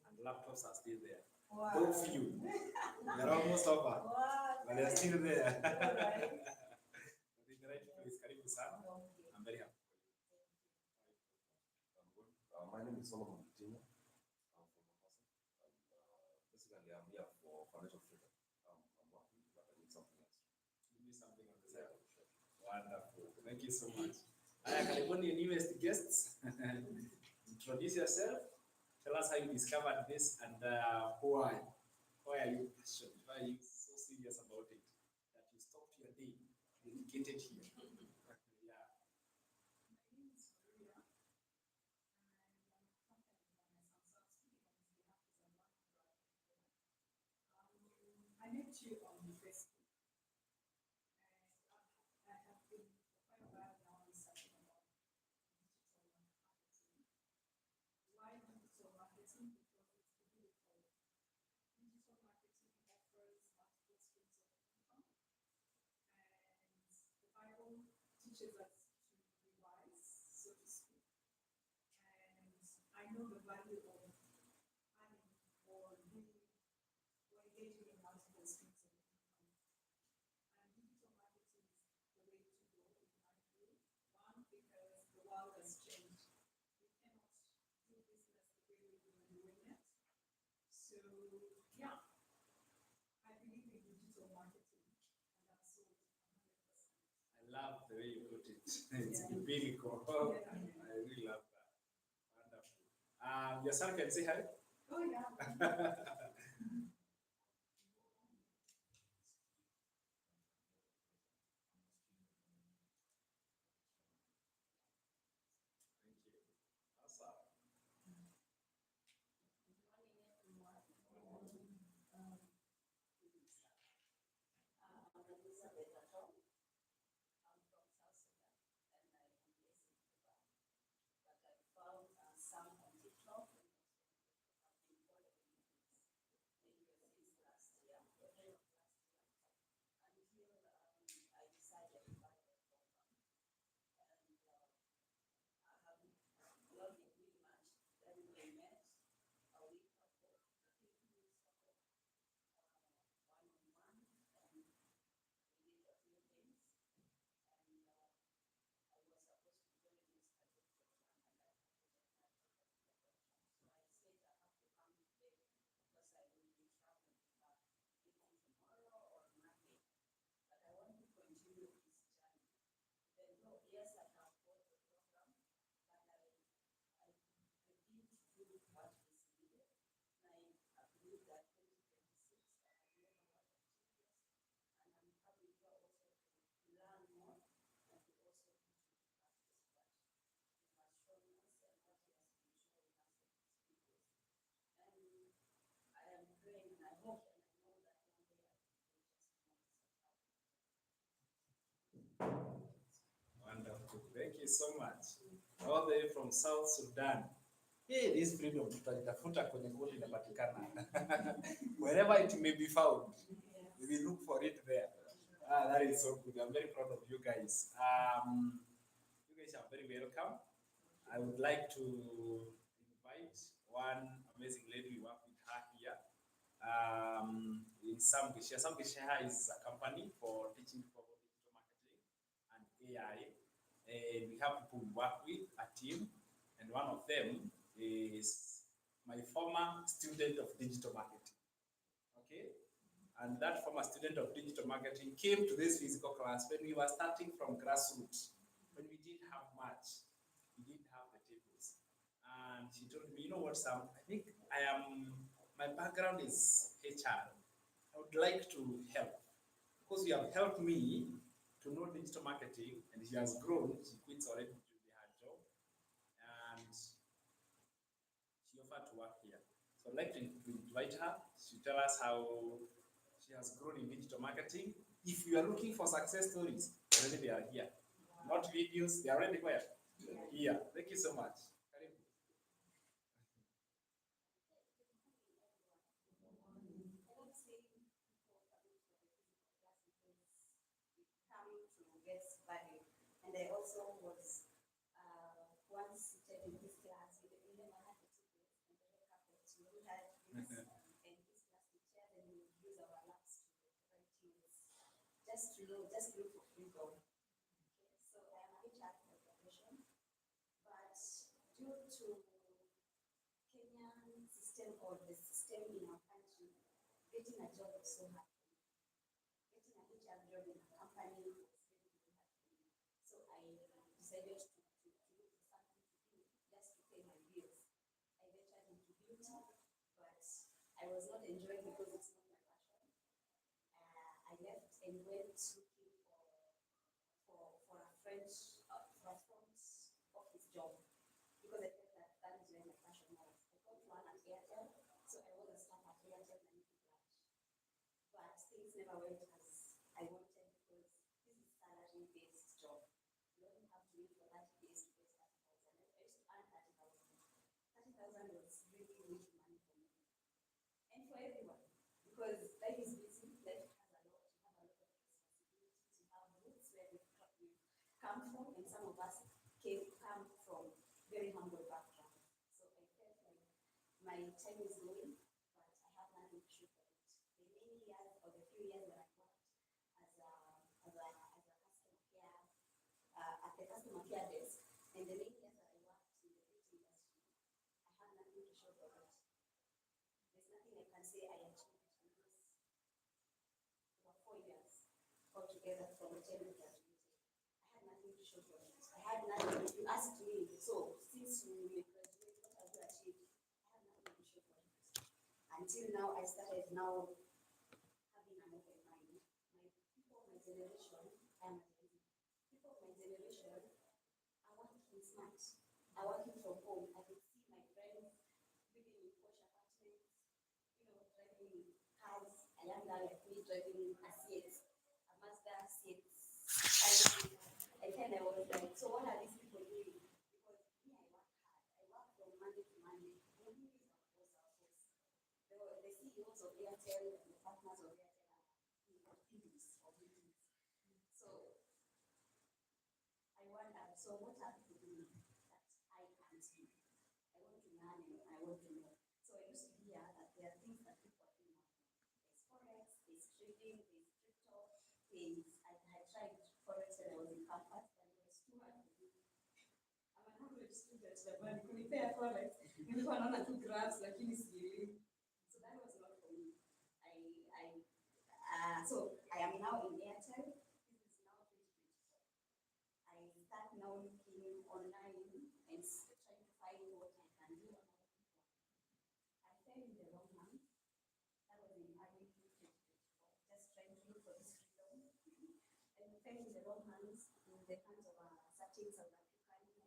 And laptops are still there. Though few. They're almost over. But they're still there. In the right place. Karibu sana. I'm very happy for you. My name is Solomon Gicheha. I'm from Mombasa. Basically, I'm here for financial freedom. I'm working, but I need something else. You need something on the side. Wonderful. Thank you so much. Karibuni newest guests. Introduce yourself. Tell us how you discovered this and why. Why are you passionate? Why are you so serious about it that you stopped your day dedicated here? Yeah. I met you on Facebook, and I have been for quite a while now researching about digital marketing. Why digital marketing? Because it's beautiful. Digital marketing offers multiple streams of income, and the Bible teaches us to be wise, so to speak. And I know the value of earning or doing or engaging in multiple streams of income. And digital marketing is the way to go, in my view. One, because the world has changed. We cannot do business the way we've been doing it. So, yeah, I believe in digital marketing, and I'm sold 100%. I love the way you put it. It's biblical. I really love that. Wonderful. Your son can say hi. Oh, yeah. Thank you. Awesome. Wonderful. Thank you so much. All the way from South Sudan. Hey, this freedom tutalitafuta kwenye kodi inapatikana. Wherever it may be found, we will look for it there. That is so good. I'm very proud of you guys. You guys are very welcome. I would like to invite one amazing lady we work with her here. In some Gicheha. Some Gicheha is a company for teaching for digital marketing and AI. And we have people we work with, a team, and one of them is my former student of digital marketing. Okay? And that former student of digital marketing came to this physical class when we were starting from grassroots, when we didn't have much, we didn't have the tables. And she told me, you know what, Sam, I think my background is HR. I would like to help because you have helped me to know digital marketing, and she has grown. She quits already to do her job, and she offered to work here. So I'd like to invite her. She tell us how she has grown in digital marketing. If you are looking for success stories, already they are here. Not videos, they are already where? Here. Thank you so much. And I also was once seated in this class with the never had the tickets and the red carpet. We had this and this plastic chairs and we would use our laps to write notes. Just look for freedom. Okay. So I am a HR by profession, but due to Kenyan system or the system in our country, getting a job was so hard. Getting a HR job in a company was very, very hard for me. So I decided to look for something to do just to pay my bills. I ventured into beauty, but I was not enjoying because it's not my passion. I left and went looking for a French for a front office job because I felt that that is where my passion was. I got one at Airtel, so I was a staff at Airtel and branch. But things never went as I wanted because this is salary-based job. You don't have to wait for 30 days to get 30,000. I used to earn 30,000. 30,000 was really, really money for me. And for everyone. Because life is busy, life has a lot, you have a lot of responsibilities, you have roots where we've come from, and some of us come from very humble backgrounds. So I felt like my time is going, but I have nothing to show for it. The many years or the few years that I worked as a customer care at the customer care desk, and the many years that I worked in the beauty industry, I have nothing to show for it. There's nothing I can say I achieved because over 4 years altogether from the time I graduated. I had nothing to show for it. I had nothing. You asked me, so since you graduated, what have you achieved? I had nothing to show for it. Until now, I started now having an open mind. People of my generation, I'm a Gen Z. People of my generation are working smart, are working from home. I can see my friends living in posh apartments, driving cars, a young girl like me driving a C8, a Mazda C8. I kind of was like, so what are these people doing? Because me, I work hard. I work from Monday to Monday. Who is our boss? The CEOs of Airtel and the partners of Airtel are business or meetings. So I wonder, so what are people doing that I can't do? I want to learn and I want to know. So I used to hear that there are things that people are doing now. There's forex, there's trading, there's crypto, I tried forex when I was in campus, but it was too hard to do. I'm an average student, jamani, kunipea forex, nilikuwa naona tu graphs lakini sielewi. So that was not for me. So I am now in Airtel. This is now 2024. I start now looking online and trying to find what I can do on other people. I fell in the wrong hands. That was in early 2024. Just trying to look for this freedom. And fell in the wrong hands, in the hands of a certain South African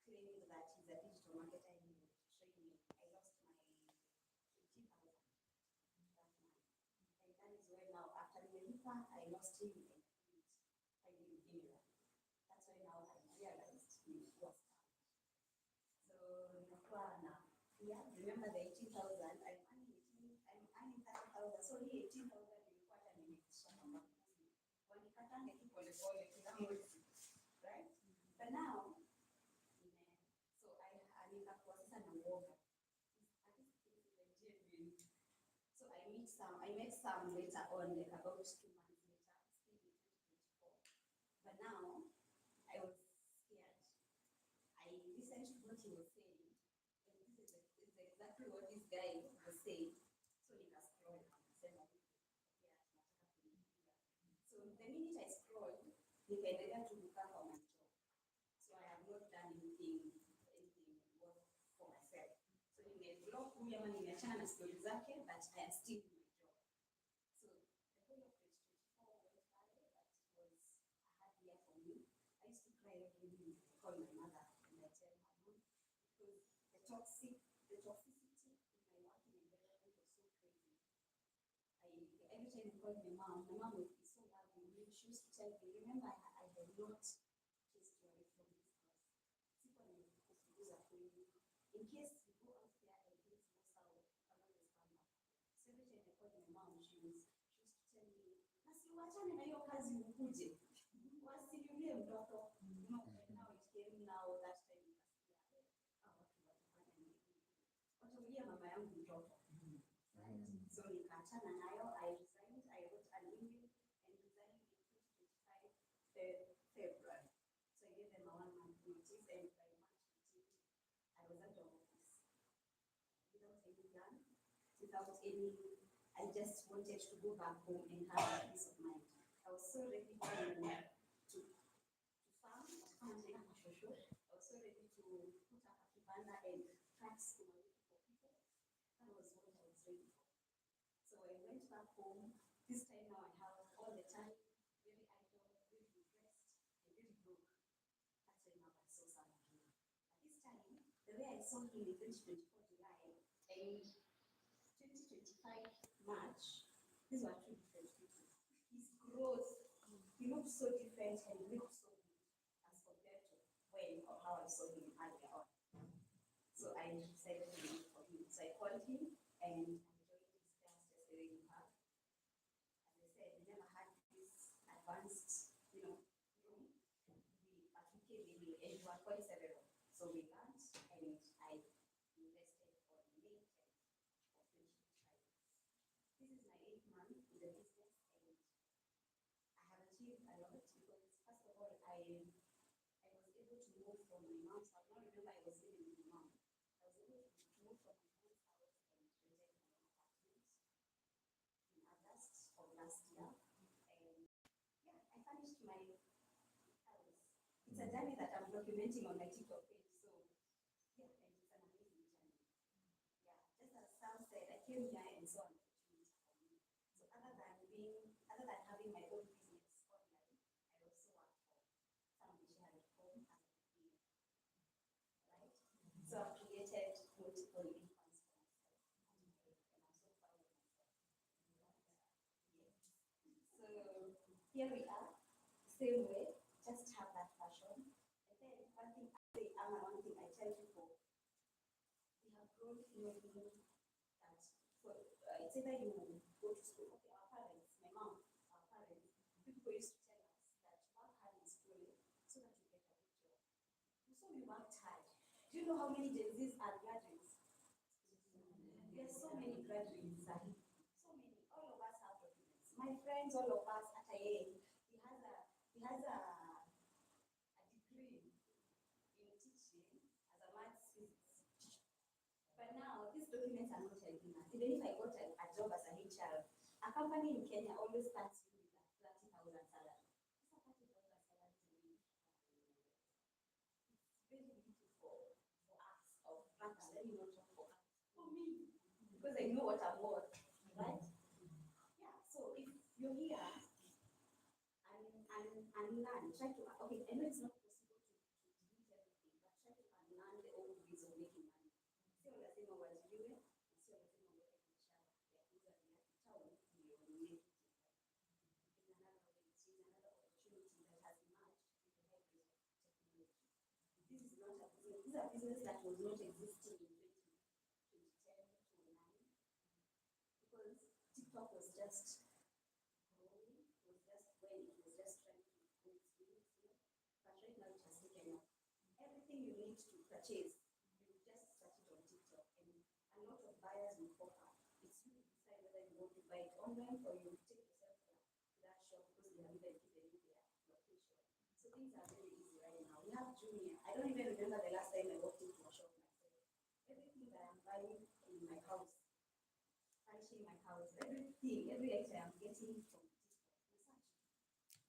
who claimed that he's a digital marketer and he would train me. I lost my Gicheha that money. And that is where now, after Nimelipa, I lost him and I didn't anywhere. That's why now I realized he was scammed. So nikakuwa na fear. Remember the 18,000? I'm earning 30,000. So hii 18,000 nilikuwa hata nimekisha mama kumi. Wanikatanga tu polepole kila mwezi. Right? But now, so nikakuwa sasa na uoga. So I met some later on, like about 2 months later, still in 2024. But now, I was scared. I listened to what he was saying, and this is exactly what this guy was saying. So nika scroll, nikasema nataka kuingia. So the minute I scrolled, nikaendelea to look for my job. So I have not done anything worth for myself. So nimeblock huyu ama nimeachana na stories zake, but I am still in my job. So the whole of 2024 went by, but it was a hard year for me. I used to cry every day. I call my mother and I tell her, Mom, because the toxicity in my working environment was so crazy. called my mom would be so loving. She used to tell me, remember, I did not chase you away from this house. In case you go out there and things go sour, I'll always come back. So every time I called my mom, she used to tell me, Nasi wachane na hiyo kazi ukuje. Wasiliulie mtoto. You know, and now it came now that time nikasikia watamulia mama yangu mtoto. So nikaachana nayo, I resigned, I wrote an email and resigned in 2025 February. So I gave them a 1 month notice, and by March 15th, I was out of office. Without any plan, without any, I just wanted to go back home and have a peace of mind. I was so ready to farm, I was so ready to put up a kibanda and cut sukuma wiki for people. That was what I was ready for. So I went back home. This time now I have all the time, very idle, very depressed, and very broke. That's when now I saw someone here. But this time, the way I saw him in 2024 July and 2025 March, these were two different people. His growth, he looked so different and he looked so good as compared to when or how I saw him earlier on. So I decided to look for him. So I called him and I joined his class just the way you have. As I said, we never had this advanced, room. But we came in and we were quite several. So we learned and I invested on May 10th of 2025. This is my 8th month in the business and I have achieved a lot because first of all, I was able to move from my mom's house. Now remember I was living with my mom. I was able to move from my mom's house and rented my own apartment in August of last year. And yeah, I finished my house. It's a journey that I'm documenting on my TikTok page. So yeah, and it's an amazing journey. Yeah, just as Sam said, I came here and saw an opportunity for me. So other than having my own business online, I also work for some Gicheha.com as a creator, right? So I've created multiple incomes for myself, and I'm so proud of myself. Yes. So here we are, same way, just have that passion. And then one thing I say, one thing I tell people, we have grown knowing that it's either you go to school. Okay, our parents, my mom, our parents, people used to tell us that work hard in school so that you get a good job. So we worked hard. Do you know how many Gen Zs are graduates? There's so many graduates. So many. All of us have documents. My friends, all of us at IAM, he has a degree in teaching as a maths physics. But now these documents are not helping us. Even if I got a job as a HR, a company in Kenya always starts you with a 30,000 salary. It's a 30,000 salary to me. It's very little for us, or rather, let me not talk for us, for me, because I know what I'm worth, right? Yeah. So if you're here and learn, try to okay. I know it's not possible to delete everything, but try to unlearn the old ways of making money. Sio lazima uajiriwe, sio lazima uweke biashara ya kuuza viatu town ndio umeke it. In another way, it's another opportunity that has emerged with the help of technology. This is not a business. This is a business that was not existing in 2010 to 9 because TikTok was just growing. It was just when it was just trying to grow its wings, but right now it has taken off. Everything you need to purchase, you just search it on TikTok, and a lot of buyers will pop up. It's you who decide whether you want to buy it online or you take yourself to that shop because they have even given you their location. So things are very easy right now. We have Junior. I don't even remember the last time I walked into a shop myself. Everything that I'm buying in my house, furnishing my house, everything, every item I'm getting from TikTok. Research.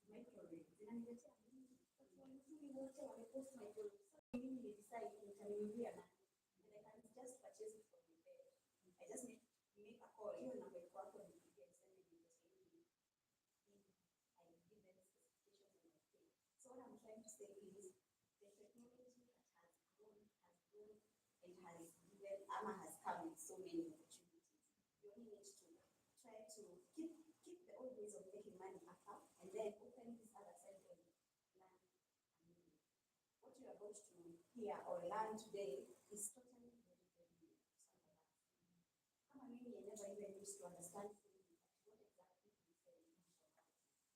Microwave. Zinaniletea mimi. Watu wazuri wote wamepost microwave. So mimi decide nitanunulia na and I can just purchase it from the bed. I just need to make a call. Hiyo namba iko hapo nipigie niseme niletee. I give them specifications and I pay. So what I'm trying to say is the technology that has grown and has given Ama has come with so many opportunities. You only need to try to keep the old ways of making money up, and then open this other side and learn anew. What you are about to hear or learn today is totally very, very new to some of us. Kama mimi, I never even used to understand fully what exactly we say in digital marketing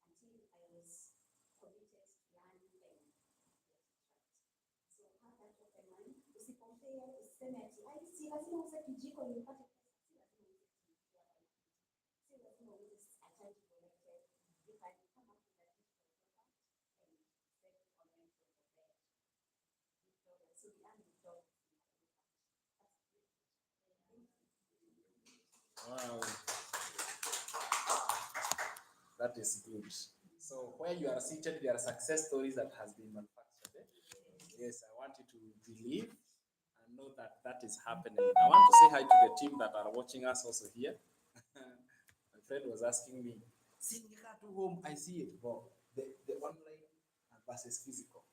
until I was committed to learn and get it right. So have that open mind. Usipompea, usiseme ati ai si lazima uze kijiko ndio upate pesa. Si lazima uze kijiko hapa na kitu. Si lazima uze a tangible item. You can come up with a digital product and sell it online from your bed. Victoria. So the end of that's a great picture. Wow, that is good. So where you are seated, there are success stories that has been manufactured. Yes, I want you to believe and know that that is happening. I want to say hi to the team that are watching us also here. My friend was asking me, "See, to home, I see it, but the online versus physical.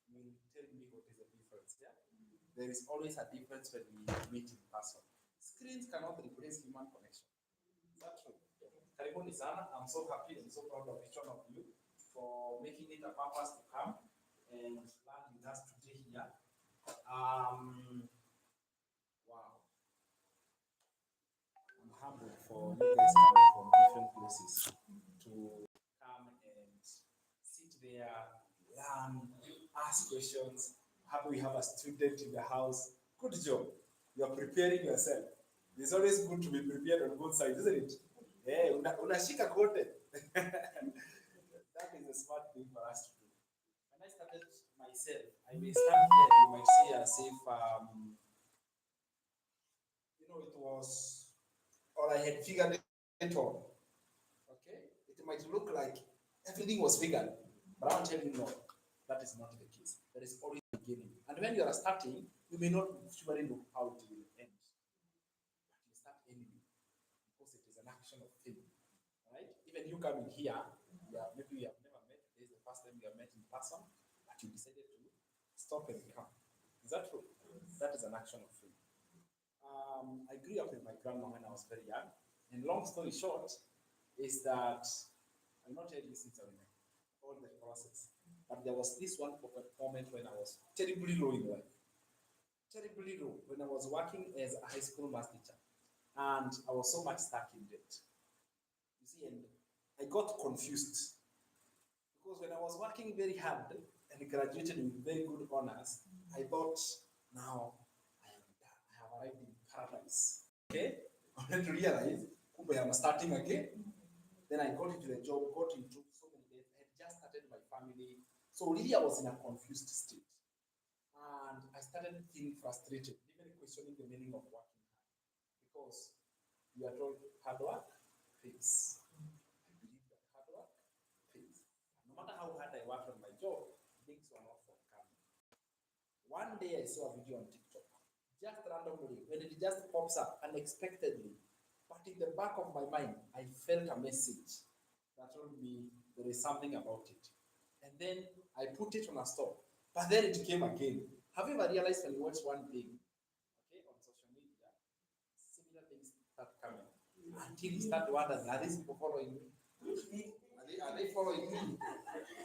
You will tell me what is the difference, yeah? There is always a difference when we meet in person. Screens cannot replace human connection. Is that true? Karibuni sana. I'm so happy and so proud of each one of you for making it a purpose to come and learn with us today here. Wow. I'm humbled for you guys coming from different places to come and sit there, learn, ask questions. How we have a student in the house. Good job. You are preparing yourself. It's always good to be prepared on both sides, isn't it? Hey, unashika kote. That is a smart thing for us to do. When I started myself, I may stand here, you might see as if, it was, or I had figured it all. Okay? It might look like everything was figured, but I'll tell you no, that is not the case. There is always a beginning. And when you are starting, you may not surely know how it will end. But you start anyway, because it is an action of faith. Right? Even you coming here, maybe you have never met. This is the first time you have met in person, but you decided to stop and come. Is that true? That is an action of faith. I grew up with my grandma when I was very young, and long story short is that I'm not telling you since I remember all the process, but there was this one moment when I was terribly low in life, terribly low when I was working as a high school math teacher, and I was so much stuck in debt. You see, and I got confused because when I was working very hard and graduated with very good honors, I thought, now I am done. I have arrived in paradise. Okay? Only to realize, I'm starting again. Then I got into the job, got into so many days. I had just started my family. So really, I was in a confused state. And I started feeling frustrated, even questioning the meaning of working hard. Because you are told hard work pays. I believe that hard work pays. No matter how hard I worked on my job, things were not forthcoming. One day I saw a video on TikTok, just randomly, when it just pops up unexpectedly. But in the back of my mind, I felt a message that told me there is something about it. And then I put it on a stop. But then it came again. Have you ever realized when you watch one thing, okay, on social media, similar things start coming? Until you start wondering, are these people following me? Are they following me?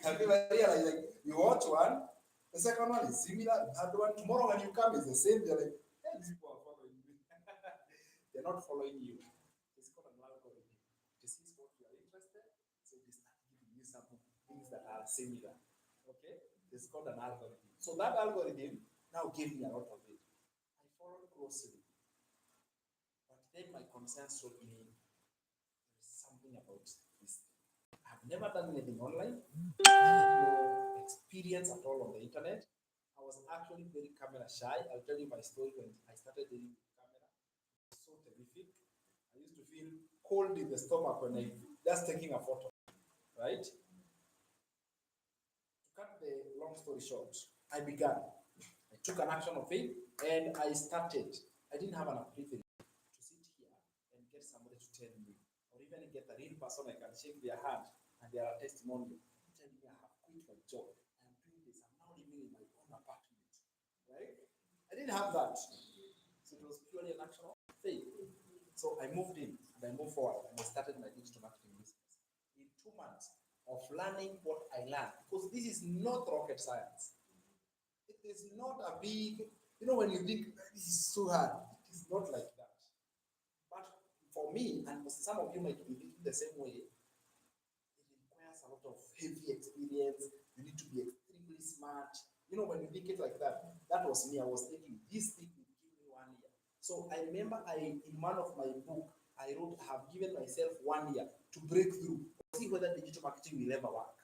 Have you ever realized, like, you watch one, the second one is similar, the third one, tomorrow when you come is the same, they're like, hey, these people are following me. They're not following you. It's called an algorithm. This is what you are interested, so they start giving you some things that are similar. Okay? It's called an algorithm. So that algorithm now gave me a lot of it. I followed closely. But then my conscience told me there is something about this. I've never done anything online. I had no experience at all on the internet. I was actually very camera shy. I'll tell you my story when I started dealing with camera. It was so terrific. I used to feel cold in the stomach when I just taking a photo, right? To cut the long story short, I began. I took an action of it and I started. I didn't have enough privilege to sit here and get somebody to tell me, or even get a real person I can shake their hand and their testimonial, telling me I have quit my job, I am doing this, I'm now living in my own apartment. Right? I didn't have that. So it was purely an action of faith. So I moved in and I moved forward and I started my digital marketing business. I learned, because this is not rocket science. It is not a big, when you think this is so hard, it is not like that. But for me, and for some of you might be thinking the same way, it requires a lot of heavy experience. You need to be extremely smart. When you think it like that, that was me. I was thinking this thing will give me 1 year. So I remember in one of my book, I wrote, I have given myself 1 year to break through, see whether digital marketing will ever work.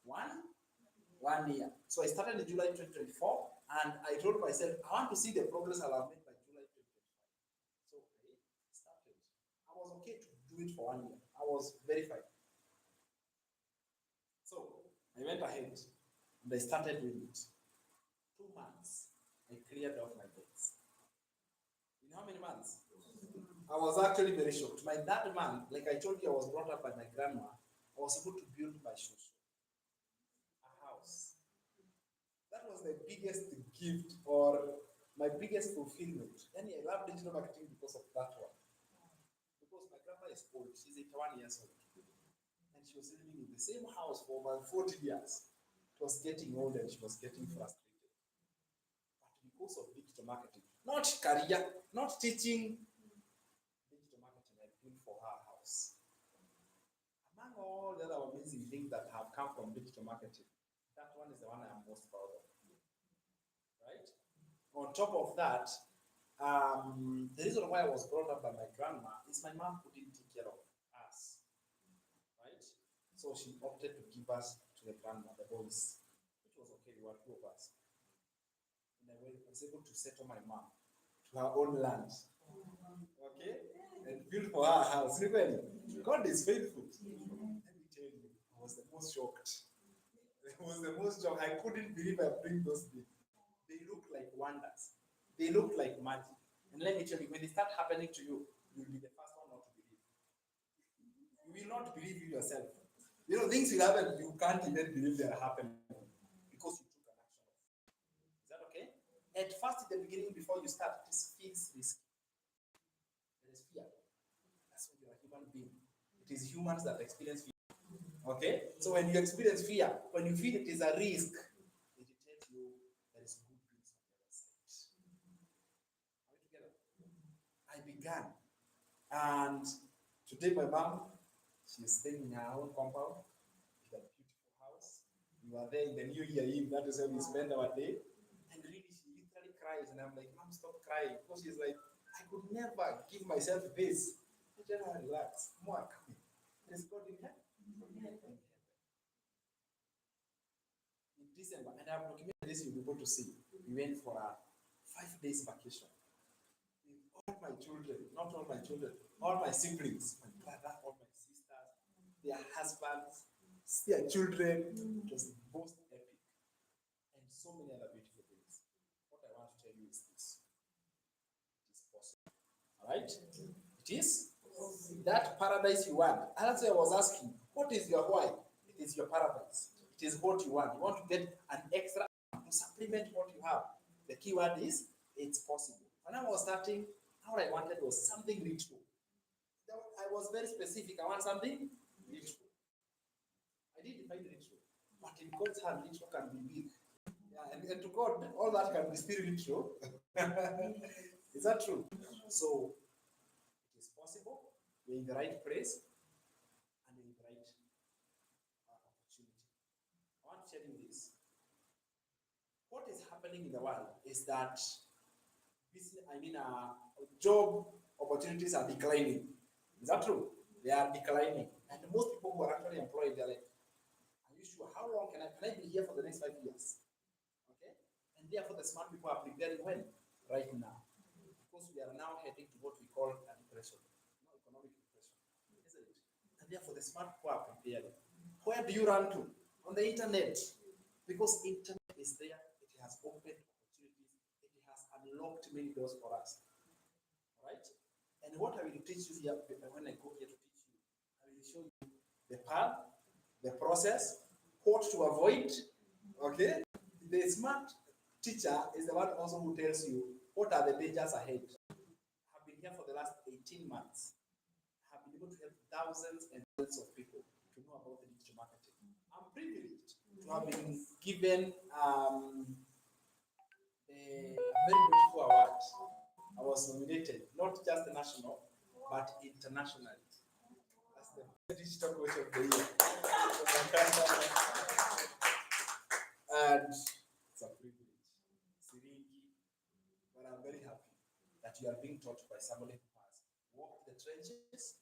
1 year. So I started in July 2024, and I told myself, I want to see the progress I'll have made by July 2025. So I started. I was okay to do it for 1 year. I was verified. So I went ahead and I started doing it. 2 months, I cleared off my debts. In how many months? I was actually very shocked. My third month, like I told you, I was brought up by my grandma. I was able to build my shoes, a house. That was the biggest gift or my biggest fulfillment. And I love digital marketing because of that one. Because my grandma is old, she's 81 years old. And she was living in the same house for about 40 years. It was getting old and she was getting frustrated. But because of digital marketing, not career, not teaching, digital marketing, I built for her a house. Among all the other amazing things that have come from digital marketing, that one is the one I am most proud of. Right? On top of that, the reason why I was brought up by my grandma is my mom couldn't take care of us. Right? So she opted to give us to the grandma, the boys, which was okay. We were two of us. And I was able to settle my mom to her own land. Okay? And build for her a house. God is faithful. Let me tell you, I was the most shocked. I was the most shocked. I couldn't believe I'm doing those things. They look like wonders. They look like magic. And let me tell you, when they start happening to you, you'll be the first one not to believe. You will not believe you yourself. Things will happen, you can't even believe they are happening because you took an action. Is that okay? At first, in the beginning, before you start, this feels risky. There is fear. That's when you're a human being. It is humans that experience fear. Okay? So when you experience fear, when you feel it is a risk, it tells you there is good things on the other side. Are we together? I began. And today my mom, she's staying in her own compound with a beautiful house. We were there in the New Year Eve, that is where we spend our day. And really, she literally cries. And I'm like, Mom, stop crying. Because she's like, I could never give myself this. I tell her, relax. More coming. There's God in heaven. In December, and I've documented this, you'll be able to see. We went for a 5 days vacation. With all my children, not all my children, all my siblings, my brother, all my sisters, their husbands, their children. It was most epic. And so many other beautiful things. What I want to tell you is this. It is possible. Alright? It is that paradise you want. And that's why I was asking, what is your why? It is your paradise. It is what you want. You want to get an extra to supplement what you have. The key word is it's possible. When I was starting, all I wanted was something ritual. I was very specific. I want something ritual. I did define ritual, but in God's hand, ritual can be big. Yeah, and to God, all that can be still ritual. Is that true? So it is possible. You're in the right place and in the right opportunity. I want to tell you this. What is happening in the world is that job opportunities are declining. Is that true? They are declining. And most people who are actually employed, they're like, are you sure? How long can I be here for the next 5 years? Okay? And therefore, the smart people are preparing when? Right now. Because we are now heading to what we call a depression, economic depression. Isn't it? And therefore, the smart people are preparing. Where do you run to? On the internet. Because internet is there, it has opened opportunities, it has unlocked many doors for us. Right? And what I will teach you here, when I go here to teach you, I will show you the path, the process, what to avoid. Okay? The smart teacher is the one also who tells you what are the dangers ahead. I have been here for the last 18 months. I have been able to help thousands and thousands of people to know about the digital marketing. I'm privileged to have been given a very beautiful award. I was nominated, not just national, but internationally. That's the digital coach of the year. And it's a privilege. Siringi, but I'm very happy that you are being taught by somebody who has walked the trenches,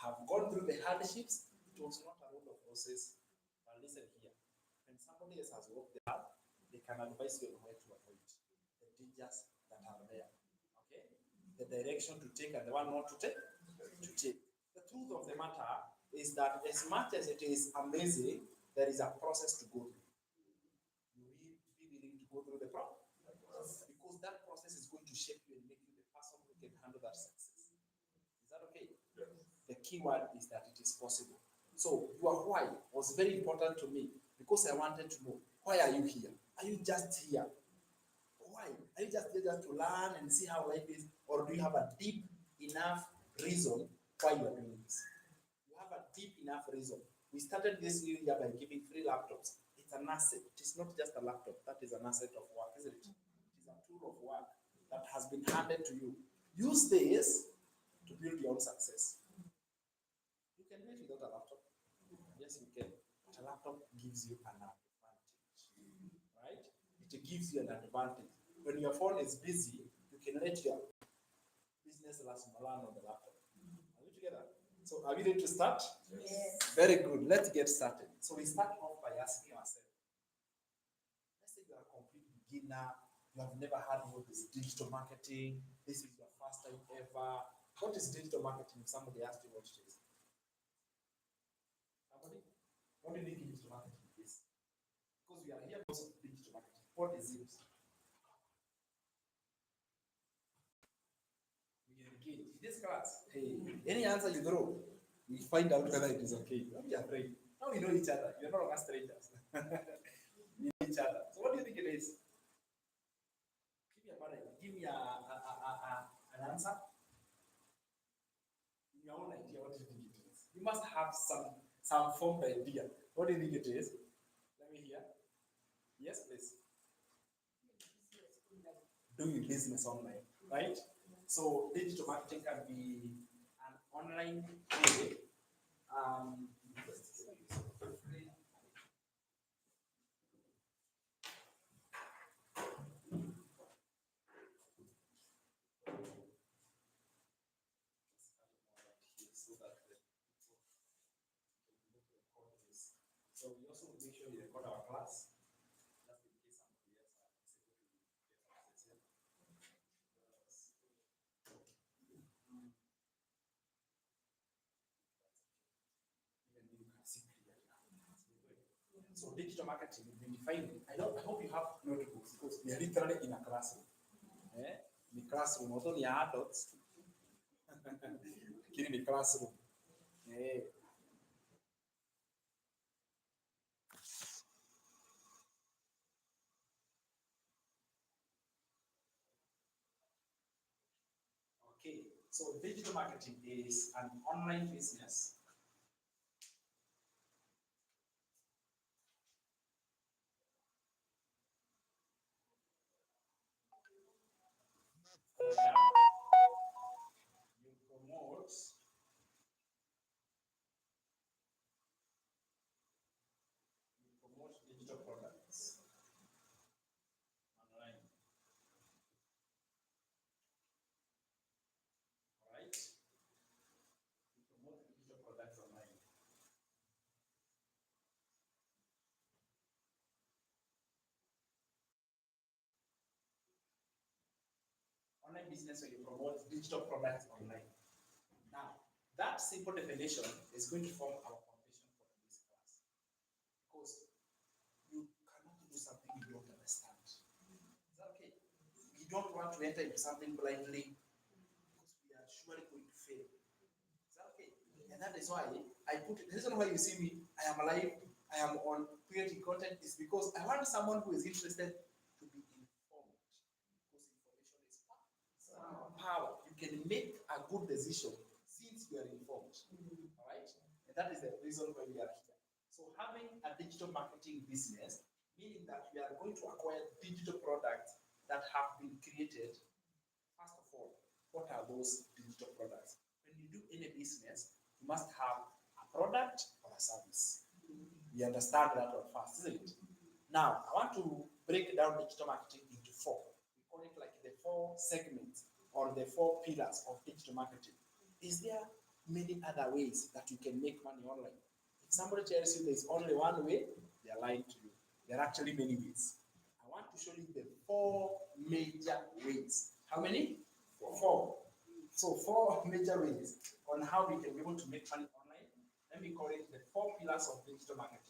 have gone through the hardships. It was not a road of roses. But listen here, when somebody else has walked the path, they can advise you on where to avoid the dangers that are there. Okay? The direction to take and the one not to take. The truth of the matter is that as much as it is amazing, there is a process to go through. You will be willing to go through the process because that process is going to shape you and make you the person who can handle that success. Is that okay? The key word is that it is possible. So your why was very important to me because I wanted to know, why are you here? Are you just here? Why? Are you just here just to learn and see how life is? Or do you have a deep enough reason why you are doing this? You have a deep enough reason. We started this new year by giving free laptops. It's an asset. It is not just a laptop. That is an asset of work, isn't it? It is a tool of work that has been handed to you. Use this to build your own success. You can do it without a laptop. Yes, you can. But a laptop gives you an advantage, right? It gives you an advantage. When your phone is busy, you can let your business run on the laptop. Are we together? So are we ready to start? Yes. Very good. Let's get started. So we start off by asking ourselves, let's say you are a complete beginner, you have never heard of this digital marketing, this is your first time ever. What is digital marketing? If somebody asked you what it is. Somebody? What do you think digital marketing is? Because we are here because of digital marketing. What is it? We engage. In this class, hey, any answer you throw, we find out whether it is okay. Don't be afraid. Now we know each other. You're no longer strangers. We know each other. So what do you think it is? Give me an answer. In your own idea, what do you think it is? You must have some formed idea. What do you think it is? Let me hear. Yes, please. Doing business online, right? So digital marketing can be an online way. So we also make sure we record our class. Just in case somebody else is able to get access. So digital marketing is been defined. I hope you have notebooks because we are literally in a classroom. In the classroom, not only adults, in the classroom. Okay, so digital marketing is an online business where you promote digital products online, right? You promote digital products online. Online business where you promote digital products online. Now, that simple definition is going to form our foundation for today's class because you cannot do something you don't understand. Is that okay? We don't want to enter into something blindly because we are surely going to fail. Is that okay? And that is why I put it. The reason why you see me, I am alive, I am on creating content is because I want someone who is interested to be informed. Because information is power. You can make a good decision since you are informed. All right? And that is the reason why we are here. So having a digital marketing business, meaning that we are going to acquire digital products that have been created. First of all, what are those digital products? When you do any business, you must have a product or a service. We understand that one first, isn't it? Now, I want to break down digital marketing into four. We call it like the four segments or the four pillars of digital marketing. Is there many other ways that you can make money online? If somebody tells you there's only one way, they are lying to you. There are actually many ways. I want to show you the four major ways. How many? Four. So four major ways on how we can be able to make money online. Let me call it the four pillars of digital marketing.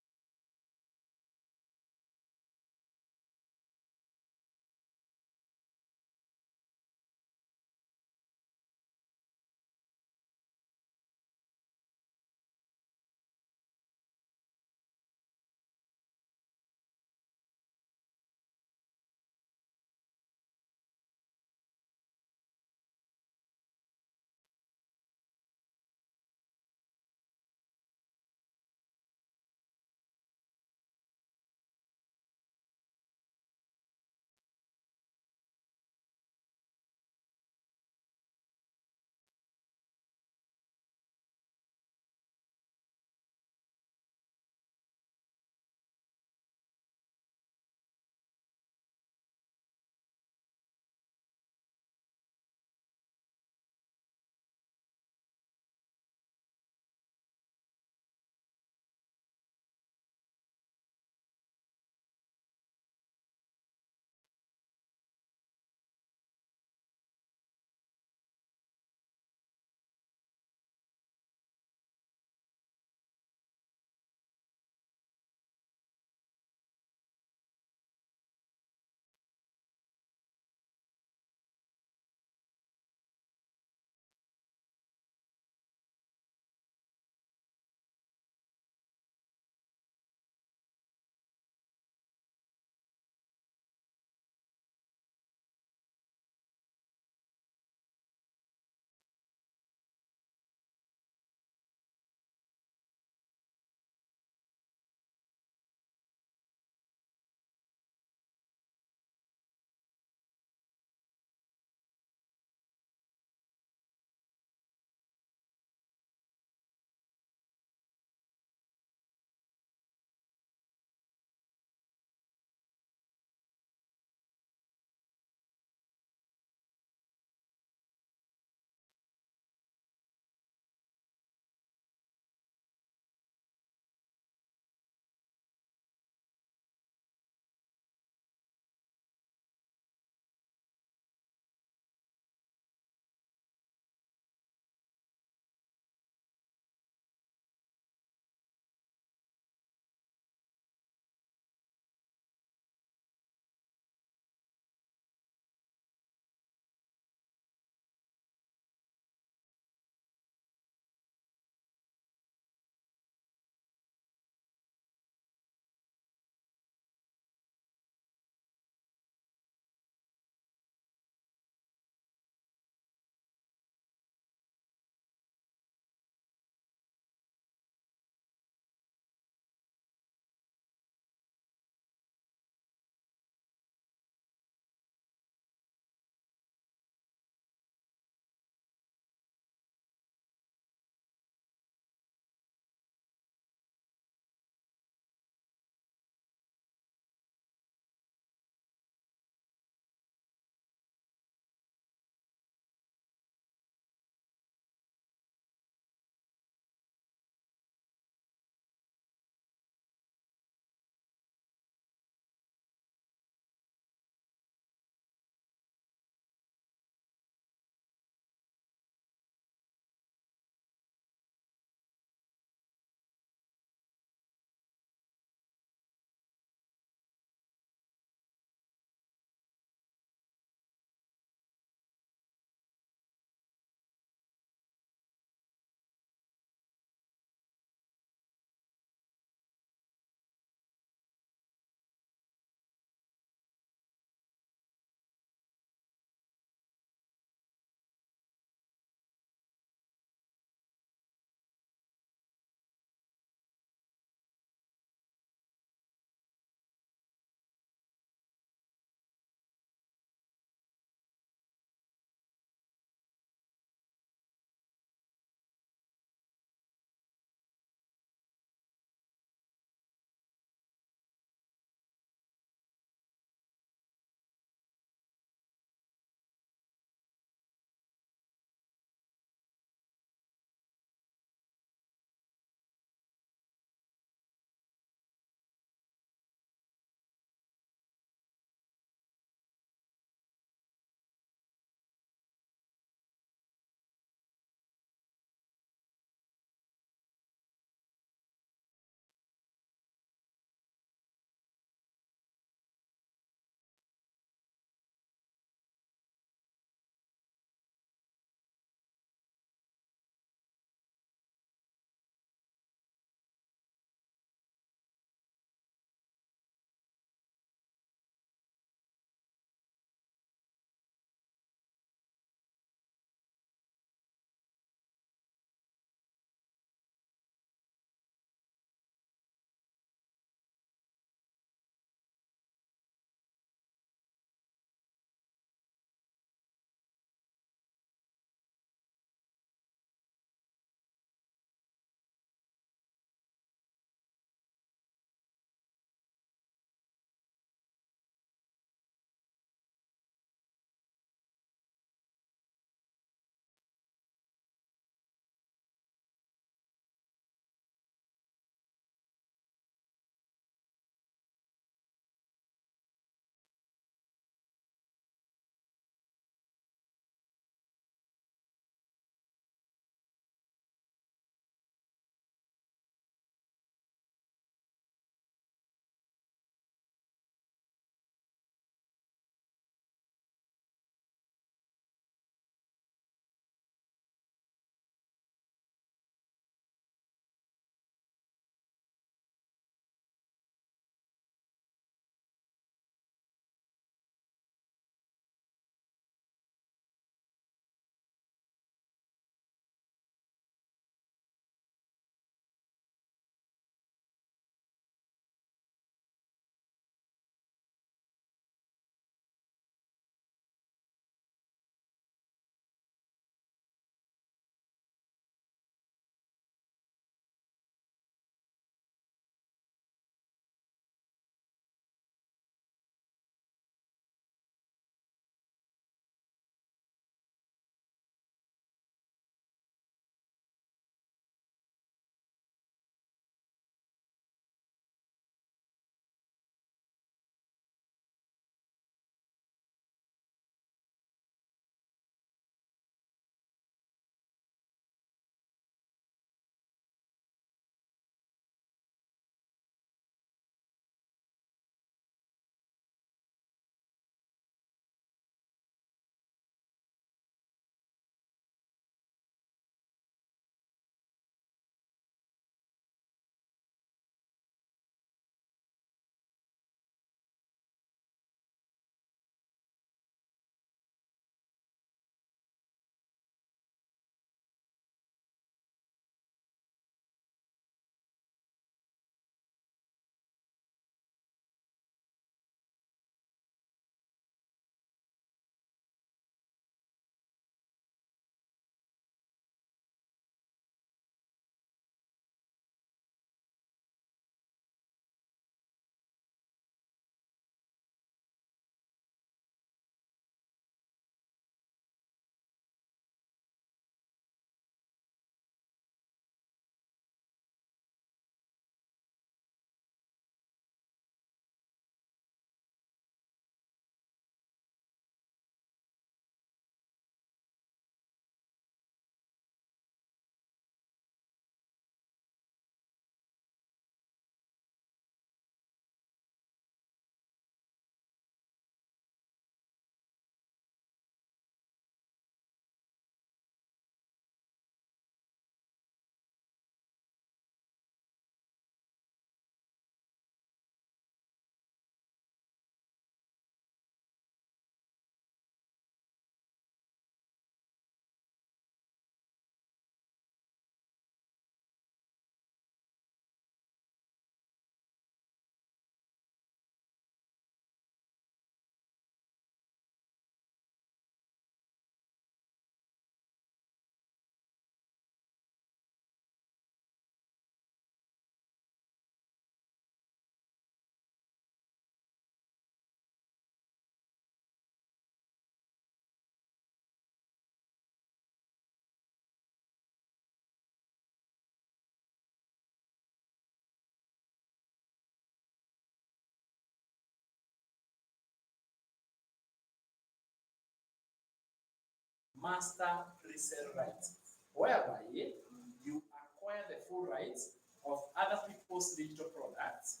master resale rights, whereby you acquire the full rights of other people's digital products,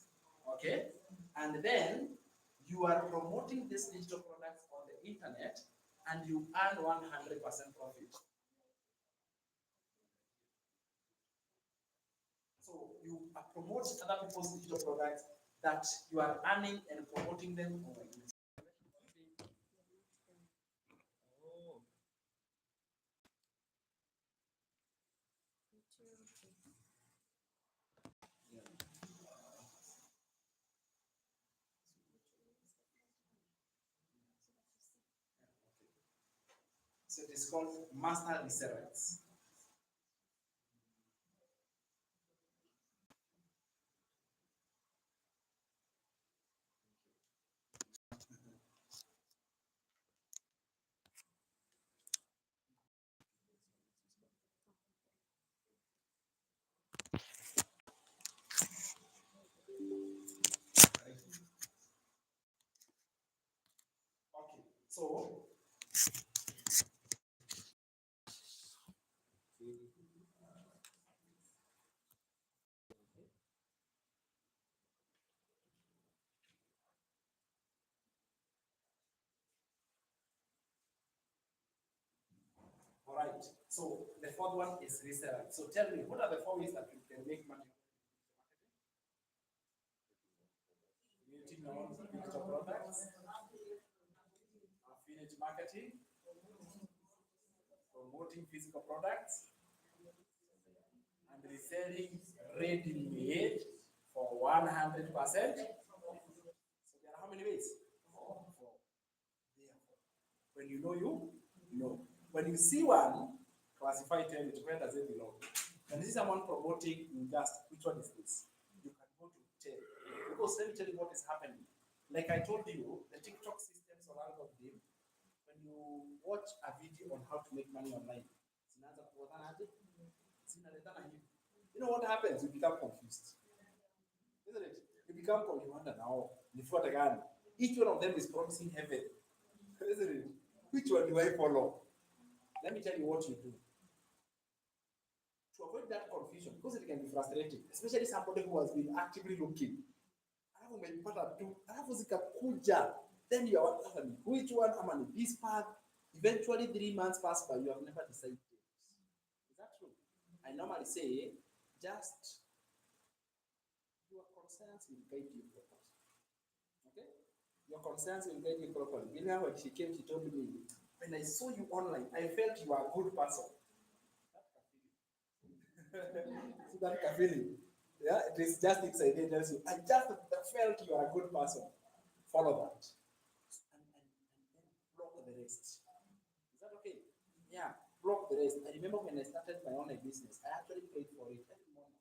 okay? And then you are promoting these digital products on the internet and you earn 100% profit. So you promote other people's digital products that you are earning and promoting them on the internet. So it is called master resale rights. Okay, so all right. So the fourth one is resale rights. So tell me, what are the 4 ways that you can make money? Creating your own digital products, affiliate marketing, promoting physical products, and reselling ready-made for 100%. So there are how many ways? 4. Therefore, when you know, you know. When you see one, classify, tell it where does it belong. When you see someone promoting, you just which one is this? You can go to tell. Because let me tell you what is happening. Like I told you, the TikTok systems or algorithm, when you watch a video on how to make money online, you know what happens? You become confused. Isn't it? You become confused. You wonder now, before the gun, each one of them is promising heaven. Isn't it? Which one do I follow? Let me tell you what you do. To avoid that confusion, because it can be frustrating, especially somebody who has been actively looking. Then you are wondering which one am I in this path? Eventually, 3 months pass by, you have never decided. Is that true? I normally say, just your concerns will guide you properly. Okay? Your concerns will guide you properly. You know, when she came, she told me, when I saw you online, I felt you are a good person. So that feeling. Yeah, it is just inside there tells you, I just felt you are a good person. Follow that. And then block the rest. Is that okay? Yeah, block the rest. I remember when I started my online business, I actually paid for it every month.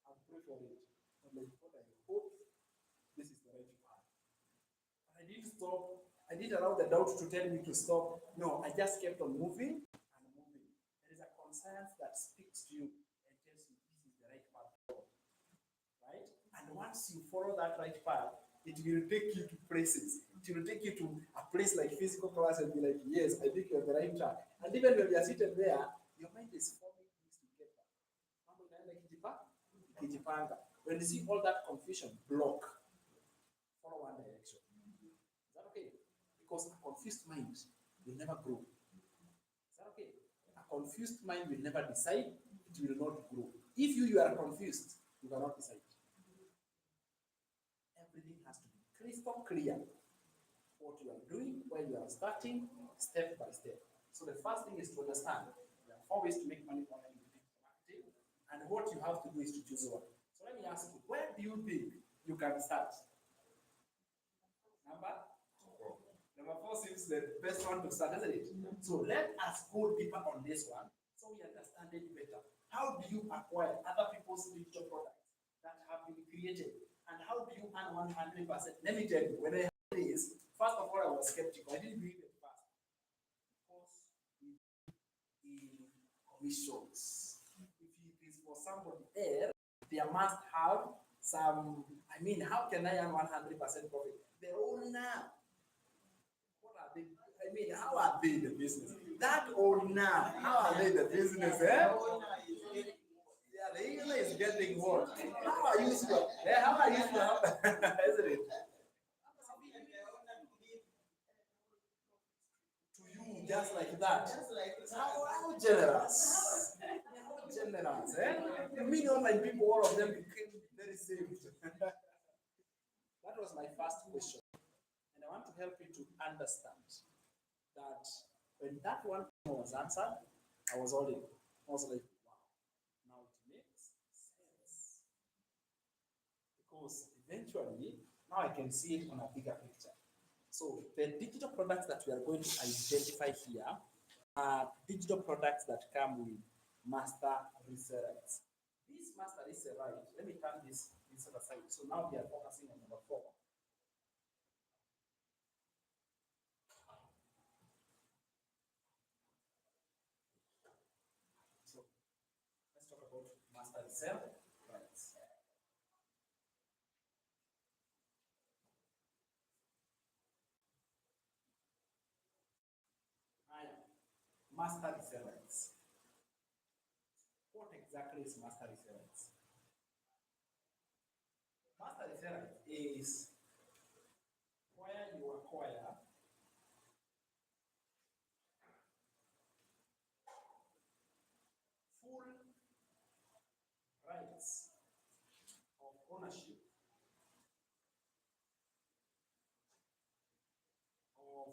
I would pray for it. I'm like, God, I hope this is the right path. But I didn't stop. I didn't allow the doubt to tell me to stop. No, I just kept on moving and moving. There is a conscience that speaks to you and tells you this is the right path. Right? And once you follow that right path, it will take you to places. It will take you to a place like physical class and be like, yes, I think you're the right track. And even when you are seated there, your mind is forming things together. When you see all that confusion, block. Follow one direction. Is that okay? Because a confused mind will never grow. Is that okay? A confused mind will never decide, it will not grow. If you are confused, you cannot decide. Everything has to be crystal clear. What you are doing, where you are starting, step by step. So the first thing is to understand there are 4 ways to make money online with digital marketing, and what you have to do is to choose one. So let me ask you, where do you think you can start? Number 4 seems the best one to start, isn't it? So let us go deeper on this one so we understand it better. How do you acquire other people's digital products that have been created? And how do you earn 100%? Let me tell you, when I heard this, first of all, I was skeptical. I didn't believe it first. Because in commissions, if it is for somebody else, they must have some. I mean, how can I earn 100% profit? The owner. What are they? I mean, how are they the business? That owner, how are they the business? Eh? Yeah, the owner is getting what? How are you? Yeah, how are you? Isn't it? To you, just like that. How generous? How generous? Eh? You mean online people, all of them became very saved. That was my first question. And I want to help you to understand that when that one was answered, I was all in. I was like, wow, now it makes sense. Because eventually, now I can see it on a bigger picture. So the digital products that we are going to identify here are digital products that come with master resale rights. This master resale right, let me turn this aside. So now we are focusing on number 4. So let's talk about master resale rights. Master resale rights. What exactly is master resale rights? Master resale rights is where you acquire full rights of ownership of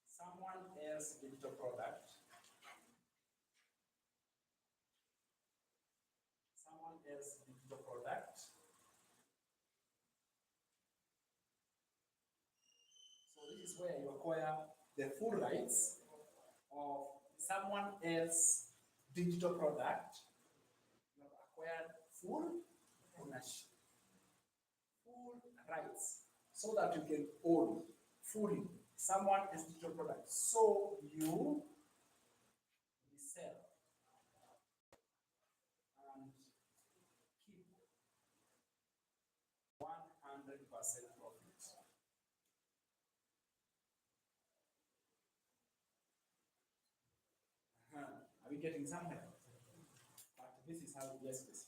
someone else's digital product, someone else's digital product. So this is where you acquire the full rights of someone else's digital product. You have acquired full ownership, full rights, so that you can own fully someone else's digital product. So you resell and keep 100% profit. Are we getting somewhere? But this is how, yes, please.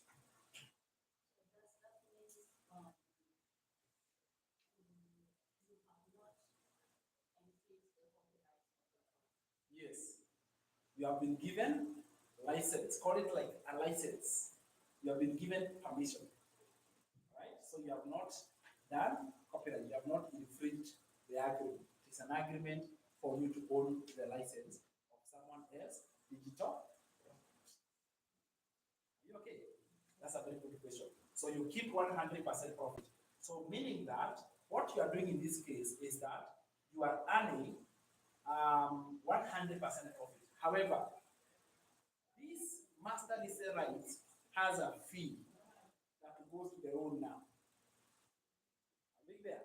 Yes, you have been given license, call it like a license. You have been given permission, right? So you have not done copyright, you have not infringed the agreement. It's an agreement for you to own the license of someone else digital. Are you okay? That's a very good question. So you keep 100% profit. So meaning that what you are doing in this case is that you are earning 100% profit. However, this master resale rights has a fee that goes to the owner. Are we there?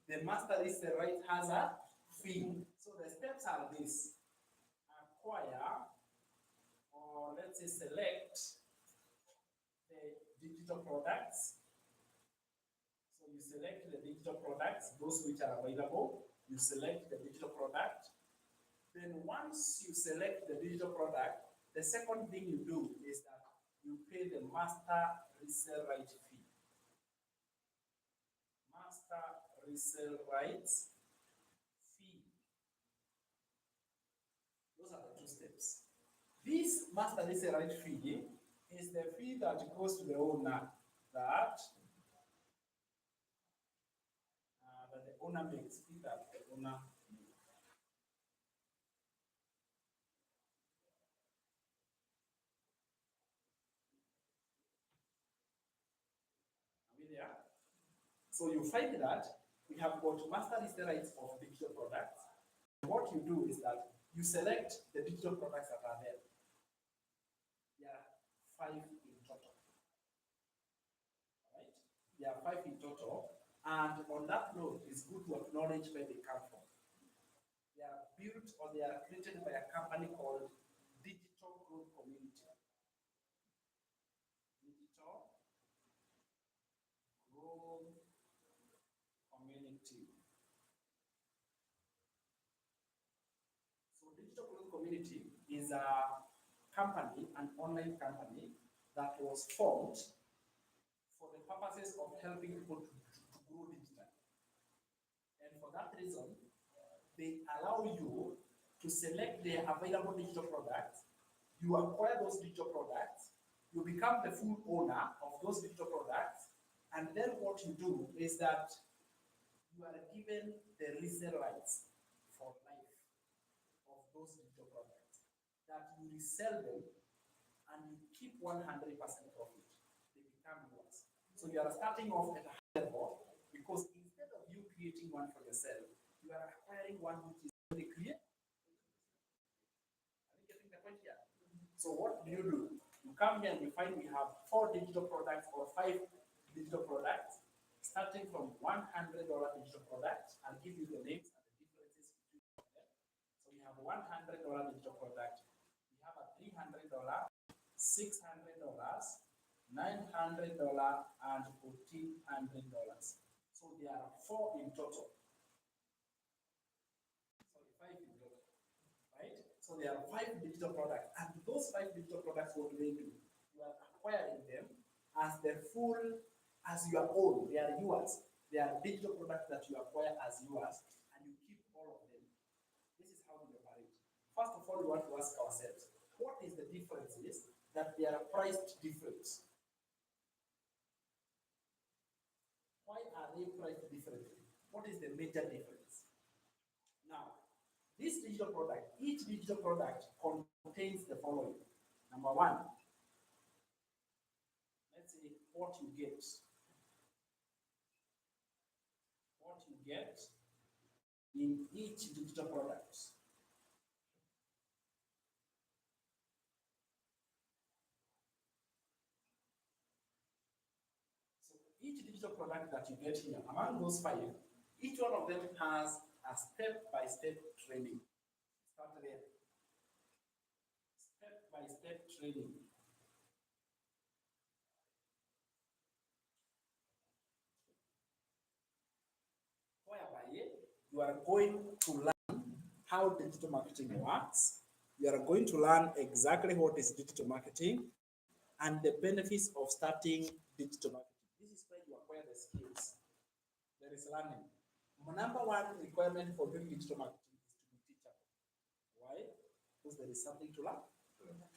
The master resale right has a fee. So the steps are this: acquire, or let's say select the digital products. So you select the digital products, those which are available. You select the digital product. Then once you select the digital product, the second thing you do is that you pay the master resale right fee. Master resale rights fee. Those are the two steps. This master resale right fee is the fee that goes to the owner that that the owner makes. Fee that the owner makes. Are we there? So you find that we have got master resale rights of digital products. What you do is that you select the digital products that are there. There are 5 in total. Right? There are 5 in total. And on that note, it's good to acknowledge where they come from. They are built or they are created by a company called Digital Growth Community. Digital Growth Community. Mobility is a company, an online company that was formed for the purposes of helping people to grow digitally. And for that reason, they allow you to select the available digital products, you acquire those digital products, you become the full owner of those digital products, and then what you do is that you are given the resale rights for life of those digital products. That you resell them and you keep 100% profit. They become yours. So you are starting off at a high level because instead of you creating one for yourself, you are acquiring one which is already created. Are you getting the point here? So what do? You come here and you find we have 4 digital products or 5 digital products, starting from $100 digital product. I'll give you the names and the differences between them. So we have $100 digital product. We have a $300, $600, $900, and $1,400. So there are 4 in total. Sorry, 5 in total. Right? So there are 5 digital products, and those 5 digital products, what do? You are acquiring them as the full, as your own. They are yours. They are digital products that you acquire as yours, and you keep all of them. This is how we operate. First of all, we want to ask ourselves, what is the difference is that they are priced different? Why are they priced differently? What is the major difference? Now, this digital product, each digital product contains the following. Number 1, let's say what you get. What you get in each digital product. So each digital product that you get here, among those 5, each one of them has a step-by-step training. Start there. Step-by-step training. Whereby you are going to learn how digital marketing works. You are going to learn exactly what is digital marketing and the benefits of starting digital marketing. This is where you acquire the skills. There is learning. Number 1 requirement for doing digital marketing is to be teachable. Why? Because there is something to learn.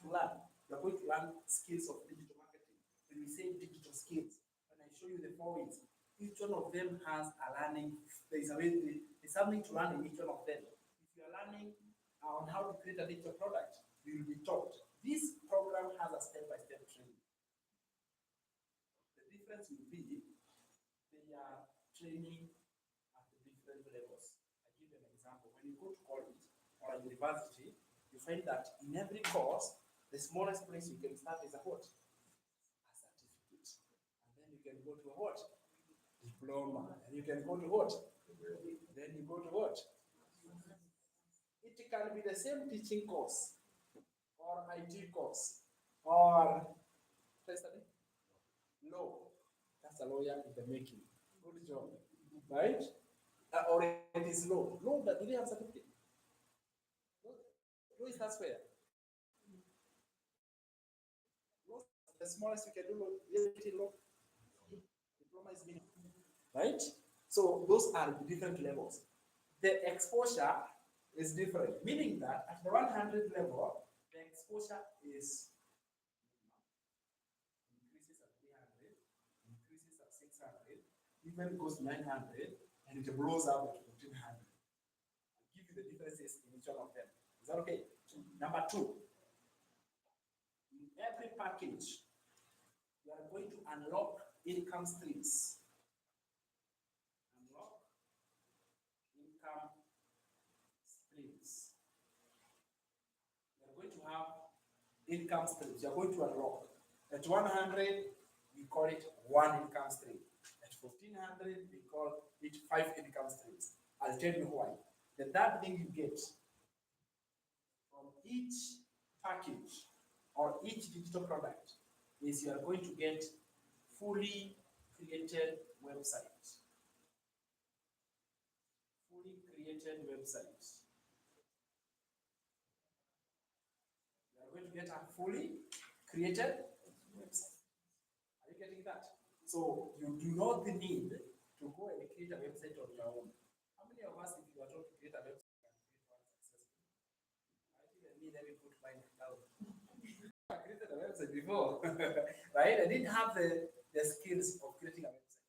To learn. You are going to learn skills of digital marketing. When we say digital skills, when I show you the 4 ways, each one of them has a learning. There's something to learn in each one of them. If you are learning on how to create a digital product, you will be taught. This program has a step-by-step training. The difference will be they are training at the different levels. I give you an example. When you go to college or a university, you find that in every course, the smallest place you can start is a what? A certificate. And then you can go to a what? Diploma. And you can go to what? Then you go to what? It can be the same teaching course or IT course or law. That's a lawyer in the making. Good job. Right? Or it is law. Law that do they have certificate? Law is that's where. Law, the smallest you can do law. Diploma is minimum. Right? So those are the different levels. The exposure is different, meaning that at the 100 level, the exposure is increases at 300, increases at 600, even goes to 900, and it blows up at 1400. I'll give you the differences in each one of them. Is that okay? Number 2, in every package, you are going to unlock income streams. Unlock income streams. You are going to have income streams. You are going to unlock. At 100, we call it 1 income stream. At 1400, we call it 5 income streams. I'll tell you why. The third thing you get from each package or each digital product is you are going to get fully created websites. Fully created websites. get a fully created website. Are you getting that? So you do not need to go and create a website on your own. How many of us, if you are told to create a website, can create one successfully? I even me, let me put mine down. I created a website before, right? I didn't have the skills of creating a website.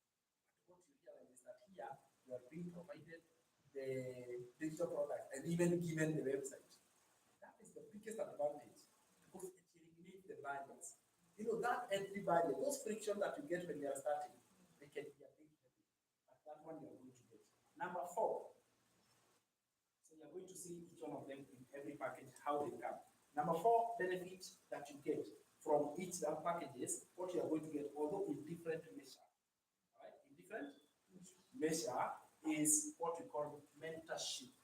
But what you realize is that here you are being provided the digital product and even given the website. That is the biggest advantage because it eliminates the barriers. You know, that entry barrier, those friction that you get when you are starting, they can be a big heavy. But that one you are going to get. Number 4. So you're going to see each one of them in every package, how they come. Number 4 benefit that you get from each of packages, what you are going to get, although in different measure. All right? In different measure is what we call mentorship.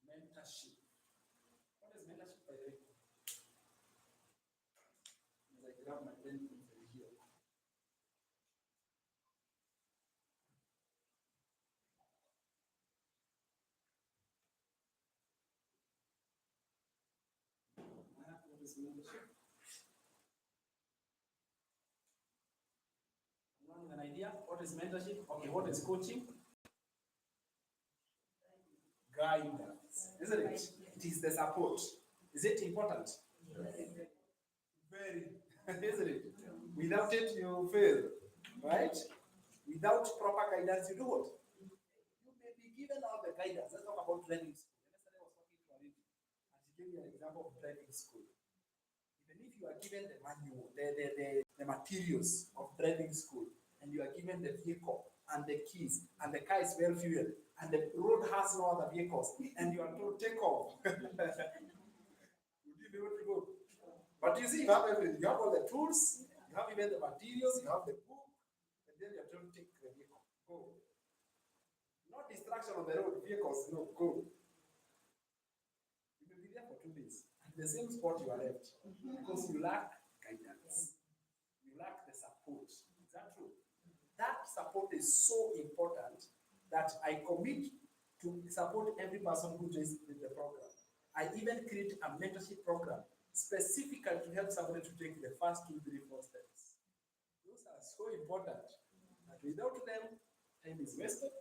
Mentorship. What is mentorship, by the way? As I grab my pen here. What is mentorship? Anyone with an idea? What is mentorship? Okay, what is coaching? Guidance, isn't it? It is the support. Is it important? Very, isn't it? Without it, you fail, right? Without proper guidance, you do what? You may be given all the guidance. Let's talk about driving school. Yesterday I was talking to Alidi, and she gave me an example of driving school. Even if you are given the manual, the materials of driving school, and you are given the vehicle and the keys, and the car is well fueled, and the road has no other vehicles, and you are told take off, would you be able to go? But you see, you have everything. You have all the tools, you have even the materials, you have the book, and then you are told take the vehicle, go. Not distraction on the road, vehicles, no, go. You may be there for 2 days, and the same spot you are left, because you lack guidance, you lack the support. Is that true? That support is so important that I commit to support every person who joins the program. I even create a mentorship program specifically to help somebody to take the first 2, 3, 4 steps. Those are so important that without them, time is wasted,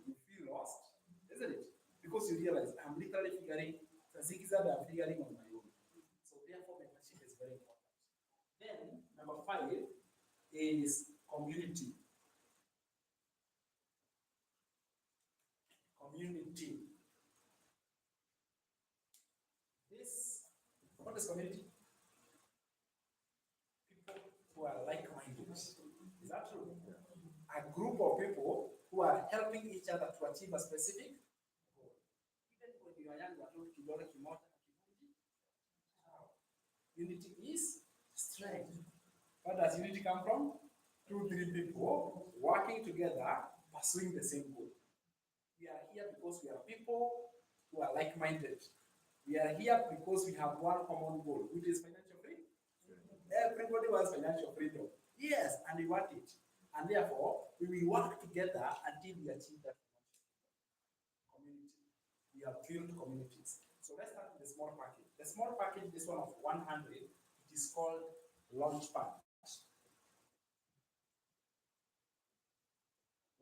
you feel lost, isn't it? Because you realize I'm literally figuring the zigzag I'm figuring on my own. So therefore, mentorship is very important. Then number 5 is community. Community. This, what is community? People who are like-minded. Is that true? A group of people who are helping each other to achieve a specific goal. Even when you are young, you are told kidole kimoja na kivunji chao. Unity is strength. Where does unity come from? 2, 3 people working together, pursuing the same goal. We are here because we are people who are like-minded. We are here because we have one common goal, which is financial freedom. Everybody wants financial freedom. Yes, and we want it. And therefore, we will work together until we achieve that community. We have built communities. So let's start with the small package. The small package, this one of 100, it is called Launchpad.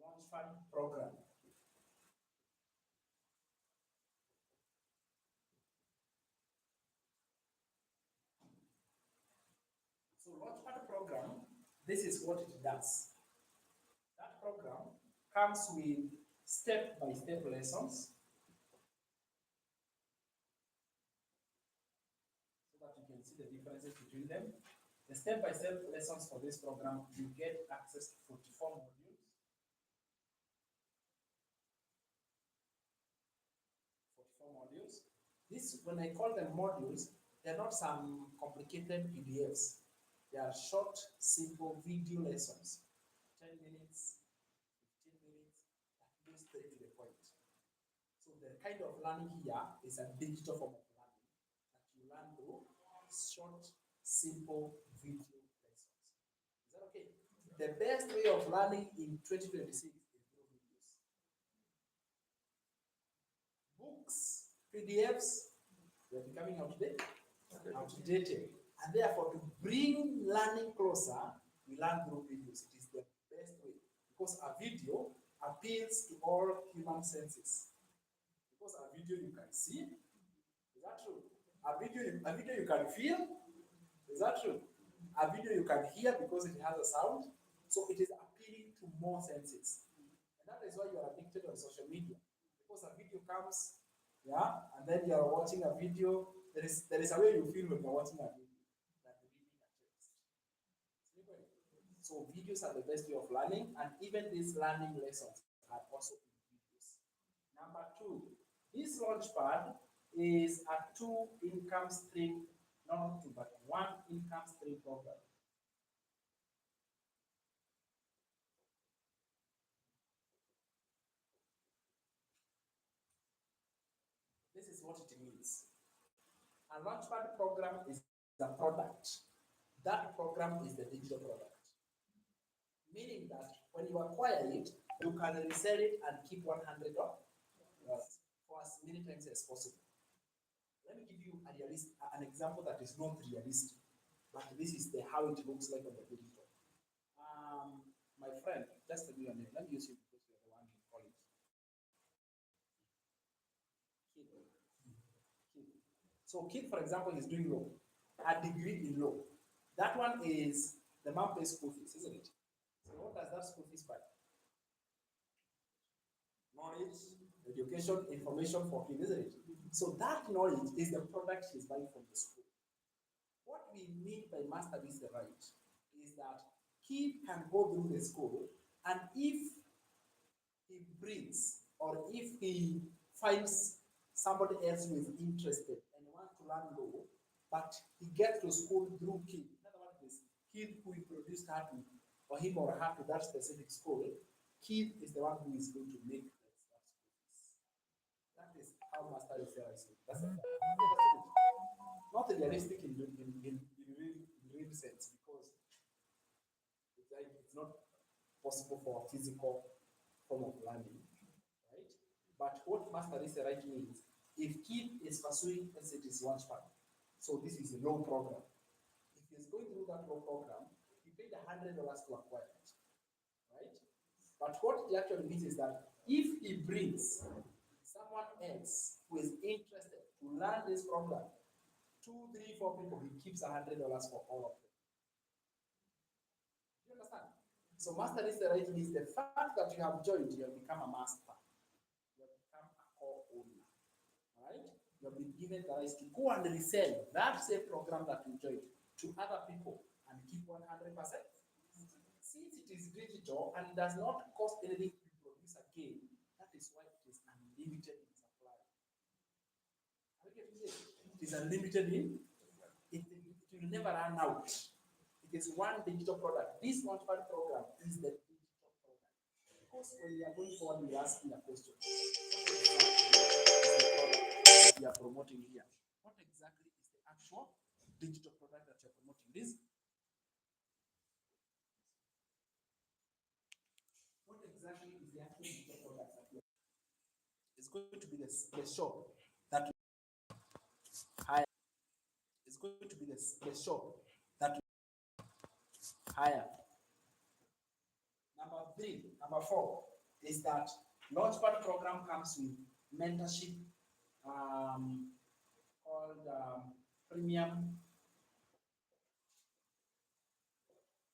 Launchpad program. So Launchpad program, this is what it does. That program comes with step-by-step lessons so that you can see the differences between them. The step-by-step lessons for this program, you get access to 44 modules. 44 modules. This, when I call them modules, they're not some complicated PDFs. They are short, simple video lessons. 10 minutes, 15 minutes, that goes straight to the point. So the kind of learning here is a digital form of learning that you learn through short, simple video lessons. Is that okay? The best way of learning in 2026 is through videos. Books, PDFs, they're becoming outdated. And therefore, to bring learning closer, we learn through videos. It is the best way because a video appeals to all human senses. Because a video you can see, is that true? A video you can feel, is that true? A video you can hear because it has a sound. So it is appealing to more senses. And that is why you are addicted on social media. Because a video comes, yeah, and then you are watching a video. There is a way you feel when you're watching a video than reading a text. So videos are the best way of learning, and even these learning lessons are also in videos. Number two, this launchpad is a two income stream, not two, but one income stream program. This is what it means. A launchpad program is a product. That program is the digital product. Meaning that when you acquire it, you can resell it and keep $100 for as many times as possible. Let me give you an example that is not realistic, but this is how it looks like on the digital. My friend, just tell me your name. Let me use you because you're the one in college. Kid. So Kid, for example, is doing law, a degree in law. That one is the mom pays school fees, isn't it? So what does that school fees buy? Knowledge, education, information for him, isn't it? So that knowledge is the product he's buying from the school. What we mean by master is the right is that he can go through the school, and if he brings or if he finds somebody else who is interested and wants to learn law, but he gets to school through Kid. In other words, Kid who introduced her to, or him or her to that specific school, Kid is the one who is going to make that school fees. That is how master is there. That's not realistic in real sense because it's not possible for a physical form of learning, right? But what master is right means, if Kid is pursuing SAT's launchpad, so this is a low program. If he's going through that low program, he paid $100 to acquire it, right? But what it actually means is that if he brings someone else who is interested to learn this program, 2, 3, 4 people, he keeps $100 for all of them. Do you understand? So master is the right means the fact that you have joined, you have become a master. You have become a core owner. Right? You have been given the right to go and resell that same program that you joined to other people and keep 100%. Since it is digital and does not cost anything to produce again, that is why it is unlimited in supply. Are you getting it? It is unlimited in, it will never run out. It is one digital product. This launchpad program is the digital product. Because when we are going forward, we are asking a question. We are promoting here. What exactly is the actual digital product that you're promoting? This. What exactly is the actual digital product that you're? It's going to be the shop that hire. It's going to be the shop that hire. Number 4 is that Launchpad program comes with mentorship called premium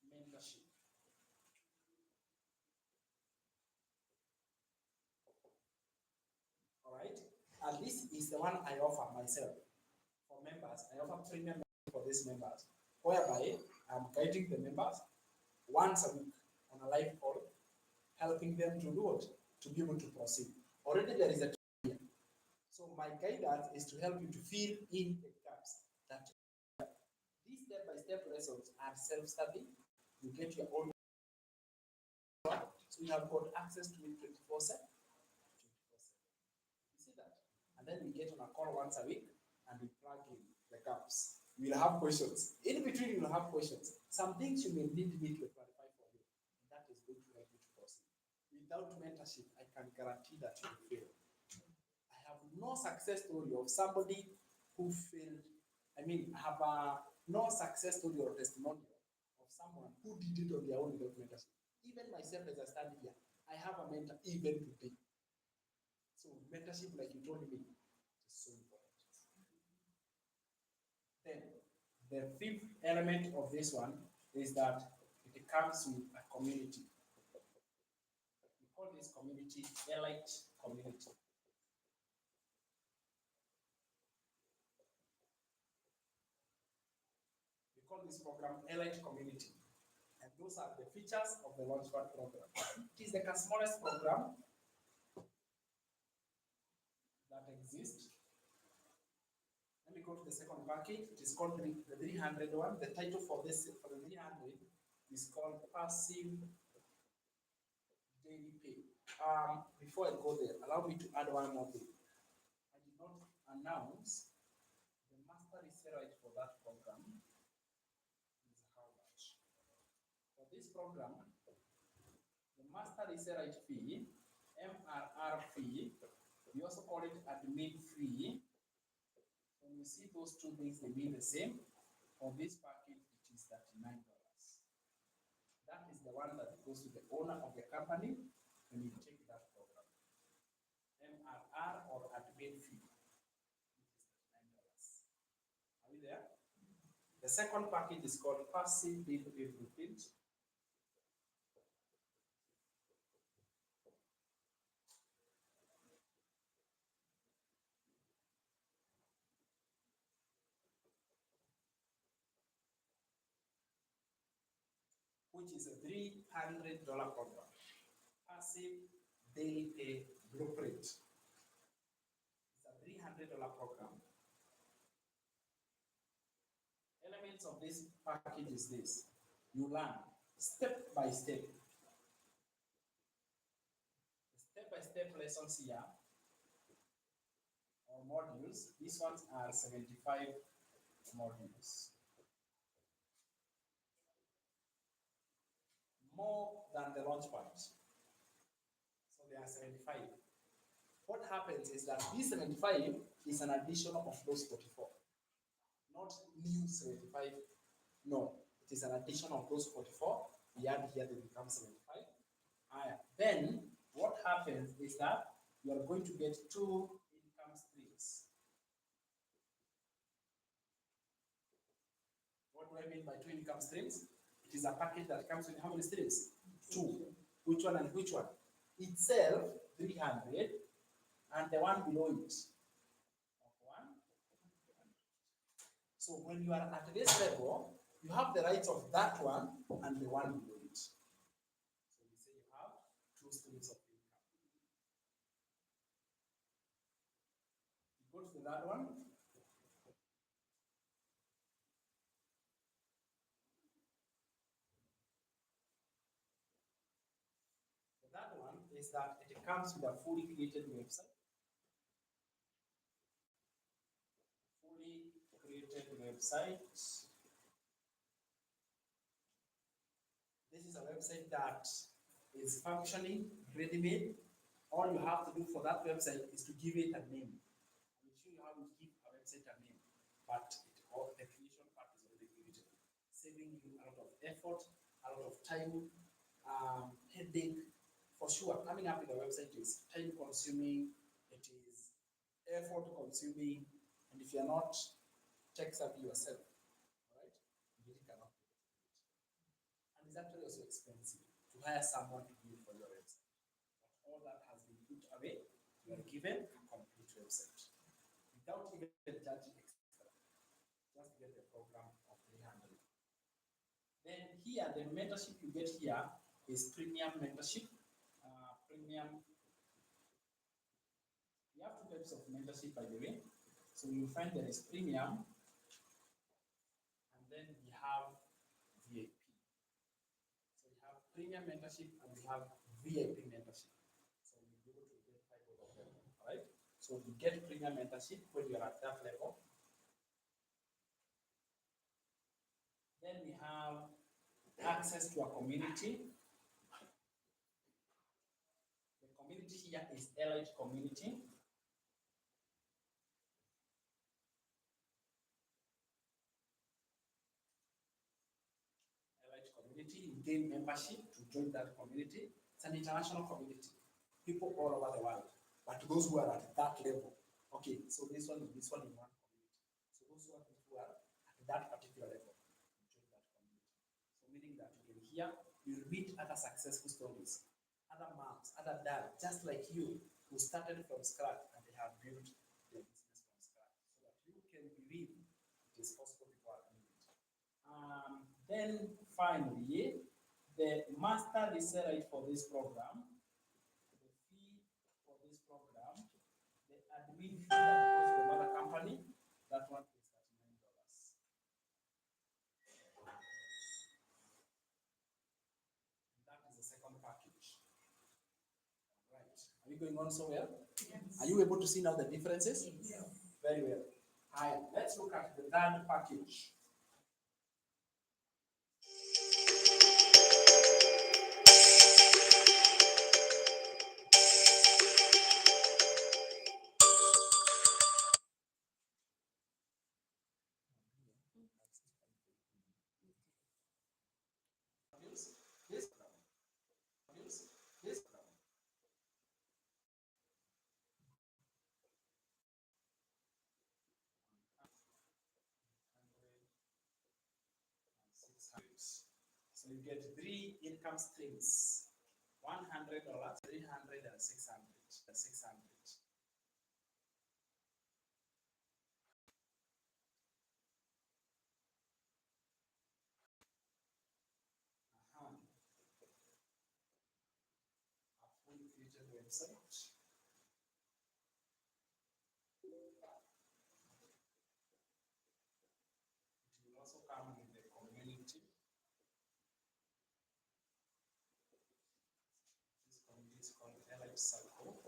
mentorship. All right, and this is the one I offer myself for members. I offer premium for these members, whereby I'm guiding the members once a week on a live call, helping them to do what? To be able to proceed. Already there is a here. So my guidance is to help you to fill in the gaps. That these step-by-step lessons are self-study. You get your own, so you have got access to it 24/7. You see that? And then we get on a call once a week and we plug in the gaps. We'll have questions. In between, you'll have questions. Some things you may need me to clarify for you. And that is going to help you to proceed. Without mentorship, I can guarantee that you will fail. I have no success story of somebody who failed. I mean, I have no success story or testimonial of someone who did it on their own without mentorship. Even myself, as I stand here, I have a mentor even today. So mentorship, like you told me, is so important. Then the fifth element of this one is that it comes with a community. We call this community elite community. We call this program elite community. And those are the features of the Launchpad program. It is the smallest program that exists. Let me go to the second package. It is called the 300 one. The title for this for the 300 is called passive daily pay. Before I go there, allow me to add one more thing. I did not announce the master resale rate for that program is how much. For this program, the master resale rate fee, MRR fee, we also call it admin fee. When you see those two things, they mean the same. For this package, it is $39. That is the one that goes to the owner of the company when you take that program. MRR or admin fee, it is $39. Are we there? The second package is called passive bill repeat. Which is a $300 program. Passive daily pay blueprint. It's a $300 program. Elements of this package is this. You learn step by step. The step-by-step lessons here or modules, these ones are 75 modules. More than the Launchpad. So they are 75. What happens is that this 75 is an addition of those 44. Not new 75. No, it is an addition of those 44. We add here, they become 75. Then what happens is that you are going to get 2 income streams. What do I mean by 2 income streams? It is a package that comes with how many streams? 2. Which one and which one? Itself 300 and the one below it. One. So when you are at this level, you have the rights of that one and the one below it. So we say you have 2 streams of income. You go to the third one. The third one is that it comes with a fully created website. Fully created website. This is a website that is functioning, ready-made. All you have to do for that website is to give it a name. I will show you how to give a website a name, but all the creation part is already created, saving you a lot of effort, a lot of time, headache. For sure, coming up with a website is time-consuming, it is effort-consuming, and if you're not tech-savvy yourself, all right, you really cannot do it. And it's actually also expensive to hire someone to do it for your website. But all that has been put away, you are given a complete website without even charging extra. Just get the program of 300. Then here, the mentorship you get here is premium mentorship. Premium. We have 2 types of mentorship, by the way. So you find there is premium, and then we have VIP. So we have premium mentorship and we have VIP mentorship. So we'll be able to identify both of them, all right? So you get premium mentorship when you're at that level. Then we have access to a community. The community here is elite community. community, you gain membership to join that community. It's an international community, people all over the world. But those who are at that level, okay, so this one in one community. So those who are at that particular level, join that community. So meaning that you can hear, you'll meet other successful stories, other moms, other dads, just like you, who started from scratch and they have built their business from scratch, so that you can believe it is possible people are doing it. Then finally, the master resale rate for this program, the fee for this program, the admin fee that goes to another company, that one is $39. That is the second package. Right. Are you going on so well? Yes. Are you able to see now the differences? Yeah. Very well. All right, let's look at the third package. This so you get 3 income streams: $100, $300, and $600. A fully created website. It will also come with the community. This community is called Elite Circle.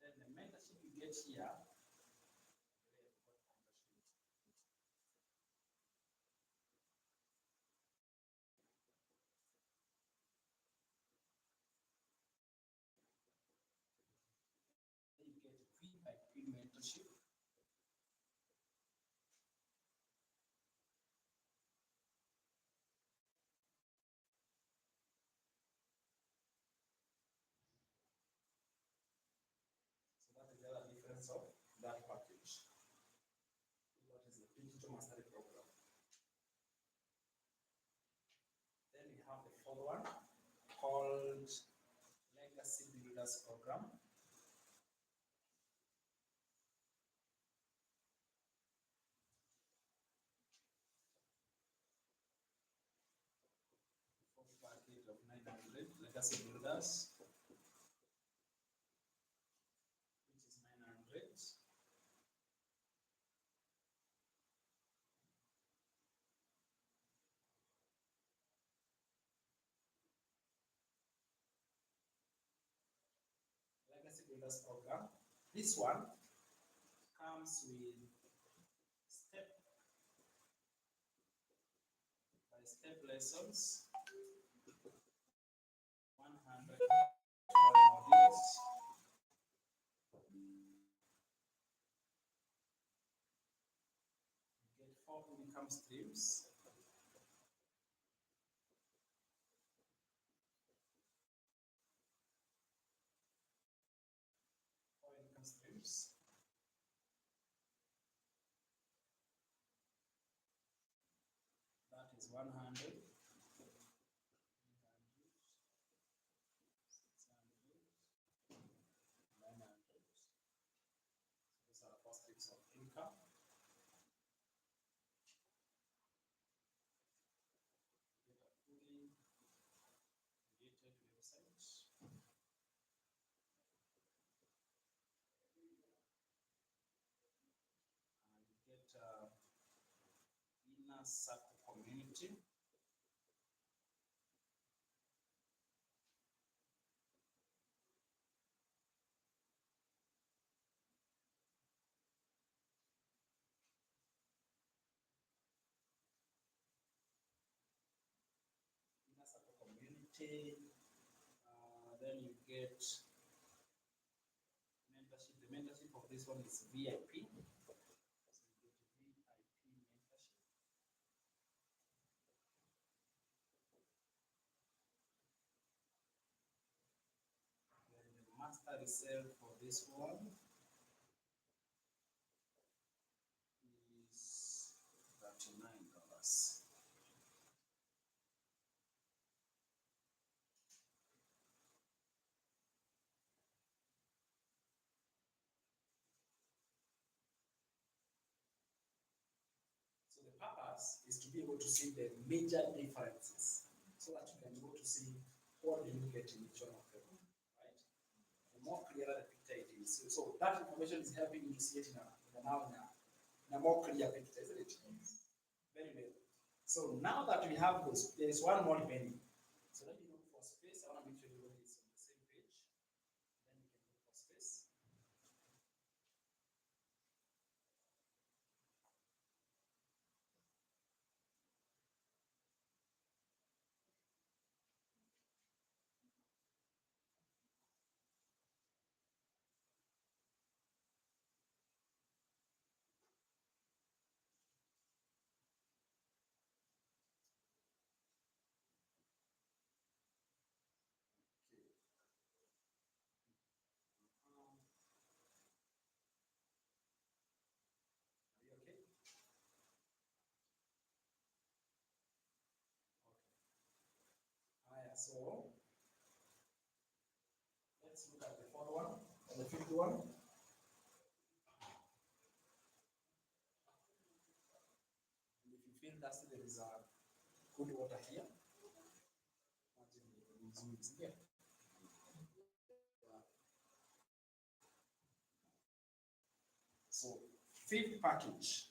Then the mentorship you get here. You get queen by queen mentorship. So that is the other difference of that package. What is the digital mastery program? Then we have the fourth one called Legacy Builders Program. Fourth package of 900 Legacy Builders, which is 900. Legacy Builders Program. This one comes with step-by-step lessons, 100 modules. You get 4 income streams. That is 100. 900. These are four streams of income. Get a fully created website. And you get inner circle community. 50. Then you get mentorship. The mentorship of this one is VIP. So you get VIP mentorship. Then the master resale for this one is $39. So the purpose is to be able to see the major differences so that you can go to see what do you get in each one of them, right? The more clearer the picture it is. So that information is helping you to see it in a more clear picture, isn't it? Very well. So now that we have those, there is one more remaining. So let me look for space. I want to make sure everybody is on the same page. Then we can look for space. Okay. Are you okay? Okay. So let's look at the fourth one and the fifth one. And if you feel that there is a good water here, imagine we zoom it here. So fifth package,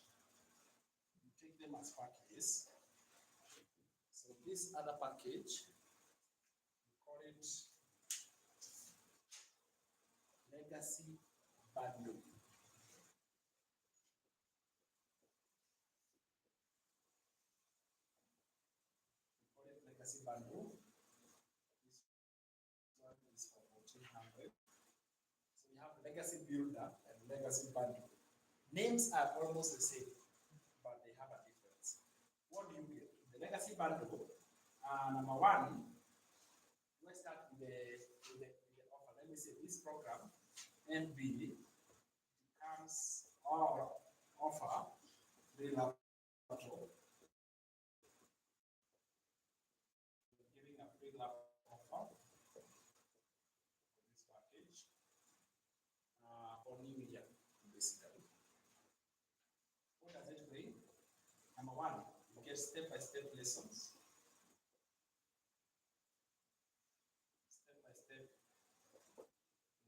you take them as packages. So this other package, we call it legacy bundle. We call it legacy bundle. This one is for 1400. So we have legacy builder and legacy bundle. Names are almost the same, but they have a difference. What do you get? The legacy bundle, number one, let's start with the offer. Let me say this program, NB, comes or offer the laptop. Giving a free laptop offer for this package for New Year, basically. What does it bring? Number one, you get step-by-step lessons. Step-by-step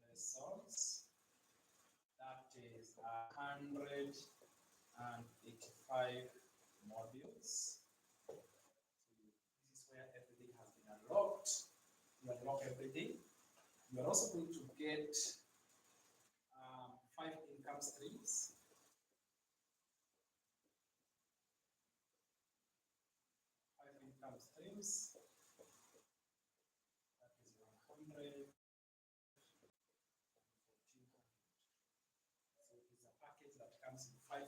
lessons. That is 185 modules. So this is where everything has been unlocked. You unlock everything. You are also going to get 5 income streams. 5 income streams. That is 100. So it is a package that comes in 5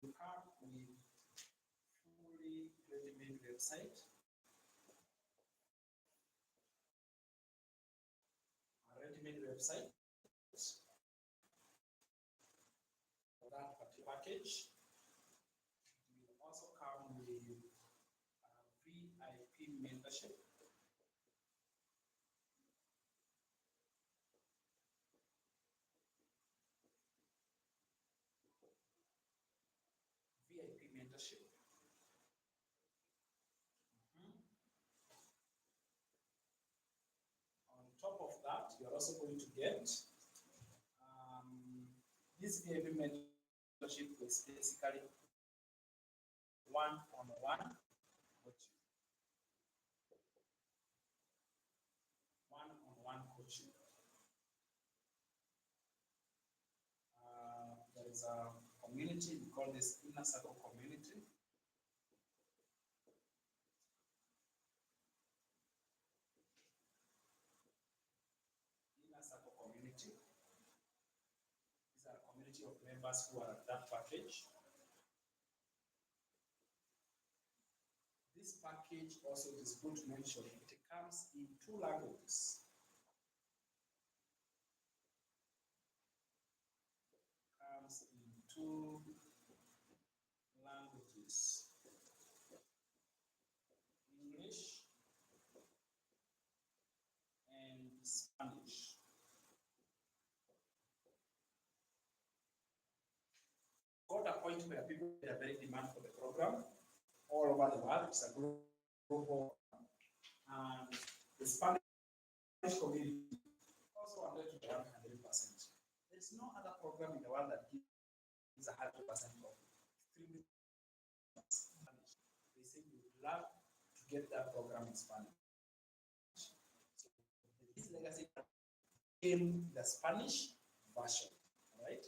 income with fully ready-made website. A ready-made website for that package. It will also come with VIP membership. VIP mentorship. On top of that, you're also going to get this VIP mentorship is basically one-on-one coaching. One-on-one coaching. There is a community, we call this inner circle community. community. These are a community of members who are at that package. This package also, it is good to mention, it comes in 2 languages. Comes in 2 languages. English and Spanish. Got a point where people are very demand for the program all over the world. It's a global and the Spanish community also wanted to be 100%. There is no other program in the world that gives 100% of extremely Spanish. They say we would love to get that program in Spanish. So this legacy became the Spanish version, right?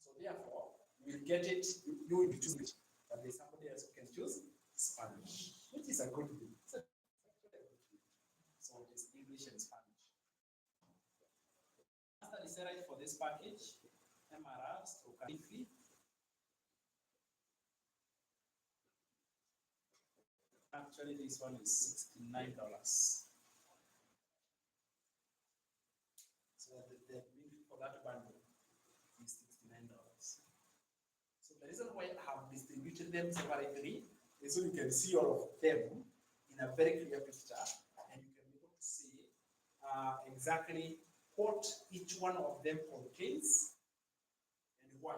So therefore, we'll get it, you will be choosing it, but there's somebody else who can choose Spanish, which is a good thing. So it is English and Spanish. Master is right for this package, MRR stroke fee. Actually, this one is $69. So the bill for that bundle is $69. So the reason why I have distributed them separately is so you can see all of them in a very clear picture, and you can be able to see exactly what each one of them contains and why.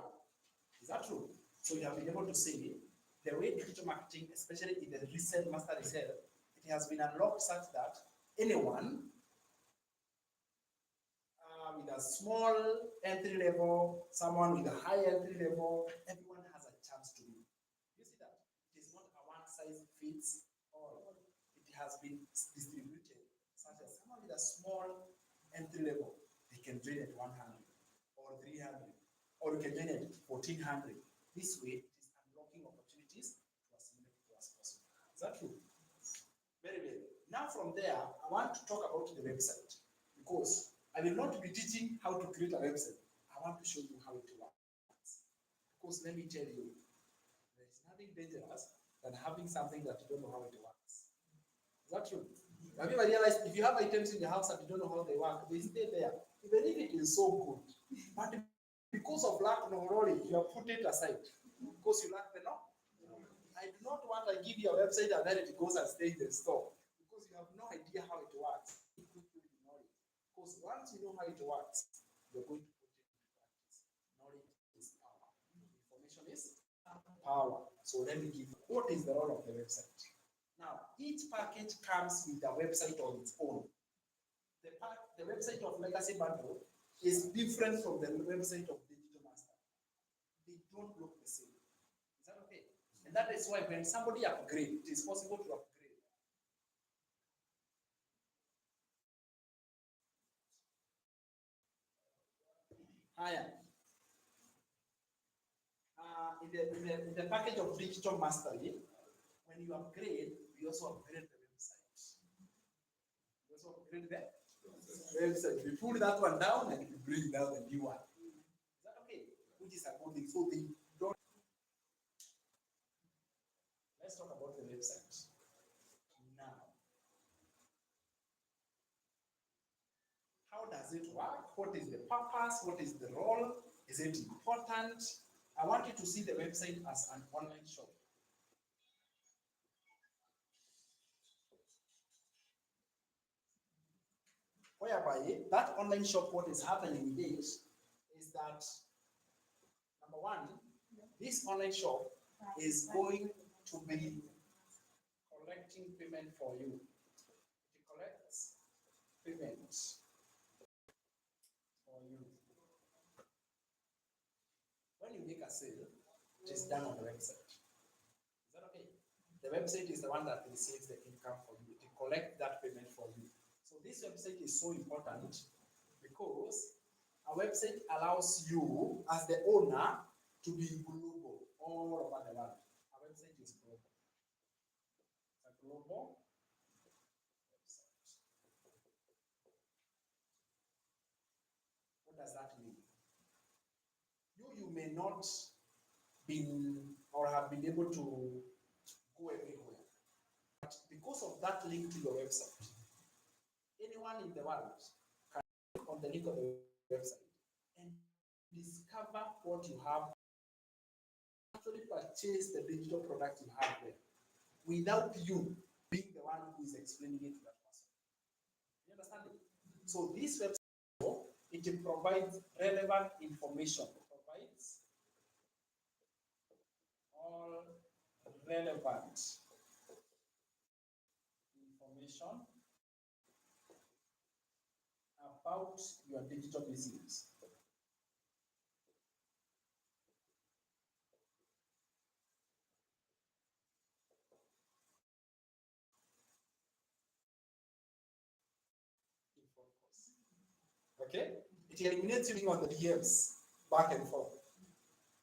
Is that true? So you have been able to see the way digital marketing, especially in the recent master resale, it has been unlocked such that anyone with a small entry level, someone with a high entry level, everyone has a chance to win. You see that? It is not a one size fits all. It has been distributed such as someone with a small entry level, they can join at 100 or 300, or you can join at 1400. This way, it is unlocking opportunities to as many people as possible. Is that true? Very well. Now from there, I want to talk about the website because I will not be teaching how to create a website. I want to show you how it works. Because let me tell you, there is nothing dangerous than having something that you don't know how it works. Is that true? Have you ever realized if you have items in your house and you don't know how they work, they stay there, even if it is so good. But because of lack of knowledge, you have put it aside because you lack the knowledge. I do not want to give you a website and then it goes and stays in the store because you have no idea how it works. Because once you know how it works, you're going to put it into practice. Knowledge is power. Information is power. So let me give you what is the role of the website. Now, each package comes with a website on its own. The website of Legacy Bundle is different from the website of Digital Master. They don't look the same. Is that okay? And that is why when somebody upgrades, it is possible to upgrade. Higher. In the package of Digital Mastery, when you upgrade, we also upgrade the website. We also upgrade the website. We pull that one down and we bring down the new one. Is that okay? Which is a good thing. So they don't. Let's talk about the website now. How does it work? What is the purpose? What is the role? Is it important? I want you to see the website as an online shop. Whereby that online shop, what is happening with it is that number one, this online shop is going to be collecting payment for you. It collects payment for you. When you make a sale, it is done on the website. Is that okay? The website is the one that receives the income for you. It collects that payment for you. So this website is so important because a website allows you as the owner to be global all over the world. A website is global. It's a global website. What does it do? It you may not been or have been able to go everywhere. But because of that link to your website, anyone in the world can click on the link of the website and discover what you have, actually purchase the digital product you have there without you being the one who is explaining it to that person. You understand it? So this website, it provides relevant information. It provides all relevant information about your digital business. Okay? It eliminates you being on the DMs back and forth.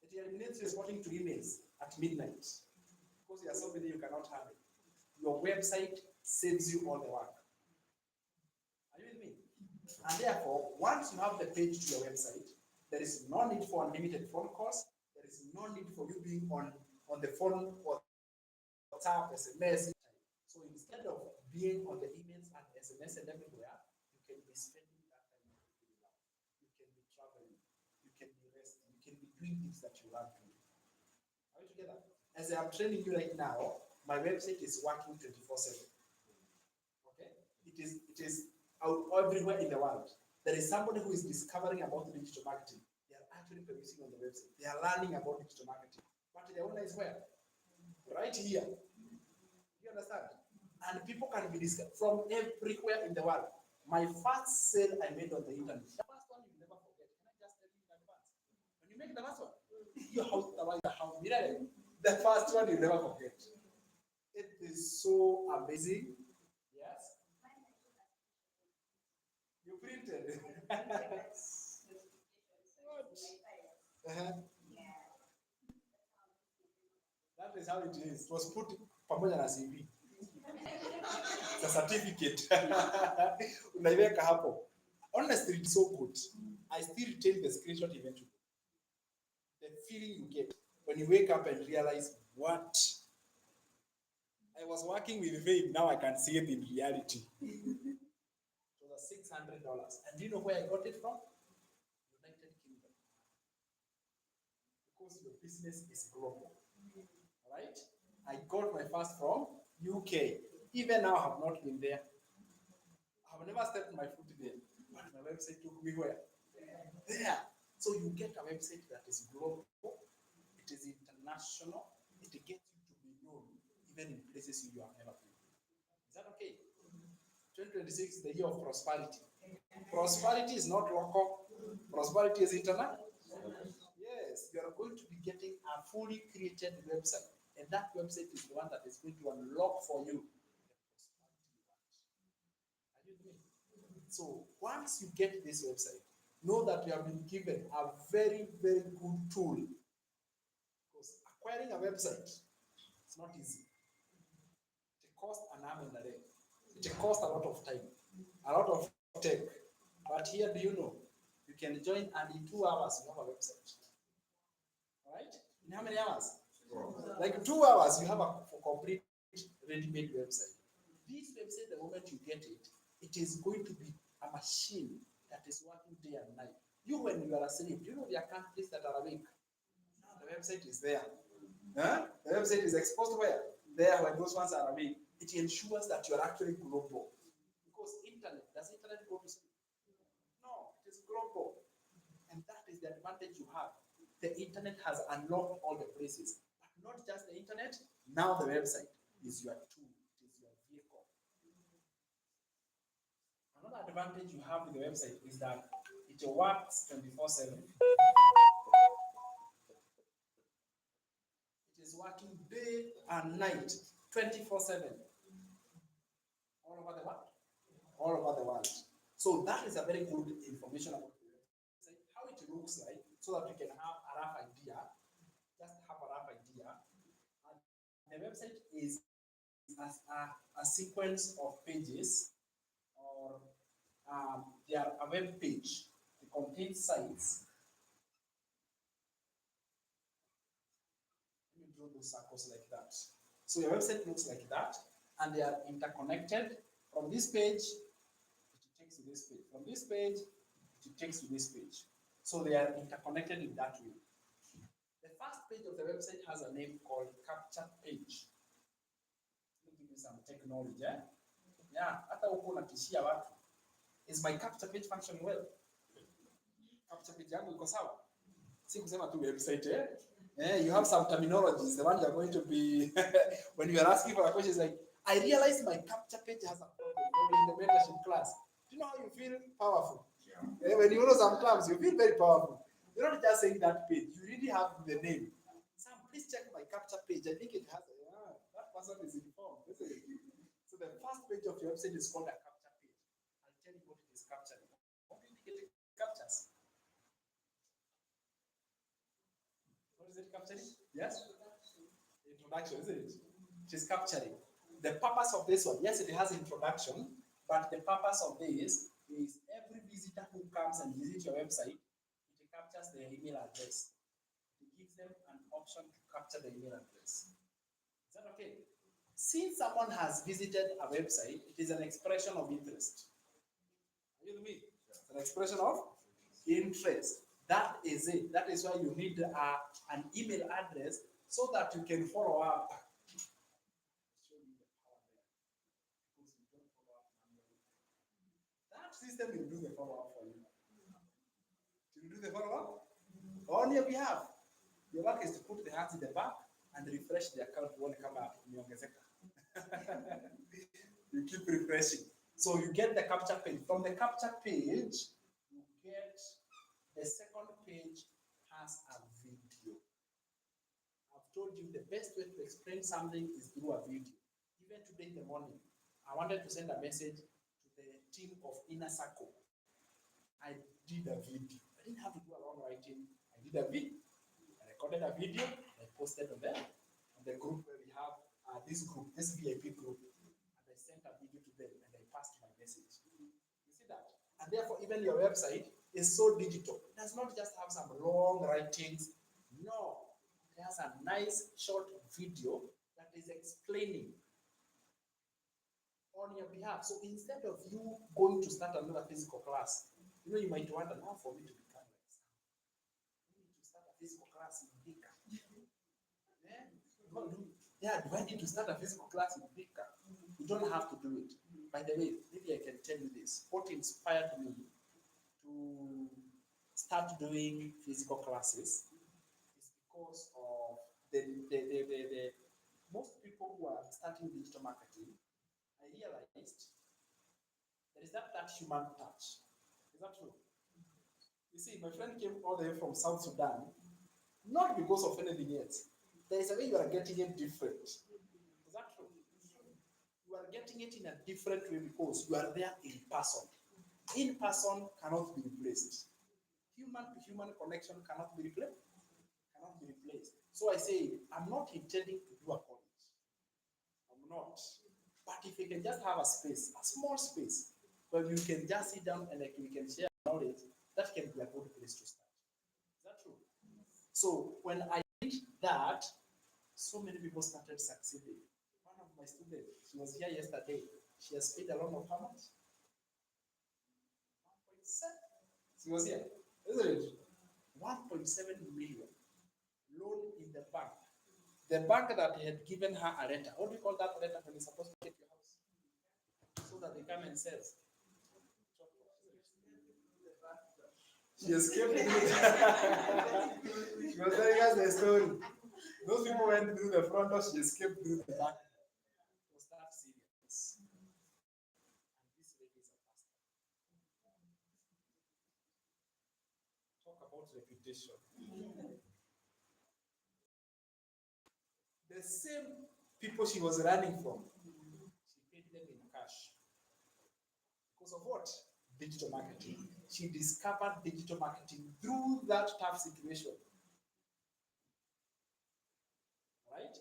It eliminates you responding to emails at midnight because you are so busy you cannot handle. Your website saves you all the work. Are you with me? And therefore, once you have the page to your website, there is no need for unlimited phone calls. There is no need for you being on the phone or WhatsApp, SMS. So instead of being on the emails and SMS and everywhere, you can be spending that time with love. You can be traveling. You can be resting. You can be doing things that you love doing. Are we together? As I am training you right now, my website is working 24/7. Okay? It is out everywhere in the world. There is somebody who is discovering about digital marketing. They are actually producing on the website. They are learning about digital marketing. But the owner is where? Right here. You understand? And people can be discovered from everywhere in the world. My first sale I made on the internet. The first one you never forget. Can I just tell you in advance? When you make the first one, your house, the first one you never forget. It is so amazing. Yes. You printed. Uh-huh. That is how it is. It was put pamoja na CV. The certificate. Unaiweka hapo. Honestly, it's so good. I still retain the screenshot eventually. The feeling you get when you wake up and realize what I was working with fame, now I can see it in reality. It was $600. And do you know where I got it from? United Kingdom. Because your business is global. Right? I got my first from UK. Even now, I have not been there. I have never stepped my foot there. But my website took me where? There. So you get a website that is global, it is international, it gets you to be known even in places you have never been. Is that okay? 2026 is the year of prosperity. Prosperity is not local, prosperity is international. Yes, you are going to be getting a fully created website, and that website is the one that is going to unlock for you the prosperity you want. Are you with me? So once you get this website, know that you have been given a very, very good tool. Because acquiring a website is not easy. It costs an arm and a leg. It costs a lot of time, a lot of tech. But here, do you know? You can join, and in 2 hours you have a website. All right? In how many hours? Like 2 hours, you have a complete ready-made website. This website, the moment you get it, it is going to be a machine that is working day and night. You, when you are asleep, you know there are countries that are awake. Now the website is there. Huh? The website is exposed where? There, when those ones are awake. It ensures that you are actually global. Because does internet go to sleep? No, it is global. And that is the advantage you have. The internet has unlocked all the places. But not just the internet, now the website is your tool, it is your vehicle. Another advantage you have with the website is that it works 24/7. It is working day and night, 24/7. All over the world. All over the world. So that is a very good information about the website, how it looks like, so that we can have a rough idea. Just have a rough idea. And the website is a sequence of pages, or they are a web page. It contains sites those circles like that. So your website looks like that, and they are interconnected. From this page, it takes to this page. From this page, it takes to this page. So they are interconnected in that way. The first page of the website has a name called capture page. Let me give you some technology. Yeah, hata huko unatishia watu. Is my capture page functioning well? Capture page yangu iko sawa? Si kusema tu website you have some terminologies. The one you are going to be when you are asking for a question is like, I realize my capture page has a problem in the mentorship class. Do you know how you feel powerful? Yeah. When you know some terms, you feel very powerful. You're not just saying that page. You really have the name. Sam, please check my capture page. I think it has that person is informed. Isn't it? So the first page of your website is called a capture page. I'll tell you what it is capturing. What do you think it captures? What is it capturing? Yes? Introduction, isn't it? It is capturing. The purpose of this one, yes, it has introduction, but the purpose of this is every visitor who comes and visits your website, it captures their email address. It gives them an option to capture the email address. Is that okay? Since someone has visited a website, it is an expression of interest. Are you with me? It's an expression of interest. That is it. That is why you need an email address so that you can follow up. That system will do the follow-up for you. It will do the follow-up on your behalf. Your work is to put the hands in the back and refresh the account when you come up. You keep refreshing. So you get the capture page. From the capture page, you get the second page has a video. I've told you the best way to explain something is through a video. Even today in the morning, I wanted to send a message to the team of Inner Circle. I did a video. I didn't have to do a long writing. I did a video. I recorded a video. I posted on the group where we have this VIP group. And I sent a video to them and I passed my message. You see that? And therefore, even your website is so digital. It does not just have some long writings. No. It has a nice short video that is explaining on your behalf. So instead of you going to start another physical class, you might wonder, now for me to become like Sam, I need to start a physical class in Bika. Do I need to start a physical class in Bika? You don't have to do it. By the way, maybe I can tell you this. What inspired me to start doing physical classes is because of the most people who are starting digital marketing. I realized there is that human touch. Is that true? You see, my friend came all the way from South Sudan, not because of anything else. There is a way you are getting it different. Is that true? You are getting it in a different way because you are there in person. In person cannot be replaced. Human to human connection cannot be replaced. So I say, I'm not intending to do a college. I'm not. But if you can just have a space, a small space, where you can just sit down and we can share knowledge, that can be a good place to start. Is that true? So when I did that, so many people started succeeding. One of my students, she was here yesterday. She has paid a loan of how much? 1.7. She was here, isn't it? 1.7 million loan in the bank. The bank that had given her a letter. What do you call that letter when you're supposed to get your house? So that they come and sell. She escaped. She was telling us the story. Those people went through the front door, she escaped through the back. It was that serious. And this lady is a pastor. Talk about reputation. The same people she was running from, she paid them in cash. Because of what? Digital marketing. She discovered digital marketing through that tough situation. Right?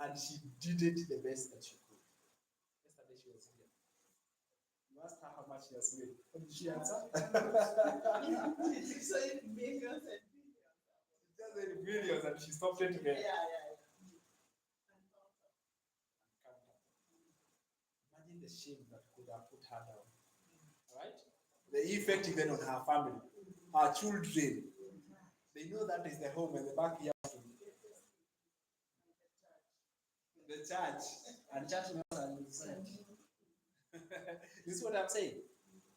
And she did it the best that she could. Yesterday she was here. You asked her how much she has made. What did she answer? She said millions and billions. She just said billions and she stopped it there. Yeah. the shame that could have put her down. Right? The effect even on her family, her children. They know that is the home and the backyard. The church and church members are inside. This is what I'm saying.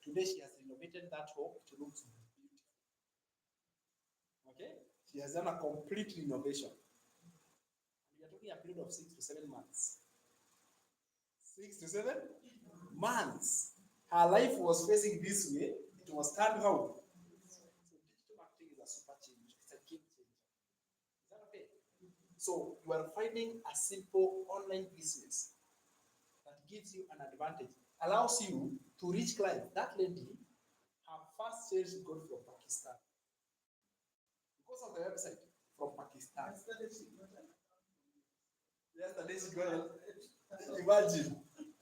Today she has renovated that home to look beautiful. Okay? She has done a complete renovation. And we are talking a period of 6 to 7 months. 6 to 7 months. Her life was facing this way. It was turned how? So digital marketing is a super change. It's a game changer. Is that okay? So you are finding a simple online business that gives you an advantage, allows you to reach clients. That lady, her first sales she got from Pakistan because of the website from Pakistan. Yesterday she got, imagine,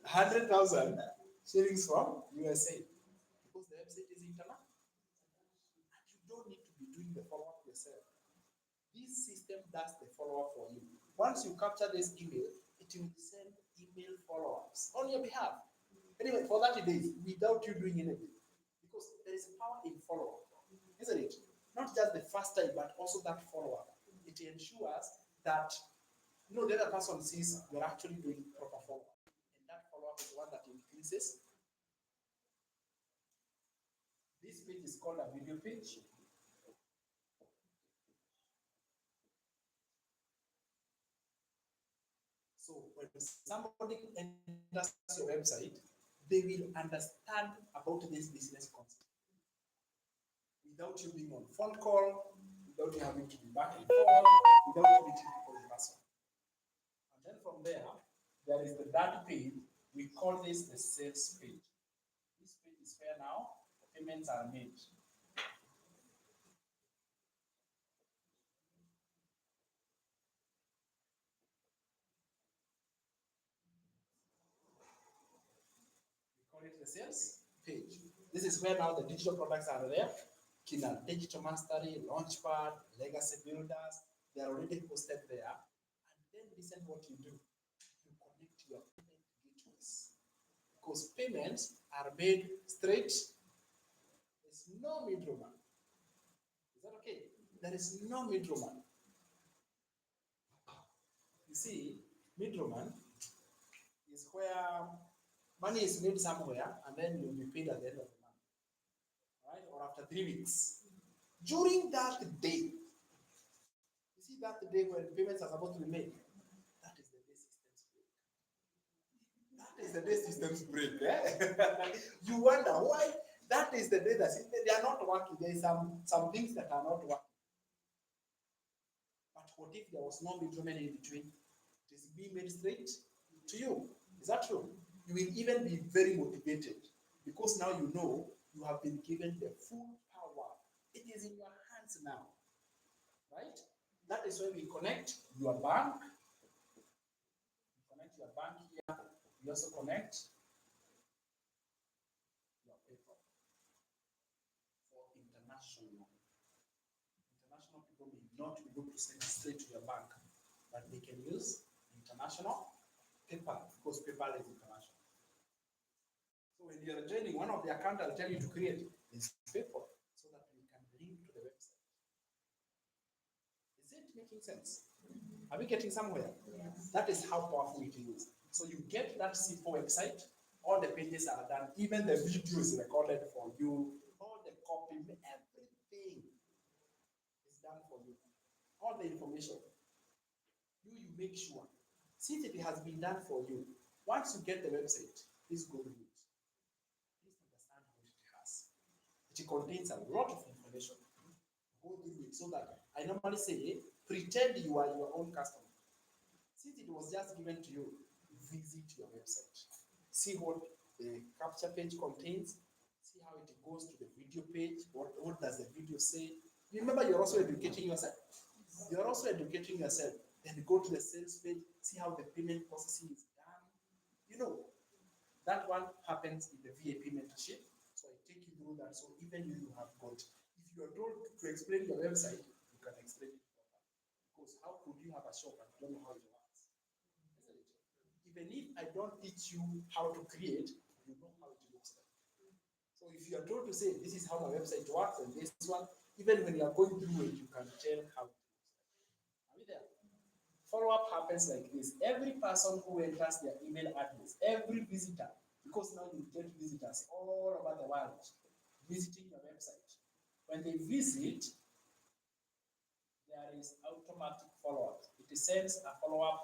100,000 shillings from USA because the website is international. And you don't need to be doing the follow-up yourself. This system does the follow-up for you. Once you capture this email, it will send email follow-ups on your behalf. Anyway, for 30 days, without you doing anything. Because there is power in follow-up, isn't it? Not just the first time, but also that follow-up. It ensures that the other person sees you're actually doing proper follow-up. And that follow-up is one that increases. This page is called a video page. So when somebody enters your website, they will understand about this business concept without you being on phone call, without you having to be back and forth, without meeting people in person. And then from there is the third page. We call this the sales page. This page is where now payments are made. Call it the sales page. This is where now the digital products are there. Kina Digital Mastery, Launchpad, Legacy Builders, they are already posted there. And then listen what you do. You connect your payment gateways. Because payments are made straight. There's no middleman. Is that okay? There is no middleman. You see, middleman is where money is made somewhere and then you'll be paid at the end of the month. Right? Or after 3 weeks. During that day, you see that day when payments are supposed to be made, that is the day systems break. That is the day systems break. Eh? You wonder why that is the day that they are not working. There is some things that are not working. But what if there was no middleman in between? It is being made straight to you. Is that true? You will even be very motivated because now you know you have been given the full power. It is in your hands now. Right? That is when we connect your bank. We connect your bank here. We also connect your PayPal for international. International people may not be able to send straight to your bank, but they can use international PayPal because PayPal is international. So when you are joining, one of the accounts I'll tell you to create is PayPal so that we can link to the website. Is it making sense? Are we getting somewhere? Yes. That is how powerful it is. So you get that simple website, all the pages are done, even the video is recorded for you, all the copy, everything is done for you. All the information. You make sure. Since it has been done for you, once you get the website, please go through it. Please understand what it has. It contains a lot of information. Go through it so that I normally say, pretend you are your own customer. Since it was just given to you, visit your website. See what the capture page contains. See how it goes to the video page. What does the video say? Remember, you're also educating yourself. You're also educating yourself. Then go to the sales page. See how the payment processing is done. You know, that one happens in the VIP mentorship. So I take you through that. So even you have got, if you are told to explain your website, you can explain it properly. Because how could you have a shop and you don't know how it works? Even if I don't teach you how to create, you know how it looks like. So if you are told to say, this is how my website works and this one, even when you are going through it, you can tell how it looks like. Are we there? Follow-up happens like this. Every person who enters their email address, every visitor, because now you get visitors all over the world visiting your website. When they visit, there is automatic follow-up. It sends a follow-up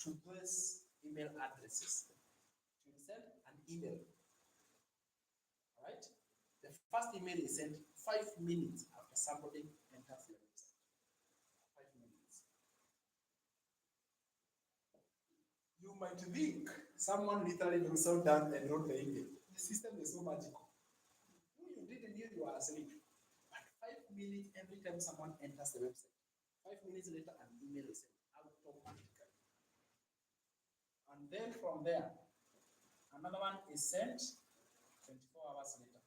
to those email addresses. You send an email, all right? The first email is sent 5 minutes after somebody enters your website. 5 minutes. You might think someone literally himself down and wrote the email. The system is so magical. You didn't know you were asleep. But 5 minutes every time someone enters the website. 5 minutes later, an email is sent automatically. And then from there, another one is sent 24 hours later.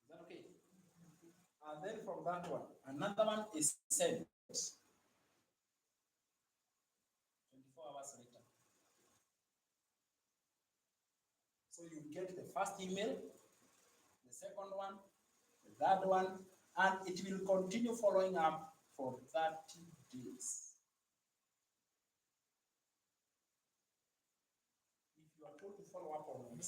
Is that okay? And then from that one, another one is sent 24 hours later. So you get the first email, the second one, the third one, and it will continue following up for 30 days. If you are told to follow up on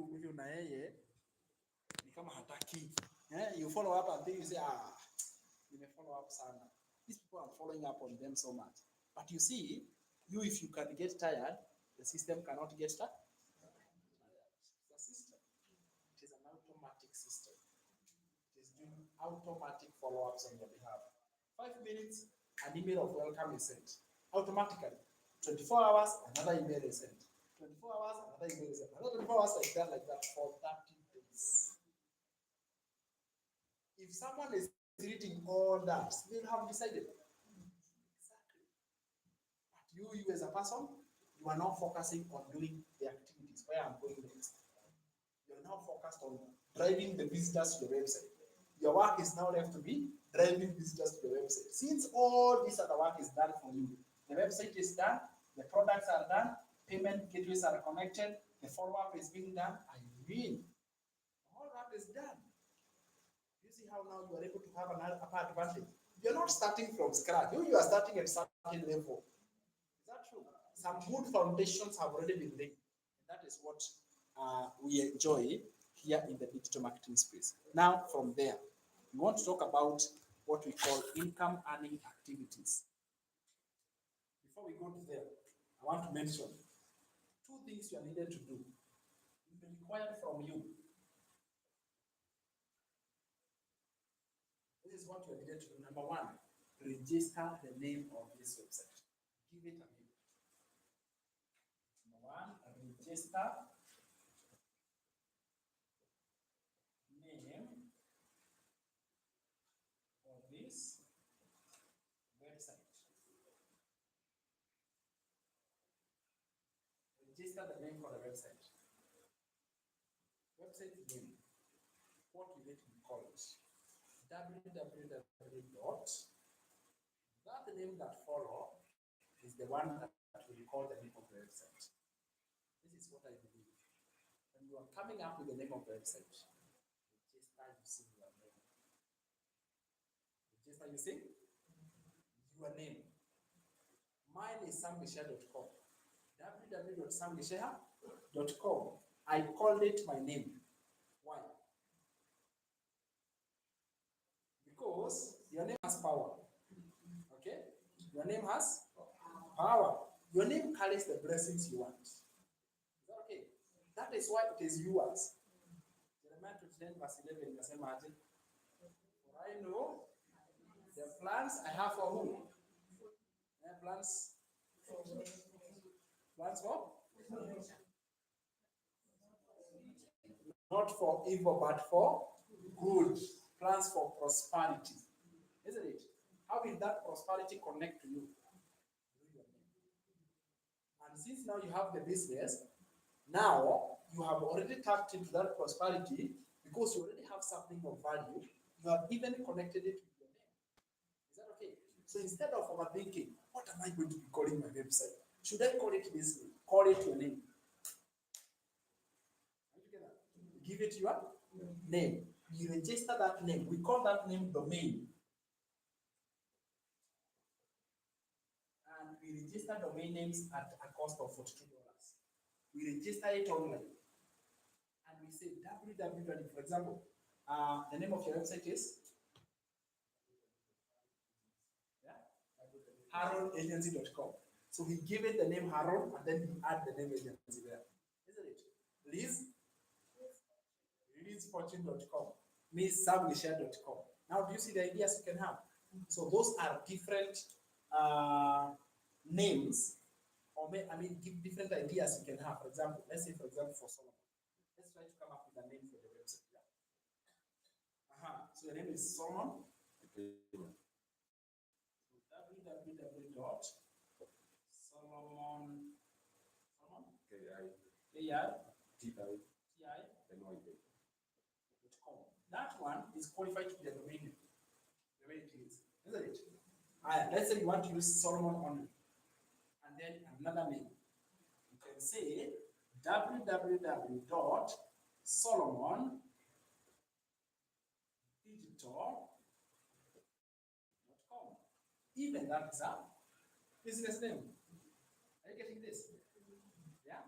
huyu na yeye ni kama hataki. You follow up and then you say, you may follow up sana. These people are following up on them so much. But you see, if you can get tired, the system cannot get tired. The system, it is an automatic system. It is doing automatic follow-ups on your behalf. 5 minutes, an email of welcome is sent. Automatically. 24 hours, another email is sent. 24 hours, another email is sent. Another 24 hours like that for 30 days. If someone is reading all that, they have decided. Exactly. But you as a person, you are now focusing on doing the activities. Where I'm going next. You are now focused on driving the visitors to the website. Your work is now left to be driving visitors to the website. Since all this other work is done for you, the website is done, the products are done, payment gateways are connected, the follow-up is being done. I mean, all that is done. You see how now you are able to have an upper advantage. You're not starting from scratch. You are starting at a certain level. Is that true? Some good foundations have already been laid. That is what we enjoy here in the digital marketing space. Now, from there, we want to talk about what we call income earning activities. Before we go to there, I want to mention 2 things you are needed to do. It will be required from you. This is what you are needed to do. Number 1, register the name of this website. Give it a name. Number 1, register name of this website. Register the name for the website. Website name. What will it be called? www. That name that follow is the one that we call the name of the website. This is what I believe. When you are coming up with the name of the website, register using your name. Register using your name. Mine is samgicheha.com. www.samgicheha.com. I called it my name. Why? Because your name has power. Okay? Your name has power. Your name carries the blessings you want. Is that okay? That is why it is yours. Jeremiah 29 verse 11 inasemaje? For I know the plans I have for who? Plans for? Not for evil, but for good. Plans for prosperity. isn't it? How will that prosperity connect to you? Through your name. And since now you have the business, now you have already tapped into that prosperity because you already have something of value. You have even connected it with your name. Is that okay? So instead of overthinking, what am I going to be calling my website? Should I call it this name? Call it your name. Are you together? Give it your name. You register that name. We call that name domain. And we register domain names at a cost of $42. We register it online. And we say www, for example, the name of your website is haronagency.com. So we give it the name Haron and then we add the name agency there. Isn't it? LizFortune.com. MissSamGicheha.com. Now, do you see the ideas you can have? So those are different names, or give different ideas you can have. For example, let's say, for Solomon. Let's try to come up with a name for the website. Yeah. So the name is Solomon. Okay. www.solomon. K-I-T-I-N-O-I-K.com. That one is qualified to be a domain name, the way it is, isn't it? Let's say you want to use Solomon only, and then another name. You can say www.solomondigital.com. Even that is a business name. Are you getting this? Yeah?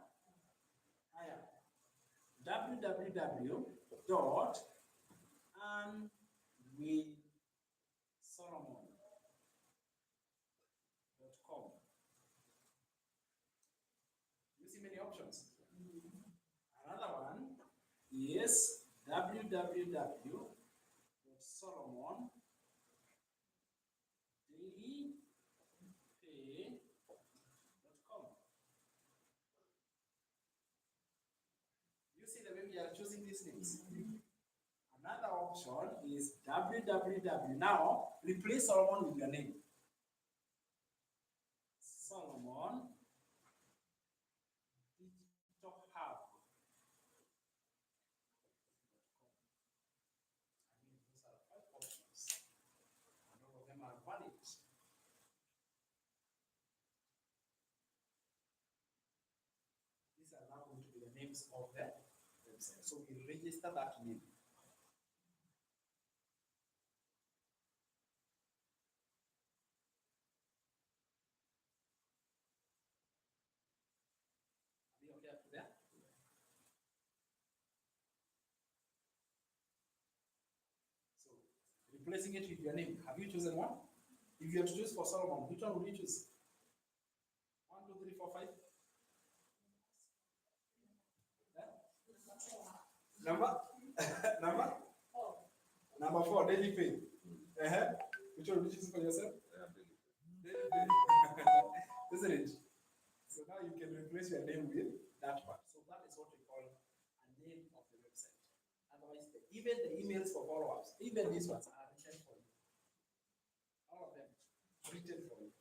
www.andwithsolomon.com. You see many options. Another one is www.solomondailypay.com. You see the way we are choosing these names. Another option is www. Now replace Solomon with your name. Solomon Digital Hub. Those are 5 options, and all of them are valid. These are now going to be the names of the website. So we register that name. Are we okay up to there? So replacing it with your name. Have you chosen one? If you have to choose for Solomon, which one would you choose? 1, 2, 3, 4, 5. Number number 4, daily pay. Which one would you choose for yourself? Daily pay. Isn't it? So now you can replace your name with that one. So that is what we call a name of the website. Otherwise, even the emails for follow-ups, even these ones are written for you. All of them written for you.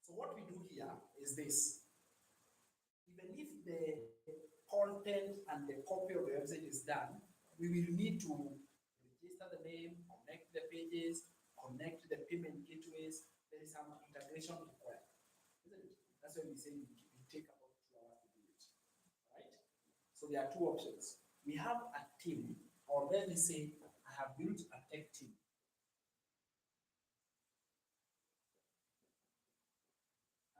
So what we do here is this. Even if the content and the copy of the website is done, we will need to register the name, connect the pages, connect the payment gateways. There is some integration required, isn't it? That's why we say we take about 2 hours to do it, right? So there are 2 options. We have a team, or let me say, I have built a tech team.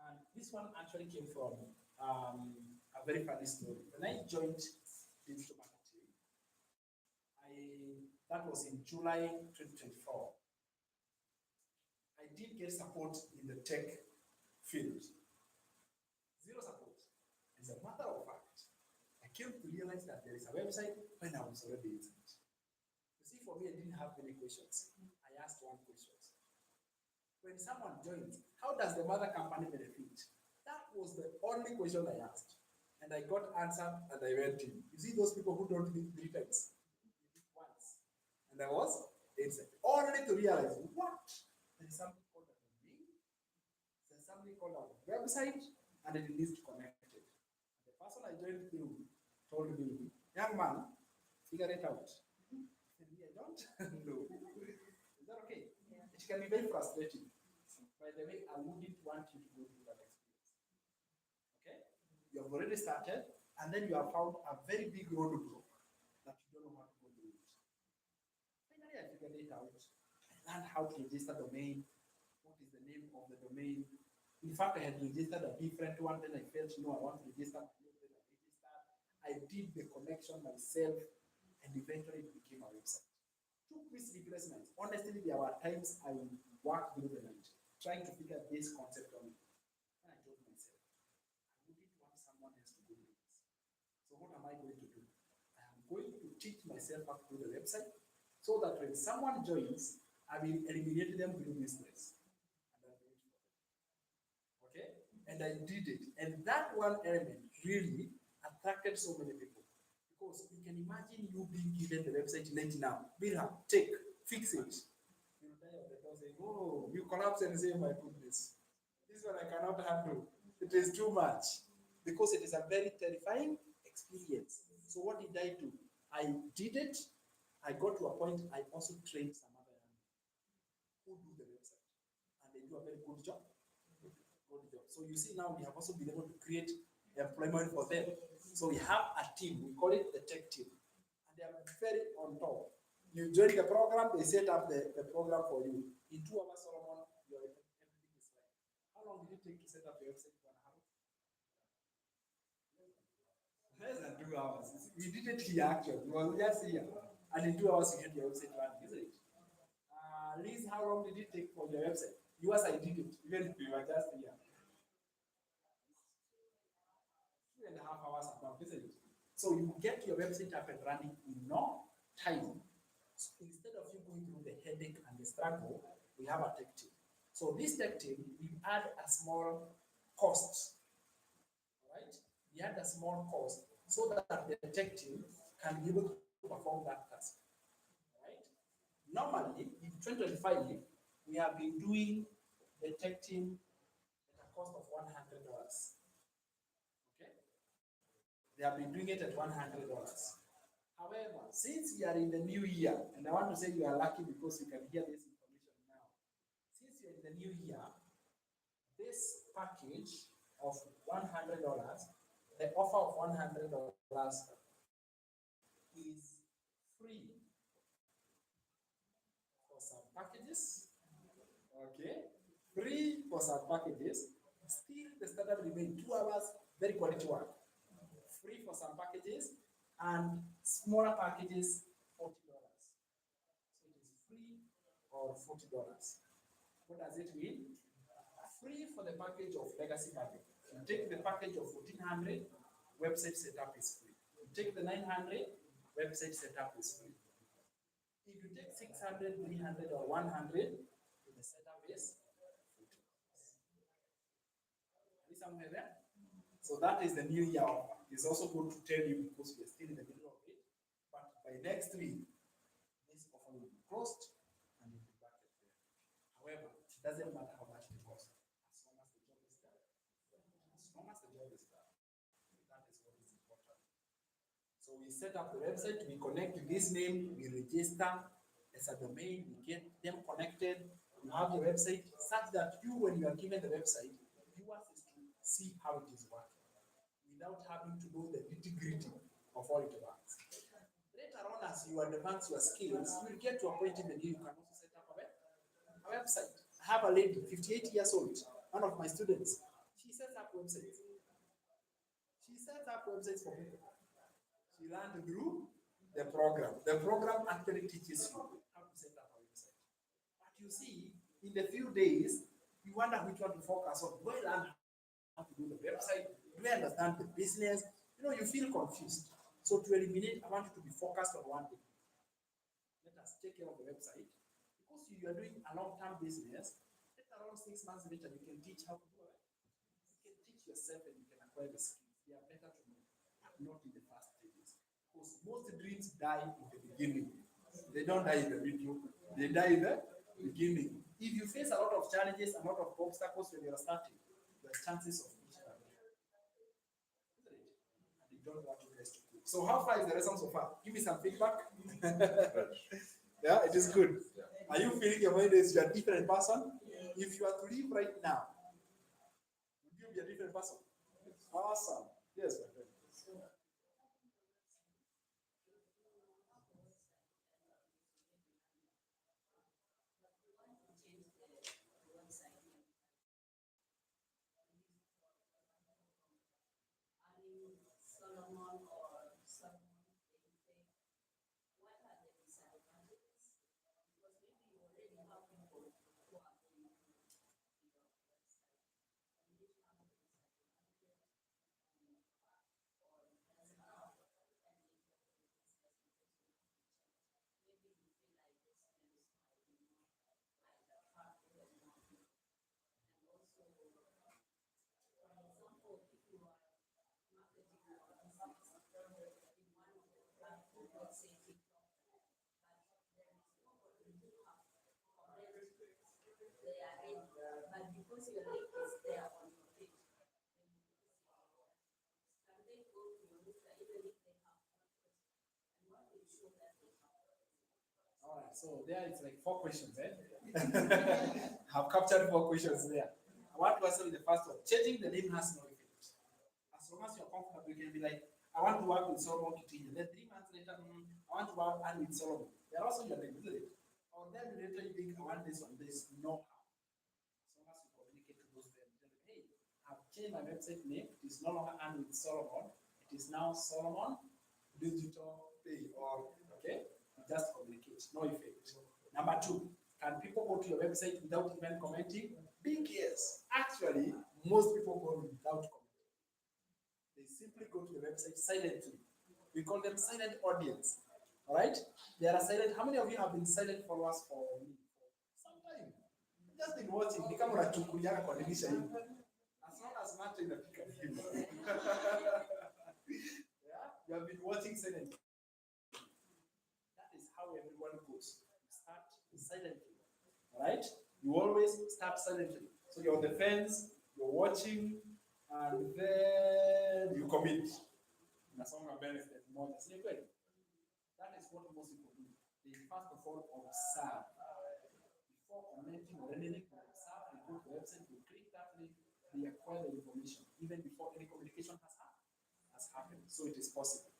And this one actually came from a very funny story. When I joined digital marketing, that was in July 2024. I did get support in the tech field. 0 support. As a matter of fact, I came to realize that there is a website when I was already in it. You see, for me, I didn't have many questions. I asked 1 question. When someone joins, how does the mother company benefit? That was the only question I asked. And I got answered and I went in. You see those people who don't think 3 times? Once. And I was inside. Only to realize what? There is something called a domain, there's something called a website, and it needs to connect it. The person I joined through told me, young man, figure it out. And me, I don't know. Is that okay? Yeah. It can be very frustrating. By the way, I wouldn't want you to go through that experience. Okay? You have already started, and then you have found a very big roadblock that you don't know how to go through it. Finally, I figured it out. I learned how to register domain. What is the name of the domain? In fact, I had registered a different one. Then I felt, I want to register my name. Then I registered. I did the connection myself, and eventually it became a website. Took me sleepless nights. Honestly, there were times I would work through the night trying to figure this concept on it. And I told myself, I wouldn't want someone else to go do this. So what am I going to do? I am going to teach myself how to do the website so that when someone joins, I will eliminate them through this place. And I'll do it for them. Okay? And I did it. And that one element really attracted so many people. Because you can imagine you being given the website late now. Birham, take, fix it. You die of the door saying, oh, you collapse and say, my goodness, this one I cannot handle. It is too much. Because it is a very terrifying experience. So what did I do? I did it. I got to a point, I also trained some other young who do the website. And they do a very good job. Good job. So you see now we have also been able to create employment for them. So we have a team, we call it the tech team. And they are very on top. You join the program, they set up the program for you. In 2 hours, Solomon, everything is fine. How long did it take to set up your website? 1 hour? Less than 2 hours. We did it here actually. It was just here. And in 2 hours, you had your website running, isn't it? Liz, how long did it take for your website? Yours, I did it, even if you were just here. 2.5 hours above, isn't it? So you get your website up and running in no time. So instead of you going through the headache and the struggle, we have a tech team. So this tech team, we add a small cost, right? We add a small cost so that the tech team can be able to perform that task, right? Normally, in 2025, we have been doing the tech team at a cost of $100. Okay? They have been doing it at $100. However, since we are in the new year, and I want to say you are lucky because you can hear this information now. Since you're in the new year, this package of $100, the offer of $100 is free for some packages. Okay, free for some packages. Still, the standard remain 2 hours, very quality work. Free for some packages, and smaller packages, $40. So it is free or $40. What does it mean? Free for the package of legacy package. You take the package of 1400, website setup is free. You take the 900, website setup is free. If you take 600, 300, or 100, the setup is $40. Are we somewhere there? So that is the new year offer. It's also good to tell you because we are still in the middle of it. But by next week, this offer will be closed and will be back there. However, it doesn't matter how much it costs, as long as the job is done. As long as the job is done, that is what is important. So we set up the website, we connect to this name, we register as a domain, we get them connected, you have the website, such that you, when you are given the website, yours is to see how it is working without having to know the nitty-gritty of how it works. Later on, as you advance your skills, you will get to a point in the day you can also set up a website. I have a lady, 58 years old, one of my students. She sets up websites. She sets up websites for people. She learned through the program. The program actually teaches you how to set up a website. But you see, in the few days, you wonder which one to focus on. Do I learn how to do the website? Do I understand the business? You feel confused. So to eliminate, I want you to be focused on one thing. Let us take care of the website. Because you are doing a long-term business, later on 6 months later, you can teach how to do it. You can teach yourself and you can acquire the skills. They are better to know, but not in the first stages. Because most dreams die in the beginning. They don't die in the middle. They die in the beginning. If you face a lot of challenges, a lot of obstacles when you're starting, the chances of reaching are there. Isn't it? And you don't want to rest. So how far is the lesson so far? Give me some feedback. Yeah, it is good. Are you feeling your mind is you're a different person? If you are to live right now, would you be a different person? Awesome. Yes, my friend. Solomon or Solomon, what are the disadvantages? Because maybe you already have people who are doing your website. And you have the disadvantages or doesn't have any maybe you feel like this news might be might attract even more people. And also, for example, if you are marketing your business in one of the platforms, let's say TikTok, but there is nobody who have already they are in, but because your link is there on your page, can they go to your list even if they have questions? And what will show that they have? All right, so there is like 4 questions, eh? Have captured 4 questions there. I want to answer the first one. Changing the name has no effect. As long as you're comfortable, you can be like, I want to work with Solomon Kitinja. Then 3 months later, I want to work and with Solomon. They're also your name, isn't it? Or then later you think, I want this one. There's no how. As long as you communicate to those them, tell them, hey, I've changed my website name. It is no longer and with Solomon. It is now Solomon Digital Pay. Or okay, you just communicate, no effect. Number 2, can people go to your website without even commenting? Big yes. Actually, most people go without commenting. They simply go to the website silently. We call them silent audience. All right? They are silent. How many of you have been silent followers for me? Some time. Just been watching. Ni kama unachukuliana kwa dirisha hivi. As long as macho inafika hivi. Yeah, you have been watching silently. That is how everyone goes. You start silently. All right? You always start silently. So you're on the fence, you're watching, and then you commit. Nasonga mbele step moja. Si kweli? That is what most people do. They first of all observe. Before commenting or anything, they observe, they go to the website, they click that link, they acquire the information, even before any communication has happened. So it is possible.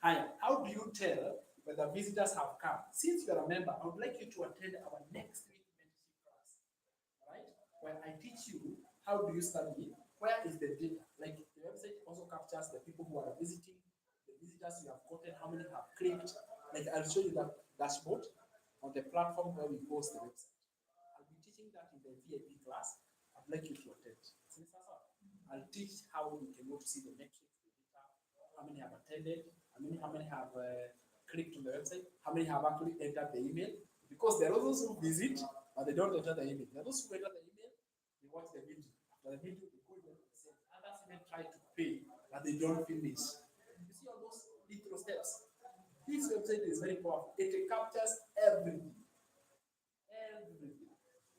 Hi, how do you tell whether visitors have come? Since you are a member, I would like you to attend our next week mentorship class. Right? Where I teach you how do you study, where is the data. Like the website also captures the people who are visiting, the visitors you have gotten, how many have clicked. Like I'll show you that dashboard on the platform where we post the website. I'll be teaching that in the VIP class. I'd like you to attend. I'll teach how you can go to see the metrics, the data, how many have attended, how many have clicked on the website, how many have actually entered the email. Because there are those who visit, but they don't enter the email. There are those who enter the email, they watch the video. After the video, they go even to the same. Others even try to pay, but they don't finish. You see all those little steps. This website is very powerful. It captures everything. Everything.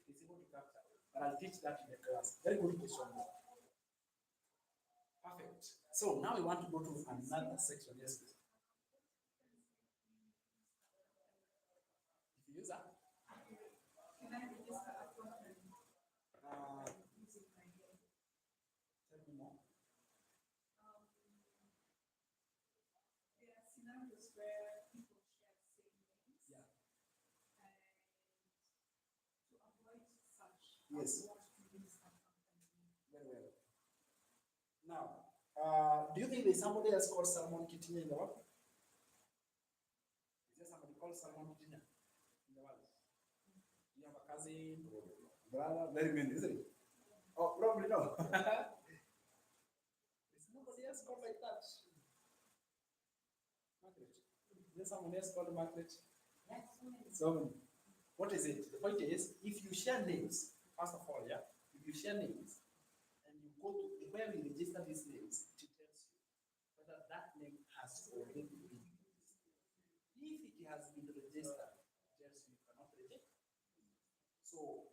It's able to capture. But I'll teach that in the class. Very good question. Perfect. So now we want to go to another section. Yes, please. If you use that. Can I register a program using my name? Tell me more. There are scenarios where people share same names. Yeah. And to avoid such, Yes. I want to use a company. Very well. Now, do you think there's somebody else called Salmon Kitinya in the world? Is there somebody called Salmon Kitinya in the world? Do you have a cousin, brother? Very many, isn't it? Oh, probably no. There's nobody else called like that. Margaret. Is there someone else called Margaret? Yes, So many. What is it? The point is, if you share names, first of all, yeah, if you share names and you go to where we register these names, it tells you whether that name has already been registered. If it has been registered, So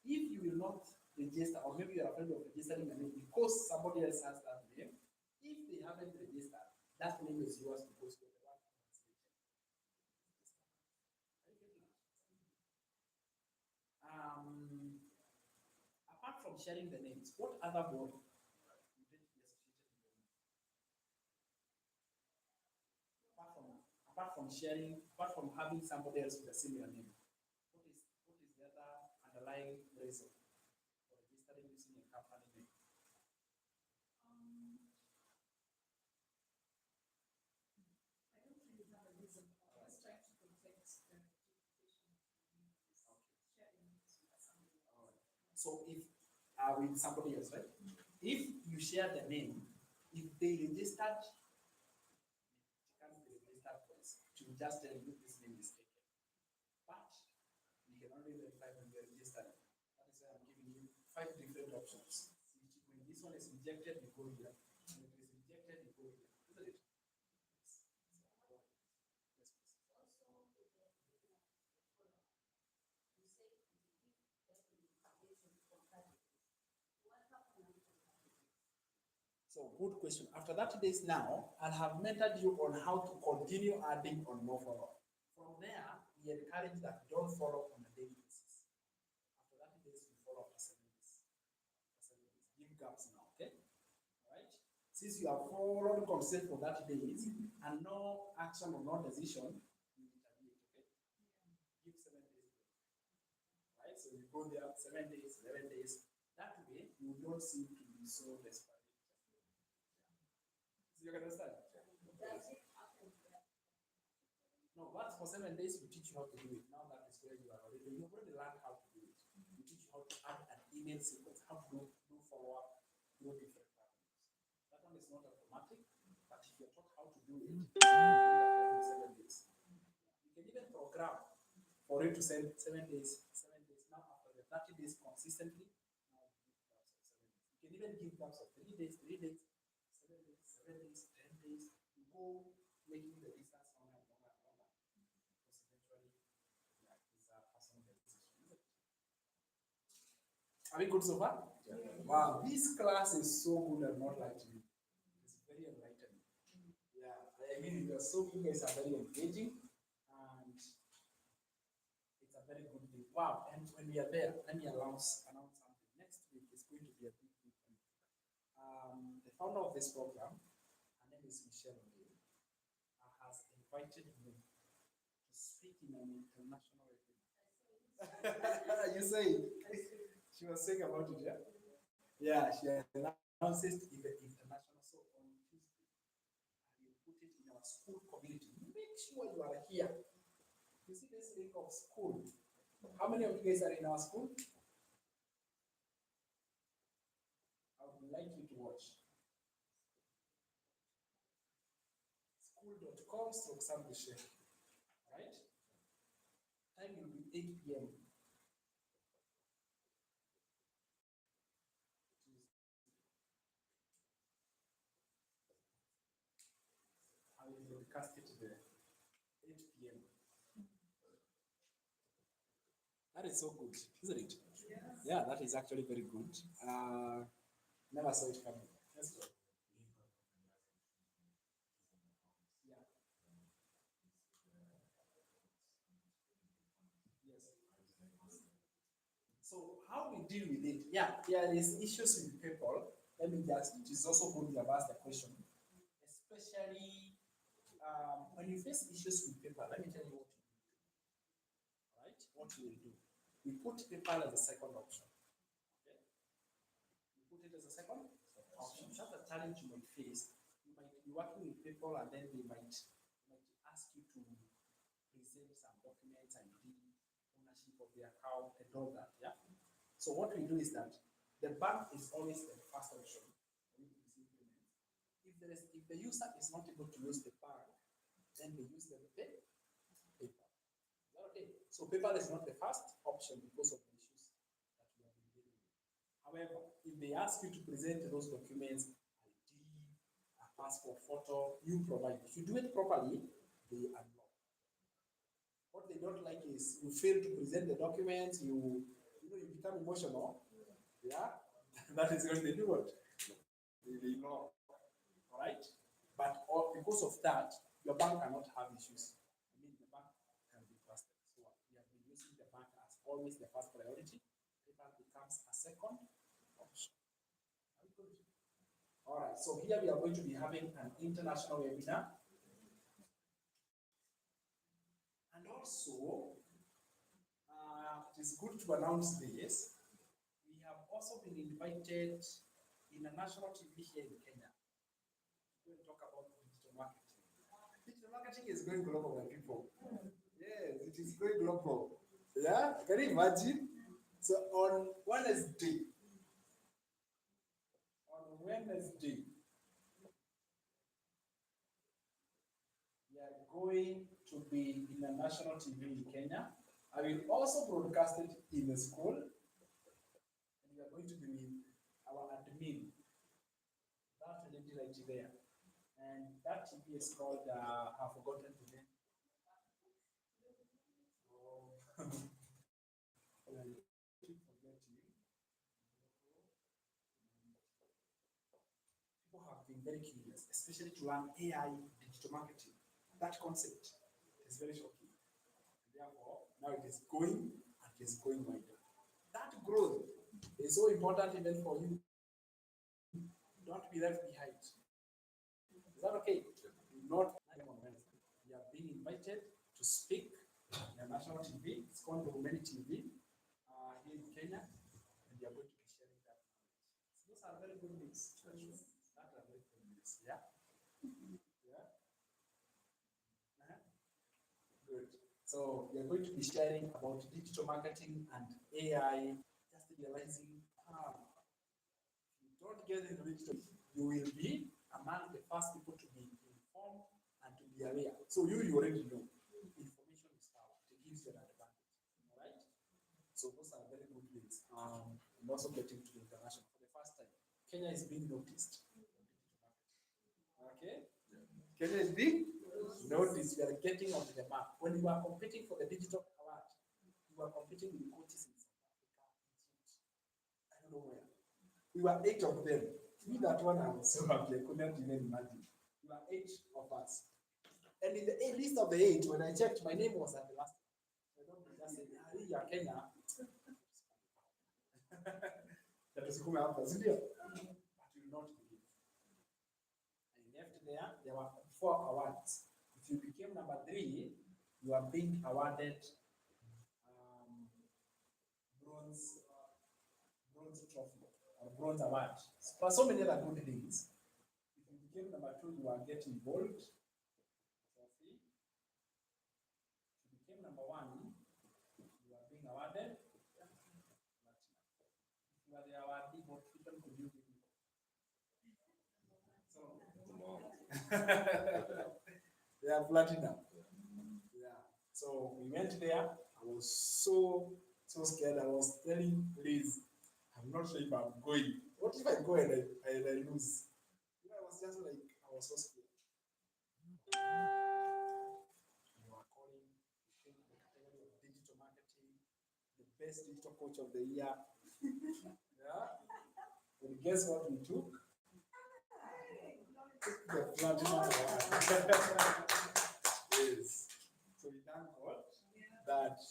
if you will not register, or maybe you are afraid of registering a name because somebody else has that name, if they haven't registered, that name is yours because you're the one who has registered. Apart from sharing the names, what other bond would it be associated with the name? Apart from sharing, apart from having somebody else with a similar name, what is the other underlying reason for registering using a company name? I don't really have a reason, but I'm just trying to protect the reputation of sharing this with somebody else. All right. So if with somebody else, right? If you share the name, if they registered, it can't be registered twice. To just tell you this name is taken. But we can only verify when we register it. That is why I'm giving you 5 different options. When this one is rejected, you go here. When it is rejected, you go here. Isn't it? Yes. So, yes, please. Also, you say you give them the invitation for candidates. What happened after that? So good question. After 30 days now, I'll have mentored you on how to continue adding on more follow-up. From there, we encourage that don't follow on a daily basis. After 30 days, we follow after 7 days. After 7 days. Give gaps now, okay? All right? Since you have followed consent for 30 days and no action or no decision, you intermediate, okay? Give 7 days. Right? So you go there 7 days, 11 days. That way, you don't seem to be so desperate. You can understand? Does it happen there? No, but for 7 days we teach you how to do it. Now that is where you are already. You've already learned how to do it. We teach you how to add an email sequence, how to do follow-up, do different patterns. That one is not automatic, but if you're taught how to do it, you can do that every 7 days. You can even program for it to send 7 days, 7 days. Now after the 30 days consistently, now you give gaps of 7 days. You can even give gaps of 3 days, 3 days, 7 days, 7 days, 10 days. You go making the distance longer and longer and longer. Because eventually, yeah, it's a personal decision, isn't it? Are we good so far? Yeah. Wow, this class is so good and not like you. It's very enlightening. Yeah, I mean, it was so you guys are very engaging and it's a very good thing. Wow, and when we are there, let me announce something. Next week is going to be a big week. The founder of this program, her name is Gicheha, has invited me to speak in an international event. You say it. She was saying about it, yeah? Yeah, she announces it international. So on Tuesday, I will put it in our school community. Make sure you are here. You see this link of school. How many of you guys are in our school? I would like you to watch. School.com/Gicheha. Right? Time will be 8 p.m. I will broadcast it there. 8 p.m. That is so good, isn't it? Yeah, that is actually very good. Never saw it coming. Let's go. Yeah. Yes. So how we deal with it? Yeah, there is issues with people. Let me just. It is also good to have asked the question, especially when you face issues with people. Let me tell you what you do. Right? What you will do. We put PayPal as a second option. Okay? We put it as a second option. That's a challenge you might face. You might be working with people and then they might ask you to present some documents and ownership of the account and all that. Yeah. So what we do is that the bank is always the first option for you to receive payments. If the user is not able to use the bank, then they use the PayPal. Okay. So PayPal is not the first option because of the issues that we have been dealing with. However, if they ask you to present those documents, ID, a passport photo, you provide. If you do it properly, they unlock. What they don't like is you fail to present the documents, you you become emotional, yeah, that is when they do what? They ignore. All right? But because of that, your bank cannot have issues. I mean, the bank can be trusted. So we have been using the bank as always the first priority. PayPal becomes a second option. All right, so here we are going to be having an international webinar. And also, it is good to announce this. We have also been invited in a national TV here in Kenya to talk about digital marketing. Digital marketing is going global, my people. Yes, it is going global. Yeah, can you imagine? So on Wednesday, we are going to be in a national TV in Kenya. I will also broadcast it in the school. And we are going to be with our admin, that lady right there. And that TV is called, I've forgotten the name. People have been very curious, especially to learn AI digital marketing. That concept is very shocking. And therefore, now it is going and it is going wider. That growth is so important even for you. Don't be left behind. Is that okay? Not on Wednesday. We are being invited to speak in a national TV. It's called Women TV here in Kenya, and we are going to be sharing that knowledge. So those are very good news. That are very good news. Yeah. Yeah. Good. So we are going to be sharing about digital marketing and AI. Just realizing, if you don't get into digital, you will be among the first people to be informed and to be aware. So you already know. Information is power. It gives you an advantage. All right. So those are very good things. And also getting to the international for the first time. Kenya is being noticed. Okay. Kenya is being noticed. We are getting onto the map. When you are competing for the digital award, you are competing with coaches in South Africa, Egypt, I don't know where. We were 8 of them. Me, that one, I was so happy. I couldn't even imagine. We were 8 of us. And in the list of the 8, when I checked, my name was at the last. I don't just say, you are Kenya. That was coming up as video. But you will not believe. I left there were 4 awards. If you became number 3, you are being awarded bronze trophy or bronze award. For so many other good things. If you became number 2, you are getting gold trophy. If you became number 1, you are being awarded platinum. If you are the awardee, what freedom could you give me? So they are platinum. Yeah. So we went there. I was so scared. I was telling Liz, I'm not sure if I'm going. What if I go and I lose? You know, I was just like, I was so scared. You are calling, I think, the category of digital marketing, the best digital coach of the year. Yeah. And guess what we took? The platinum award. Yes. So we thank God that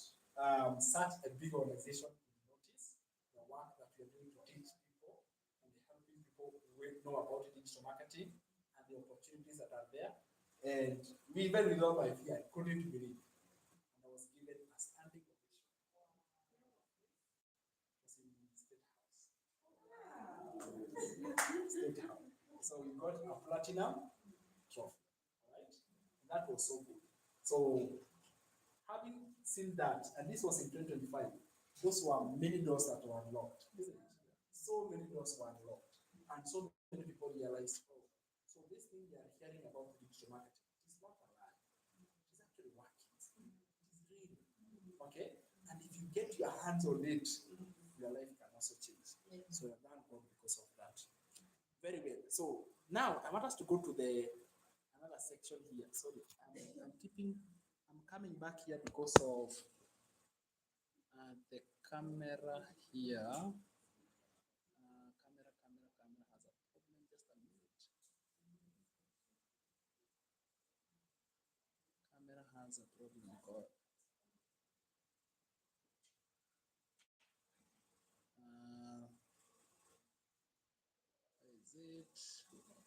such a big organization will notice the work that we are doing to teach people and helping people know about digital marketing and the opportunities that are there. And we even with all my fear, I couldn't believe. And I was given a standing ovation. It was in the State House. State House. So we got a platinum trophy. All right? And that was so good. So having seen that, and this was in 2025, those were many doors that were unlocked, isn't it? So many doors were unlocked, and so many people realized, oh, so this thing they are hearing about digital marketing, it is not a lie. It is actually working. It is real. Okay? And if you get your hands on it, your life can also change. So I thank God because of that. Very well. So now I want us to go to the another section here. Sorry, I'm coming back here because of the camera here. Camera has a problem. Just a minute. Camera has a problem. God. Where is it? Come on.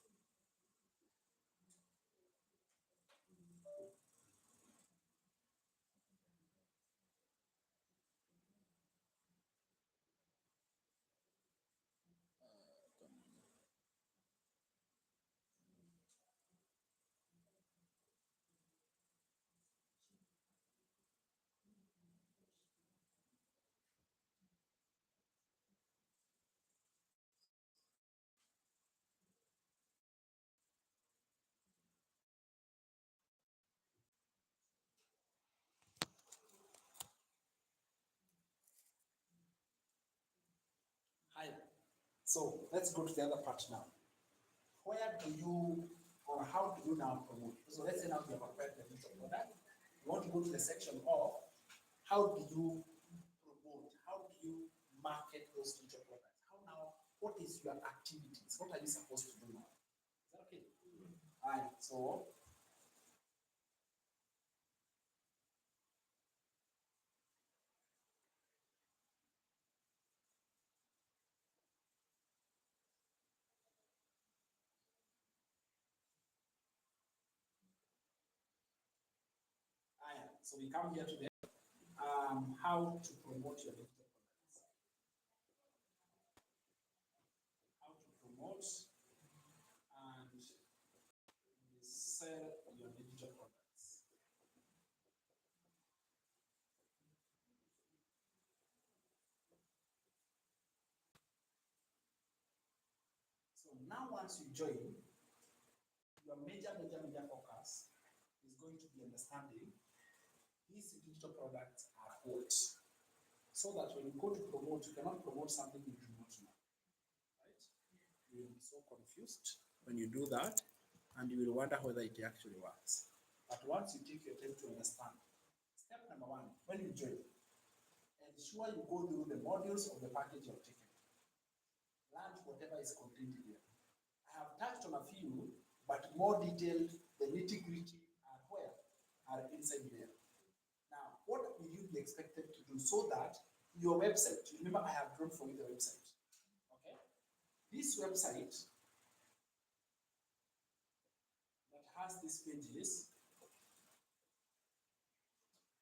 Hi. So let's go to the other part now. Where do you or how do you now promote? So let's say now you have acquired the digital product. You want to go to the section of how do you promote? How do you market those digital products? How now? What is your activities? What are you supposed to do now? Is that okay? All right. So so we come here today. How to promote your digital products? How to promote and sell your digital products. So now once you join, your major focus is going to be understanding these digital products are what. So that when you go to promote, you cannot promote something you do not know. Right? You will be so confused when you do that, and you will wonder whether it actually works. But once you take your time to understand, step number one, when you join, ensure you go through the modules of the package you're taking. Learn whatever is contained here. I have touched on a few, but more detailed, the nitty-gritty are where? Are inside there. Now, what will you be expected to do so that your website, remember I have drawn for you the website, okay? This website that has these pages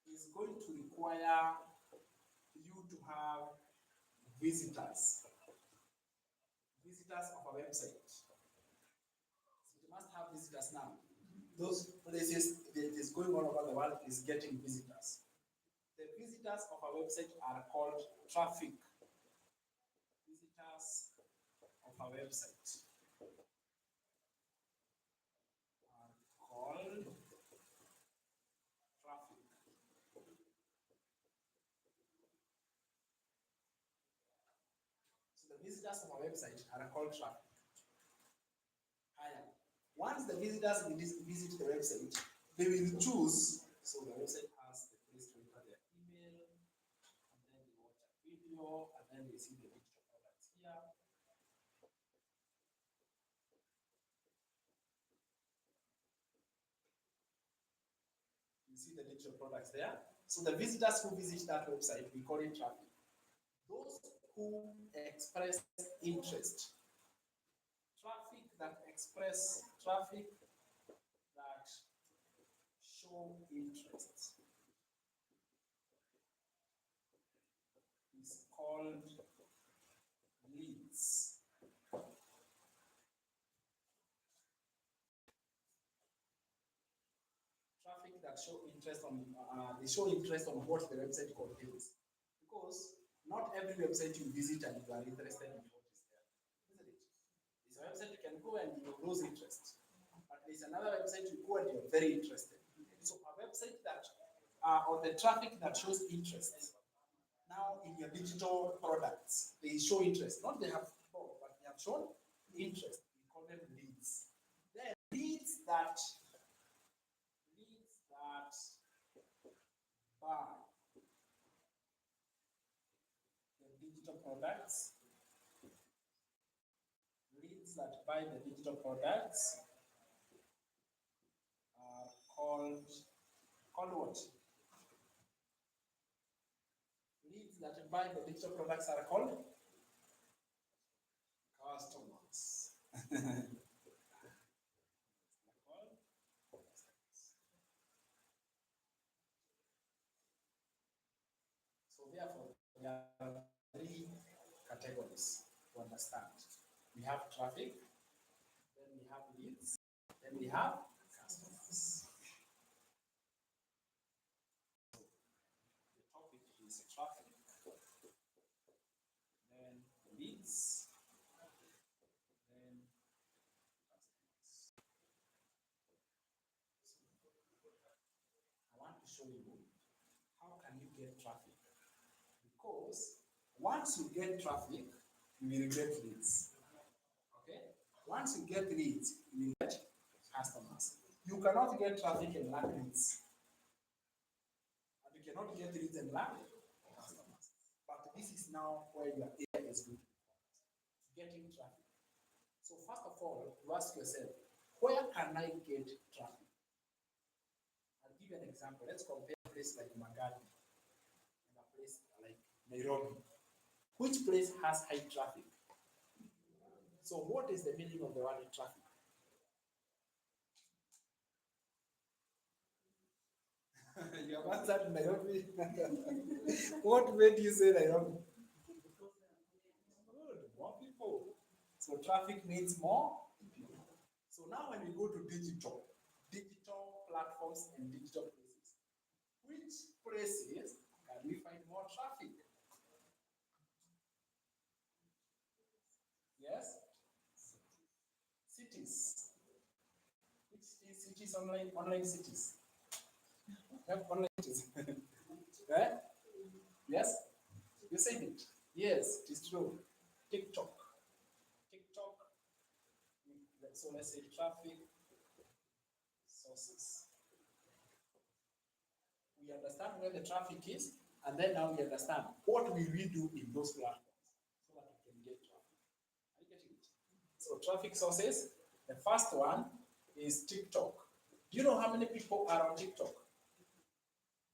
is going to require you to have visitors of a website. So you must have visitors now. Those places that is going all over the world is getting visitors. The visitors of a website are called traffic. Visitors of a website are called traffic. So the visitors of a website are called traffic. Higher. Once the visitors visit the website, they will choose. So the website has the place to enter their email, and then they watch a video, and then they see the digital products here. You see the digital products there. So the visitors who visit that website, we call it traffic. Those who express interest, traffic that show interest is called leads. Traffic that show interest on they show interest on what the website contains, because not every website you visit and you are interested in what is there, isn't it? There's a website you can go and you lose interest, but there's another website you go and you're very interested. So a website that or the traffic that shows interest now in your digital products, they show interest, not they have bought, but they have shown interest. We call them leads. Then leads that buy. digital products. Leads that buy the digital products are called what? Leads that buy the digital products are called customers. So therefore, there are three categories to understand. We have traffic, then we have leads, then we have customers. The topic is traffic, then leads, then customers. I want to show you how can you get traffic. Because once you get traffic, you will get leads. Okay? Once you get leads, you will get customers. You cannot get traffic and lack leads. And you cannot get leads and lack customers. But this is now where your area is good. Getting traffic. So first of all, you ask yourself, where can I get traffic? I'll give you an example. Let's compare a place like Magadi and a place like Nairobi. Which place has high traffic? So what is the meaning of the word traffic? You have answered Nairobi. What made you say Nairobi? Good, more people. So traffic means more people. So now when we go to digital platforms and digital places, which places can we find more traffic? Yes? Cities. Which cities online cities? Have online cities. Right? Yes? You said it. Yes, it is true. TikTok. So let's say traffic sources. We understand where the traffic is, and then now we understand what will we do in those platforms so that we can get traffic. Are you getting it? So traffic sources, the first one is TikTok. Do you know how many people are on TikTok?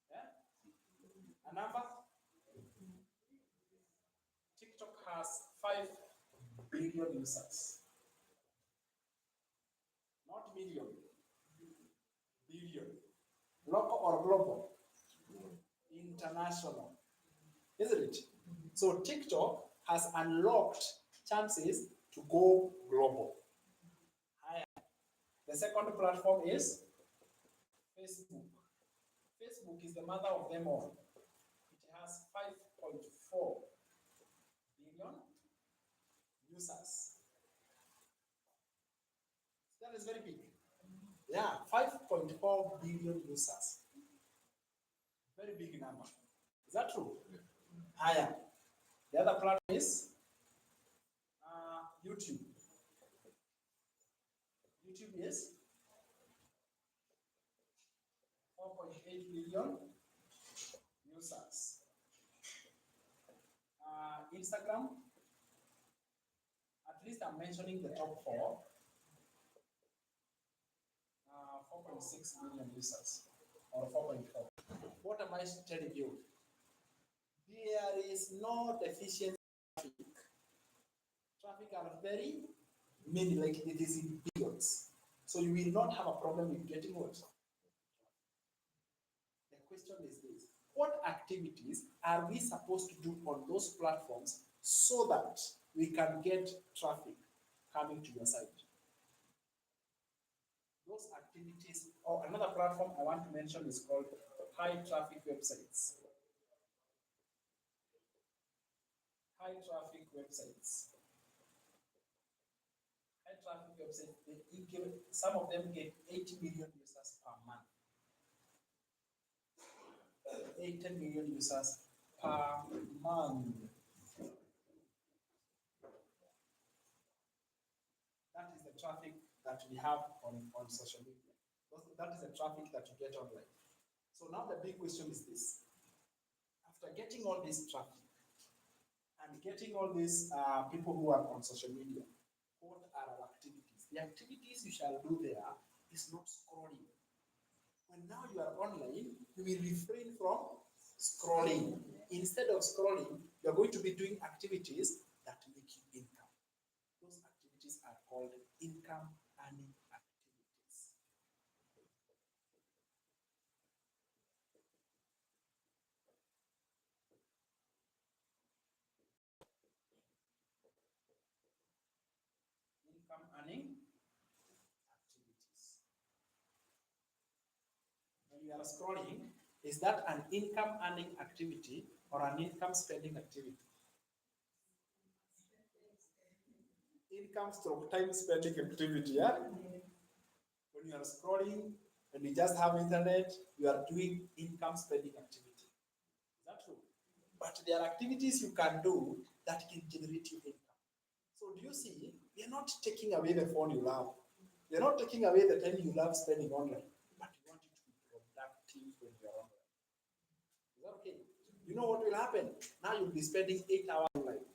Yeah? A number? TikTok has 5 billion users. Not million, billion. Local or global? International. Isn't it? So TikTok has unlocked chances to go global. Higher. The second platform is Facebook. Facebook is the mother of them all. It has 5.4 billion users. That is very big. Yeah, 5.4 billion users. Very big number. Is that true? Higher. The other platform is YouTube. YouTube is 4.8 billion users. Instagram, at least I'm mentioning the top 4. 4.6 billion users, or 4.4. What am I telling you? There is no deficiency traffic. Traffic are very many, like it is in billions. So you will not have a problem with getting what? The question is this: what activities are we supposed to do on those platforms so that we can get traffic coming to your site? Those activities, or another platform I want to mention is called high traffic websites. High traffic websites. High traffic websites, some of them get 80 million users per month. 80 million users per month. That is the traffic that we have on social media. That is the traffic that you get online. So now the big question is this. After getting all this traffic, and getting all these people who are on social media. What are our activities? The activities you shall do there is not scrolling. When now you are online, you will refrain from scrolling. Instead of scrolling, you are going to be doing activities that make you income. Those activities are called income earning activities. Income earning activities. When you are scrolling, is that an income earning activity or an income spending activity? Income stroke time spending activity, yeah? When you are scrolling and you just have internet, you are doing income spending activity. Is that true? But there are activities you can do that can generate you income. So do you see, we are not taking away the phone you love. We are not taking away the time you love spending online, but we want you to be productive when you are online. Is that okay? You know what will happen? Now you'll be spending 8 hours online.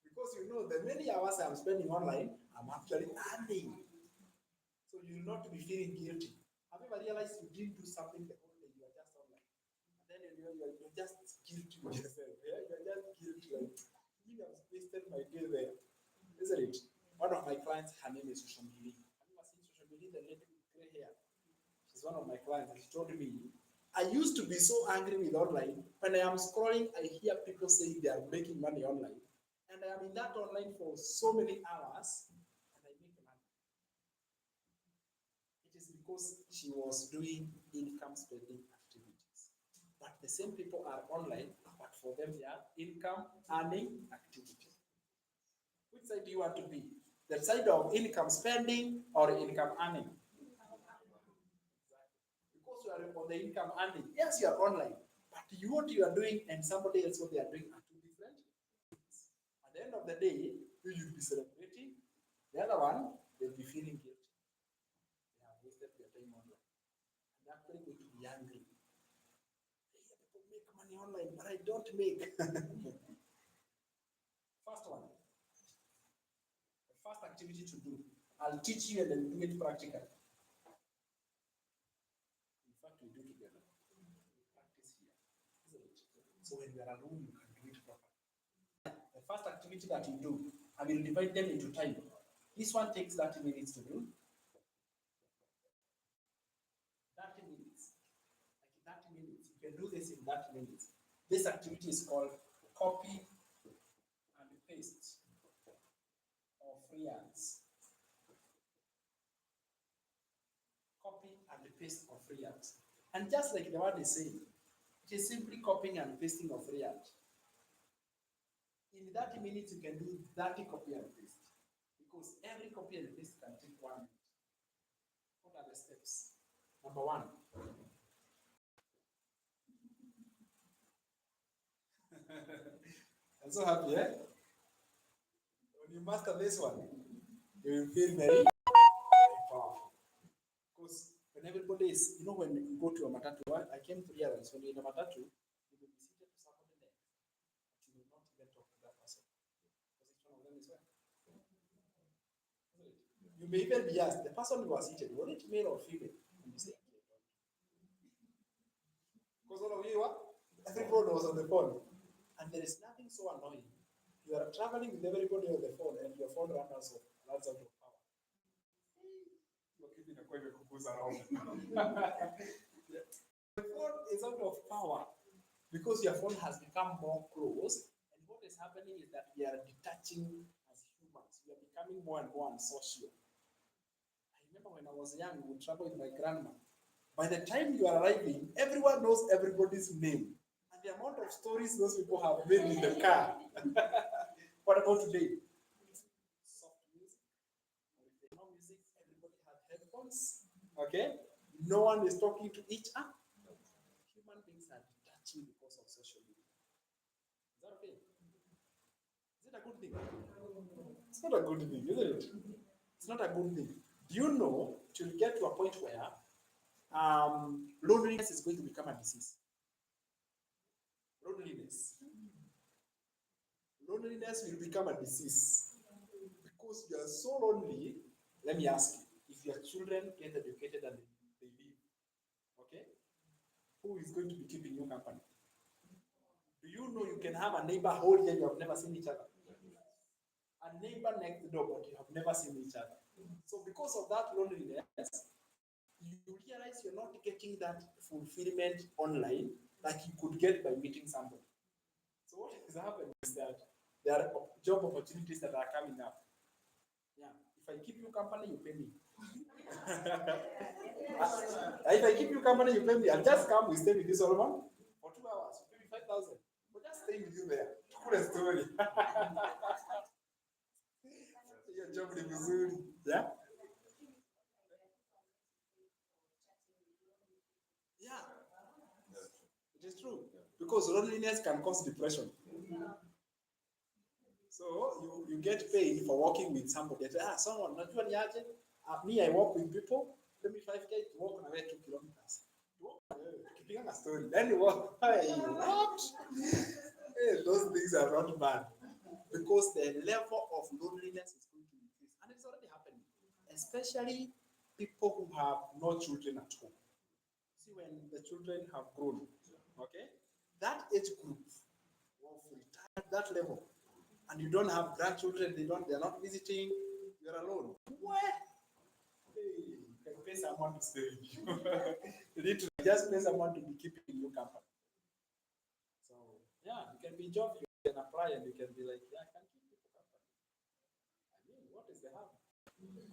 Because you know the many hours I'm spending online, I'm actually earning. So you will not be feeling guilty. Have you ever realized you didn't do something the whole day, you are just online? And then you're just guilty with yourself. Yeah? You're just guilty. Like, you have wasted my day there. Isn't it? One of my clients, her name is Gicheha. Have you ever seen Gicheha, the lady with gray hair? She's one of my clients. She told me, I used to be so angry with online. When I am scrolling, I hear people saying they are making money online. And I am in that online for so many hours, and I make money. It is because she was doing income spending activities. But the same people are online, but for them they are income earning activities. Which side do you want to be? The side of income spending or income earning? Because you are on the income earning, yes, you are online, but what you are doing and somebody else what they are doing are two different things. At the end of the day, you will be celebrating. The other one, they'll be feeling guilty. They have wasted their time online. And they're actually going to be angry. Hey, people make money online, but I don't make. First one, the first activity to do. I'll teach you and then do it practically. In fact, we do together. We practice here, isn't it? So when we are alone, you can do it properly. The first activity that you do, I will divide them into time. This one takes 30 minutes to do. 30 minutes. Like 30 minutes. You can do this in 30 minutes. This activity is called copy and paste or freelance. Copy and paste of freelance. And just like the word is saying, it is simply copying and pasting of freelance. In 30 minutes, you can do 30 copy and paste. Because every copy and paste can take 1 minute. What are the steps? Number one. I'm so happy, eh? When you master this one, you will feel very powerful. Because when everybody is, when you go to a matatu, I came to realize when you're in a matatu, you will be seated to somebody next, but you will not even talk to that person. Because each one of them is where? You may even be asked, the person who was seated, was it male or female? And you say, because all of you are, everybody was on the phone. And there is nothing so annoying. You are traveling with everybody on the phone and your phone runs out of power. You're keeping a quiet cuckoos around. The phone is out of power because your phone has become more close. And what is happening is that we are detaching as humans. We are becoming more and more unsocial. I remember when I was young, we would travel with my grandma. By the time you are arriving, everyone knows everybody's name. And the amount of stories those people have made in the car. What about today? Soft music. If there's no music, everybody has headphones. Okay? No one is talking to each other. Human beings are detaching because of social media. Is that okay? Is it a good thing? It's not a good thing, isn't it? It's not a good thing. Do you know to get to a point where loneliness is going to become a disease? Loneliness. loneliness will become a disease because you are so lonely. Let me ask you, if your children get educated and they leave, okay, who is going to be keeping you company? Do you know you can have a neighbor whole year you have never seen each other? A neighbor next door, but you have never seen each other. So because of that loneliness, you realize you're not getting that fulfillment online like you could get by meeting somebody. So what is happening is that there are job opportunities that are coming up. Yeah, if I keep you company, you pay me. If I keep you company, you pay me. I'll just come, we stay with you, Solomon, for 2 hours. You pay me 5,000. But just stay with you there. Cool story. Your job is vizuri. Yeah? Yeah, it is true. Because loneliness can cause depression. So you get paid for working with somebody. Someone, not even yaje. Me, I work with people. Pay me 5K to walk away 2 kilometers. Keeping a story. Then you walk. Hey, what? Hey, those things are not bad. Because the level of loneliness is going to increase. And it's already happening. Especially people who have no children at home. See, when the children have grown, okay, that age group will retire at that level. And you don't have grandchildren, they're not visiting, you're alone. What? Hey, you can pay someone to stay with you. You need to just pay someone to be keeping you company. So yeah, you can be job, you can apply and you can be like, yeah, I can keep people company. I mean, what is the harm?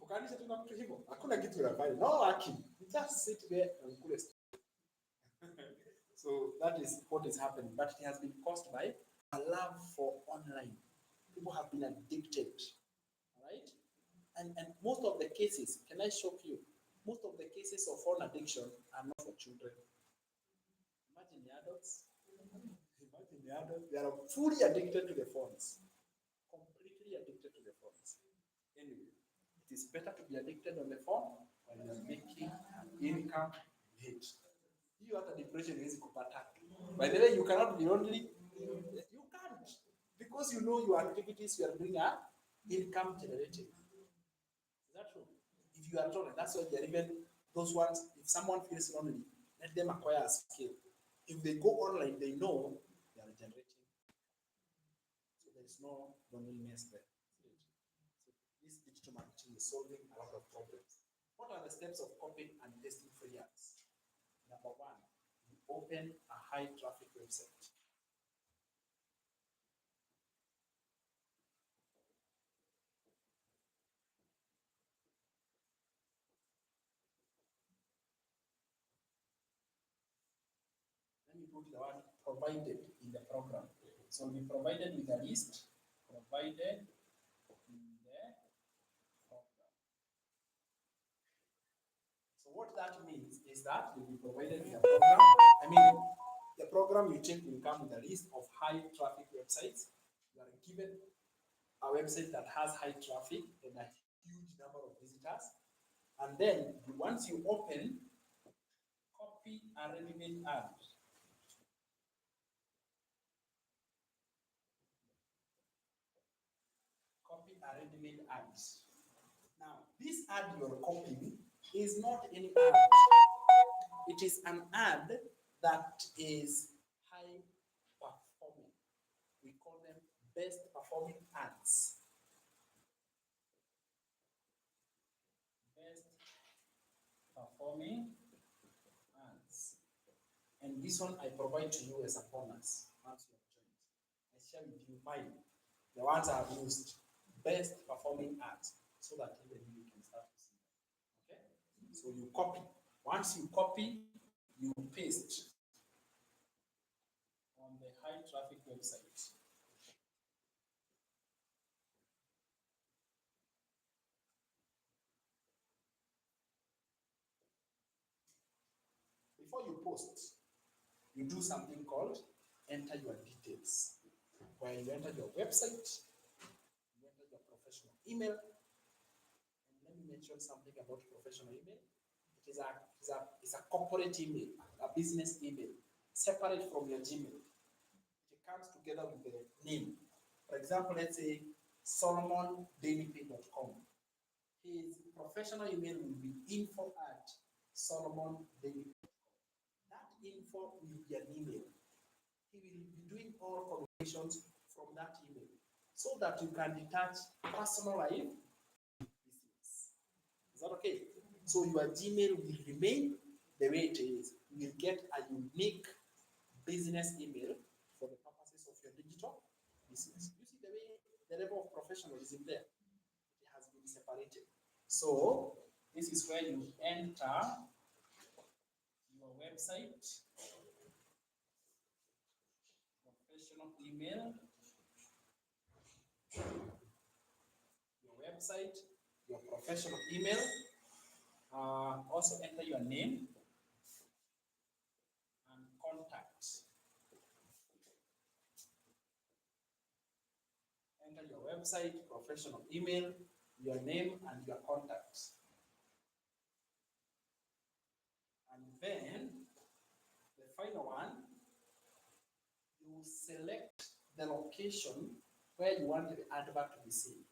Kukanisha tu na mtu hivyo. Hakuna kitu unafanya. No working. You just sit there and cool. So that is what is happening. But it has been caused by a love for online. People have been addicted. Right? And most of the cases, can I shock you? Most of the cases of phone addiction are not for children. Imagine the adults. Imagine the adults. They are fully addicted to the phones. Completely addicted to the phones. Anyway, it is better to be addicted on the phone when you are making an income late. You have a depression is kupata. By the way, you cannot be lonely. You can't. Because you know your activities you are doing are income generating. Is that true? If you are told, that's why they're even those ones, if someone feels lonely, let them acquire a skill. If they go online, they know they are generating. So there's no loneliness there. So this digital marketing is solving a lot of problems. What are the steps of copying and testing free ads? Number one, you open a high traffic website. Let me put the word provided in the program. So we provided with a list, provided in the program. So what that means is that you'll be provided with a program. I mean, the program you take will come with a list of high traffic websites. You are given a website that has high traffic and a huge number of visitors. And then once you open, copy a ready-made ad. Copy a ready-made ad. Now, this ad you're copying is not any ad. It is an ad that is high performing. We call them best performing ads. Best performing ads. And this one I provide to you as a bonus once you have joined. I share with you mine, the ones I have used, best performing ads, so that even you can start to see them. Okay? So you copy. Once you copy, you paste on the high traffic website. Before you post, you do something called enter your details, where you enter your website, you enter your professional email. And let me mention something about professional email. It's a corporate email, a business email, separate from your Gmail. It comes together with the name, For example, let's say solomondailypay.com. His professional email will be info@solomondailypay.com. That info will be an email. He will be doing all communications from that email so that you can detach personal life business. Is that okay? So your Gmail will remain the way it is. You will get a unique business email for the purposes of your digital business. You see the way the level of professionalism there, it has been separated. So this is where you enter your website, professional email, your website, your professional email. Also enter your name and contact. Enter your website, professional email, your name, and your contact. And then the final one, you select the location where you want the advert to be seen.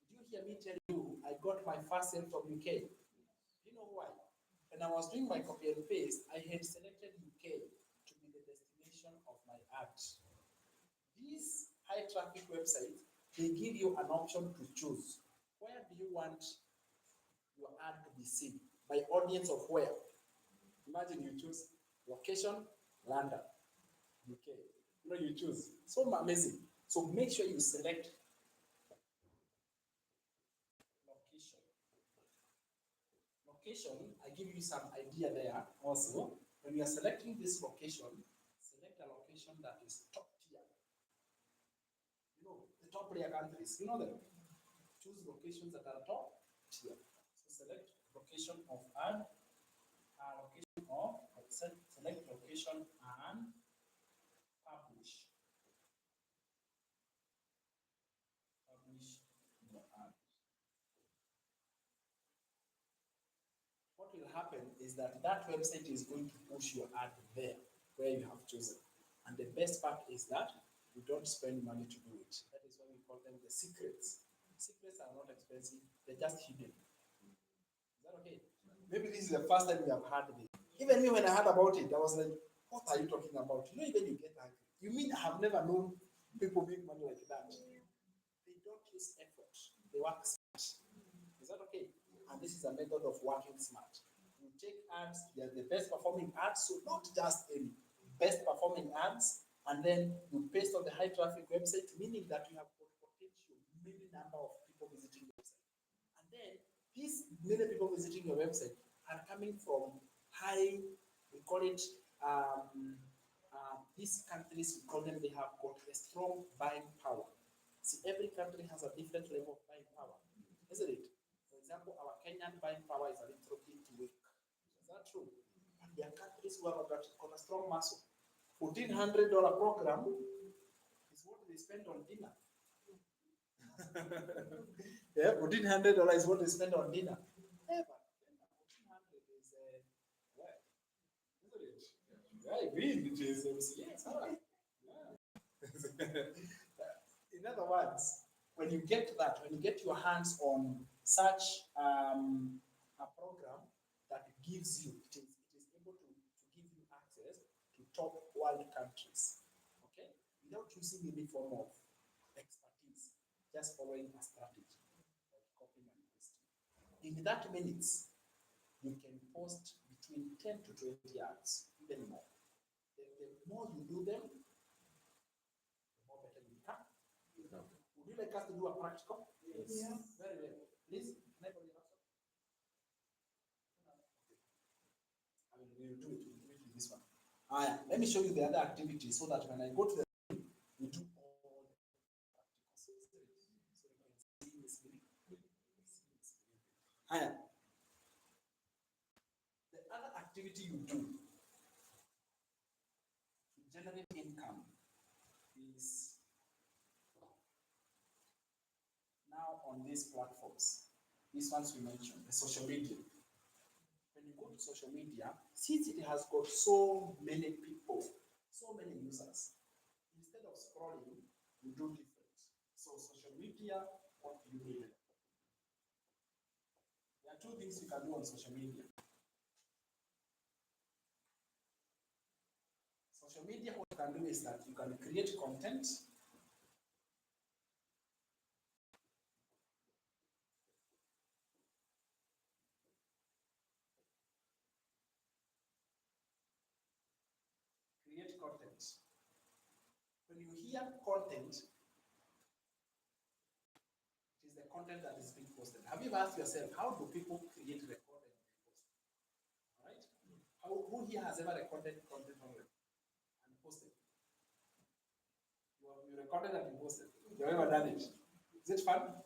Did you hear me tell you I got my first sale from UK? Do you know why? When I was doing my copy and paste, I had selected UK to be the destination of my ad. These high traffic websites, they give you an option to choose. Where do you want your ad to be seen? By audience of where? Imagine you choose location, London, UK. You know, you choose. So amazing. So make sure you select location. Location, I give you some idea there also. When you are selecting this location, select a location that is top tier. You know, the top tier countries, you know them. Choose locations that are top tier. So select location of ad, select location and publish. Publish your ad. What will happen is that that website is going to push your ad there where you have chosen. And the best part is that you don't spend money to do it. That is why we call them the secrets. Secrets are not expensive, they're just hidden. Is that okay? Maybe this is the first time we have heard it. Even me, when I heard about it, I was like, what are you talking about? You know, even you get angry. You mean I have never known people make money like that? They don't use effort, they work smart. Is that okay? And this is a method of working smart. You take ads, they're the best performing ads, so not just any best performing ads, and then you paste on the high traffic website, meaning that you have got potential many number of people visiting your website. And then these many people visiting your website are coming from high, we call it these countries, we call them, they have got a strong buying power. See, every country has a different level of buying power, isn't it? For example, our Kenyan buying power is a little bit weak. Is that true? And there are countries who have got a strong muscle. $1,400 program is what they spend on dinner. Yeah, $1,400 is what they spend on dinner. Yeah, but 1,400 is well, isn't it? Yeah, I agree. It is. Yes, all right. Yeah. In other words, when you get that, when you get your hands on such a program that gives you, it is able to give you access to top world countries, okay, without using any form of expertise, just following a strategy like copying and pasting. In that minutes, you can post between 10 to 20 ads, even more. The more you do them, the more better you become. Would you like us to do a practical? Yes. Yeah. Very well. Please, can I borrow your laptop? I mean, we will do it. We will do it with this one. Let me show you the other activity so that when I go to the we do all the practicals. So you can see this video. The other activity you do to generate income is now on these platforms. These ones we mentioned, the social media. When you go to social media, since it has got so many people, so many users, instead of scrolling, you do different. media, what do you do there? There are two things you can do on social media. Social media, what you can do is that you can create content. Create content. When you hear content, it is the content that is being posted. Have you ever asked yourself, how do people create the content they post? All right? Who here has ever recorded content already and posted? You recorded and you posted. You've ever done it? Is it fun?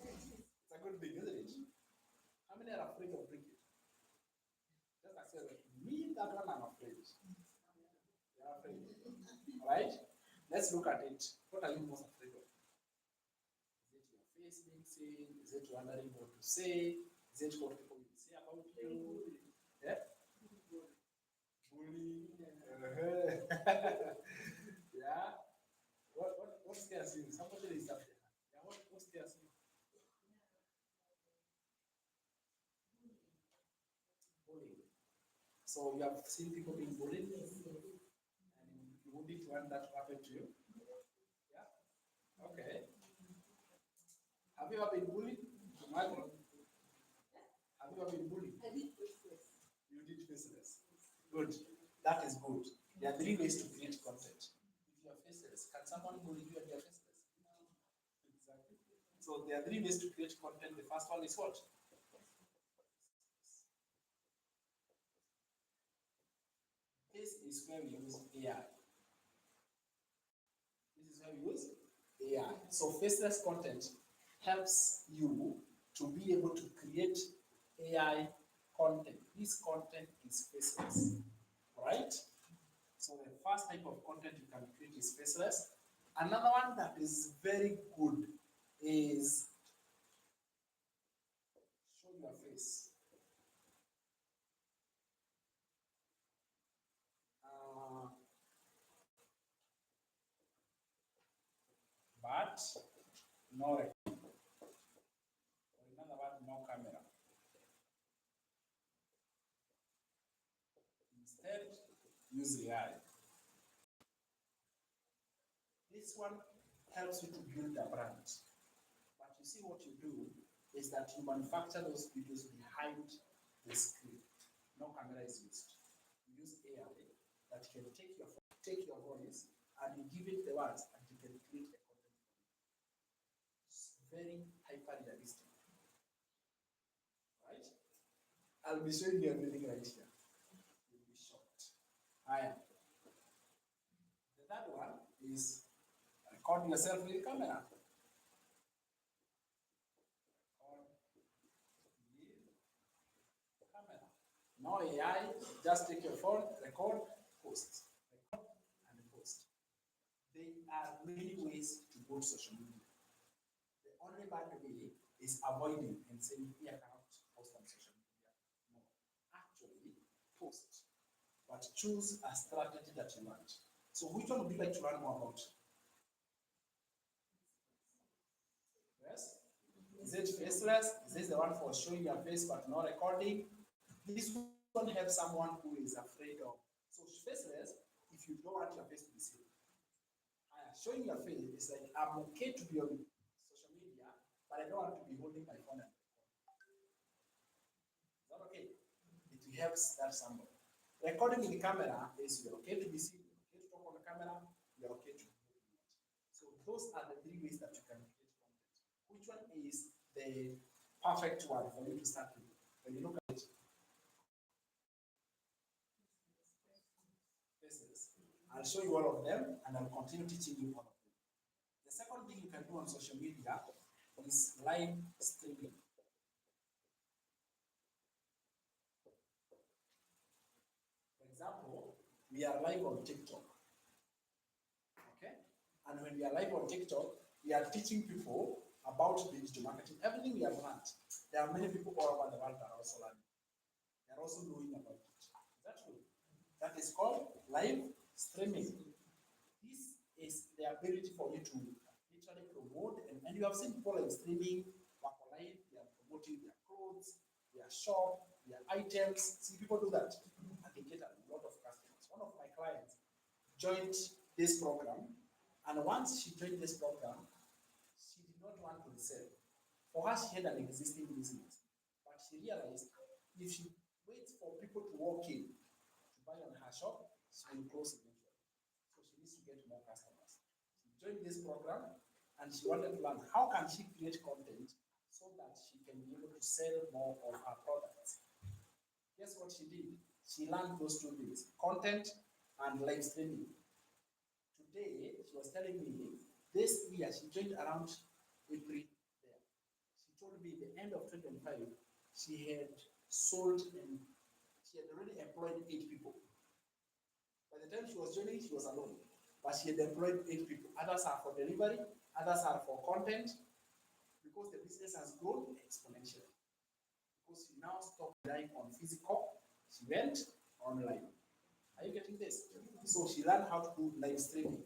It's a good thing, isn't it? How many are afraid of doing it? Just accept me, that one I'm afraid. You're afraid. All right? Let's look at it. What are you most afraid of? Is it your face being seen? Is it wondering what to say? Is it what people will say about you? Yeah? Bullying. Yeah? What scares you? Somebody is up there. Yeah, what scares you? Bullying. So you have seen people being bullied, and you wouldn't want that to happen to you? Yeah? Okay. Have you ever been bullied? Imagine. Have you ever been bullied? I did business. You did faceless. Good. That is good. There are three ways to create content. If you are faceless, can someone bully you and you are faceless? Exactly. So there are three ways to create content. The first one is what? This is where we use AI. This is where we use AI. So faceless content helps you to be able to create AI content. This content is faceless, right? So the first type of content you can create is faceless. Another one that is very good is show your face. But no recording. Or in other words, no camera. Instead, use AI. This one helps you to build a brand. But you see what you do is that you manufacture those videos behind the screen. No camera is used. You use AI that can take your voice and you give it the words and you can create a content for you. It's very hyper realistic. Right? I'll be showing you everything right here. You'll be shocked. I am. The third one is record yourself with camera. Camera. No AI, just take your phone, record, post. Record and post. There are many ways to go to social media. The only bad way is avoiding and saying, "Here, I cannot post on social media." No. Actually, post. But choose a strategy that you want. So which one would you like to learn more about? Yes? Is it faceless? Is this the one for showing your face but not recording? This one helps someone who is afraid of. So faceless, if you don't want your face to be seen. Showing your face is like, I'm okay to be on social media, but I don't want to be holding my phone and record. Is that okay? It helps that somebody. Recording with the camera is you're okay to be seen, you're okay to talk on the camera, you're okay to do it. So those are the three ways that you can create content. Which one is the perfect one for you to start with? When you look at it, faces. I'll show you all of them and I'll continue teaching you all of them. The second thing you can do on social media is live streaming. For example, we are live on TikTok. Okay? And when we are live on TikTok, we are teaching people about digital marketing. Everything we have learned. There are many people all over the world that are also learning. They are also knowing about it. Is that true? That is called live streaming. This is the ability for you to literally promote and And you have seen people live streaming, work online, they are promoting their clothes, their shop, their items. See, people do that and they get a lot of customers. One of my clients joined this program, and once she joined this program, she did not want to sell. For her, she had an existing business, but she realized if she waits for people to walk in to buy on her shop, she will close eventually. So she needs to get more customers. She joined this program and she wanted to learn how can she create content so that she can be able to sell more of her products. Guess what she did? She learned those two things, content and live streaming. Today, she was telling me this year she joined around April there. She told me the end of 2025, she had sold and she had already employed 8 people. By the time she was joining, she was alone. But she had employed 8 people. Others are for delivery, others are for content, because the business has grown exponentially. Because she now stopped relying on physical, she went online. Are you getting this? So she learned how to do live streaming.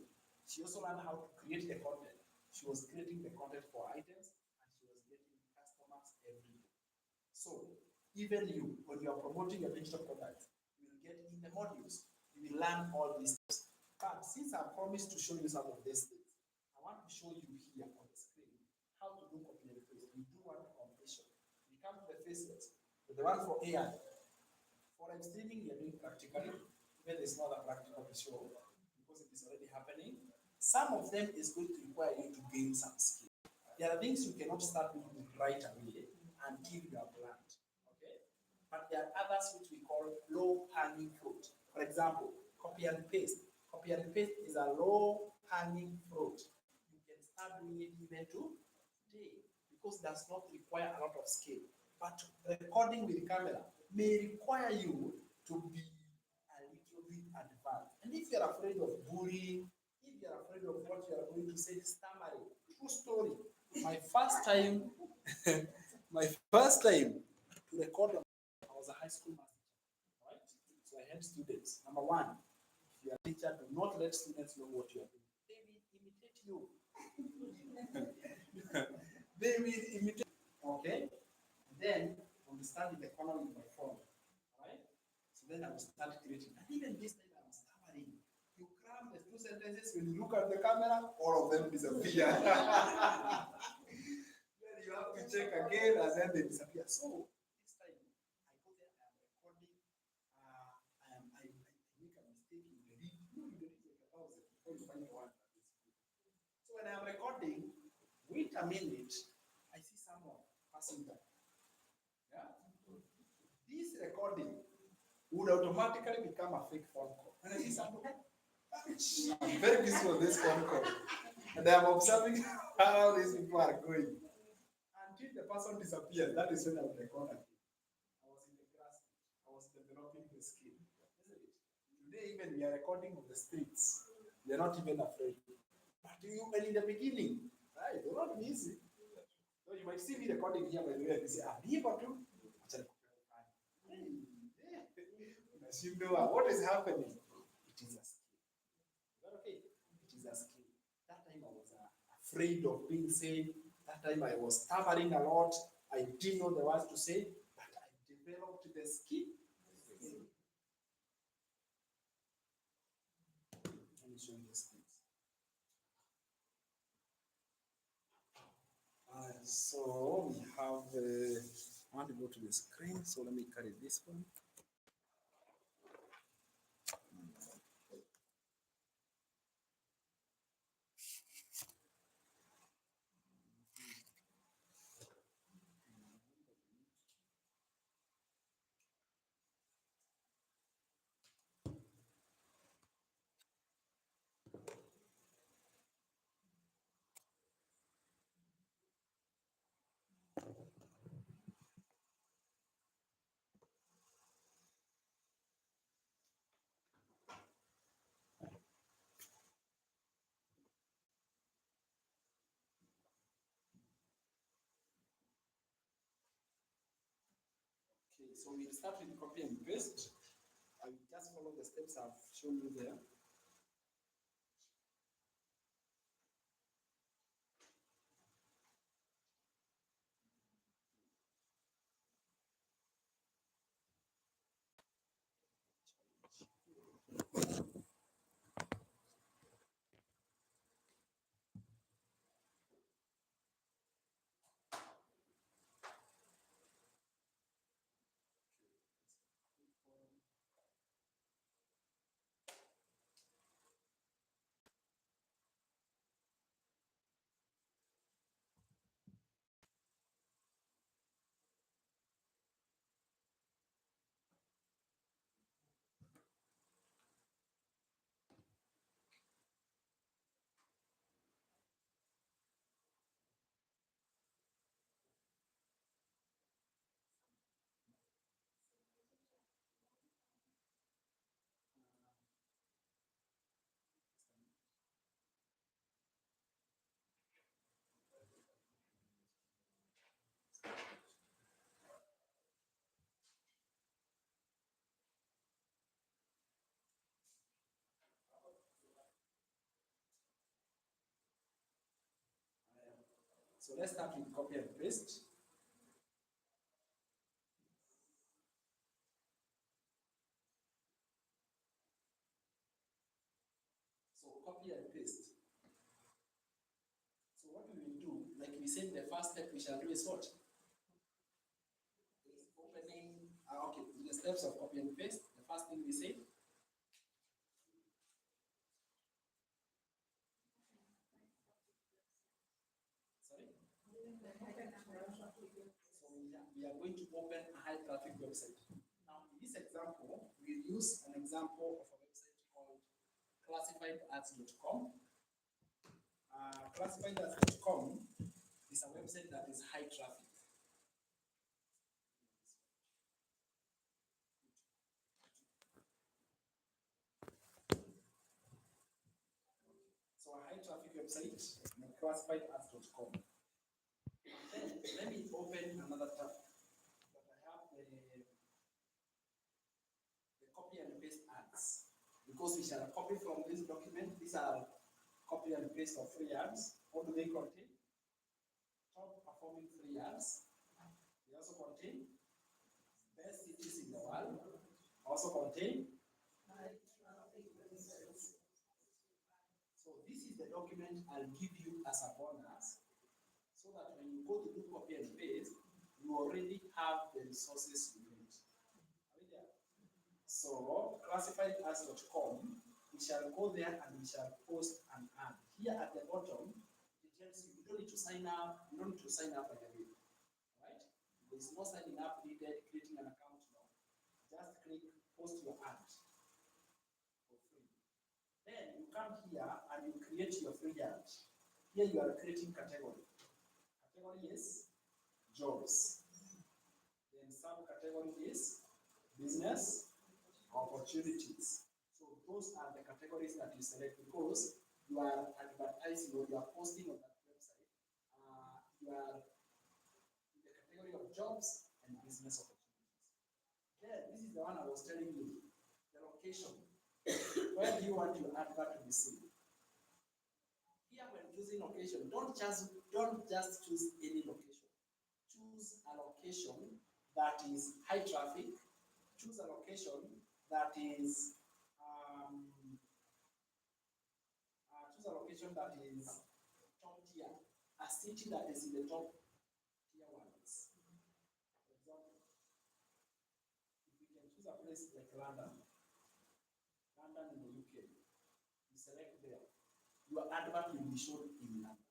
She also learned how to create the content. She was creating the content for items and she was getting customers every day. So even you, when you are promoting your digital product, you will get in the modules, you will learn all these things. But since I promised to show you some of these things, I want to show you here on the screen how to do copy and paste. We do one completion. We come to the faces, the one for AI. For live streaming, we are doing practically, where there's not a practical to show because it is already happening. Some of them is going to require you to gain some skill. There are things you cannot start with right away until you have learned. Okay? But there are others which we call low hanging fruit. For example, copy and paste. Copy and paste is a low hanging fruit. You can start doing it even today because it does not require a lot of skill. But recording with camera may require you to be a little bit advanced. And if you're afraid of bullying, if you're afraid of what you are going to say, stammering, true story. My first time, my first time to record, I was a high school math teacher, right? So I had students. Number one, if you are a teacher, do not let students know what you are doing. They will imitate you. They will imitate. Okay. Then I will stand in the corner with my phone. Right? So then I will start creating. And even this time I'm stammering. You cram the two sentences, when you look at the camera, all of them disappear. Then you have to check again and then they disappear. So this time I go there, I am recording, I make a mistake in the read. You delete like 1,000 before you find one that is good. So when I'm recording, wait a minute, I see someone passing by. Yeah? This recording would automatically become a fake phone call. And I see someone, I'm very busy on this phone call. And I'm observing how these people are going. Until the person disappears, that is when I would record again. I was in the class, I was developing the skill. Isn't it? Today, even we are recording on the streets. We are not even afraid. But you, and in the beginning, right, it will not be easy. So you might see me recording here, by the way, and you say, what is happening? It is a skill. Is that okay? It is a skill. That time I was afraid of being seen. That time I was stammering a lot. I didn't know the words to say, but I developed the skill. Let me show you the skills. So we have, I want to go to the screen, so let me carry this one. Okay, so we'll start with copy and paste. I will just follow the steps I've shown you there. So let's start with copy and paste. So copy and paste. So what we will do, like we said, the first step we shall do is what? Is opening. Okay, the steps of copy and paste. The first thing we say. Sorry. So we are going to open a high traffic website. Now, in this example, we'll use an example of a website called classifiedads.com. Classifiedads.com is a website that is high traffic. So a high traffic website, classifiedads.com. Then let me open another tab. But I have the copy and paste ads. Because we shall copy from this document, these are copy and paste of free ads. What do they contain? Top performing free ads. They also contain best cities in the world. Also contain. So this is the document I'll give you as a bonus, so that when you go to do copy and paste, you already have the resources you need. Are we there? So classifiedads.com, we shall go there and we shall post an ad. Here at the bottom, it tells you don't need to sign up. You don't need to sign up by the way, right? There is no signing up needed, creating an account now. Just click post your ad for free. Then you come here and you create your free ad. Here you are creating category. Category is jobs. Then subcategory is business opportunities. So those are the categories that you select because you are advertising or you are posting on that website. You are in the category of jobs and business opportunities. Then this is the one I was telling you, the location. Where do you want your advert to be seen? Here, when choosing location, don't just choose any location. Choose a location that is high traffic. Choose a location that is choose a location that is top tier, a city that is in the top tier ones. For example, if we can choose a place like London in the UK, you select there. Your advert will be shown in London.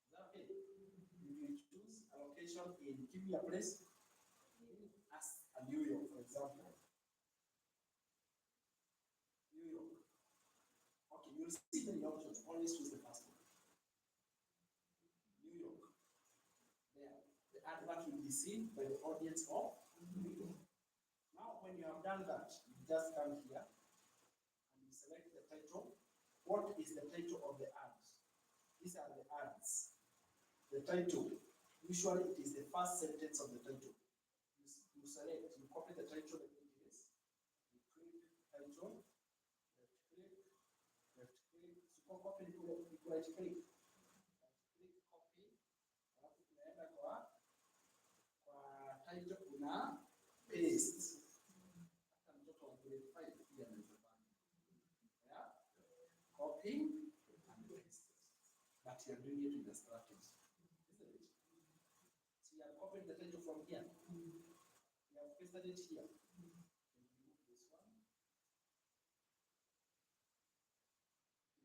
Is that okay? If you choose a location give me a place, as a New York, for example. New York. Okay, you'll see many options. Always choose the first one. New York. There. The advert will be seen by the audience of New York. Now, when you have done that, you just come here and you select the title. What is the title of the ad? These are the ads. The title. Usually, it is the first sentence of the title. You select, you copy the title that it is. You click title. Left click. So copy you right click. Click copy. Alafu tunaenda kwa title una paste. Hata mtoto wa grade 5 pia anaweza fanya. Yeah? Copy and paste. But you are doing it with a strategy. Isn't it? So you have copied the title from here. You have pasted it here. Remove this one.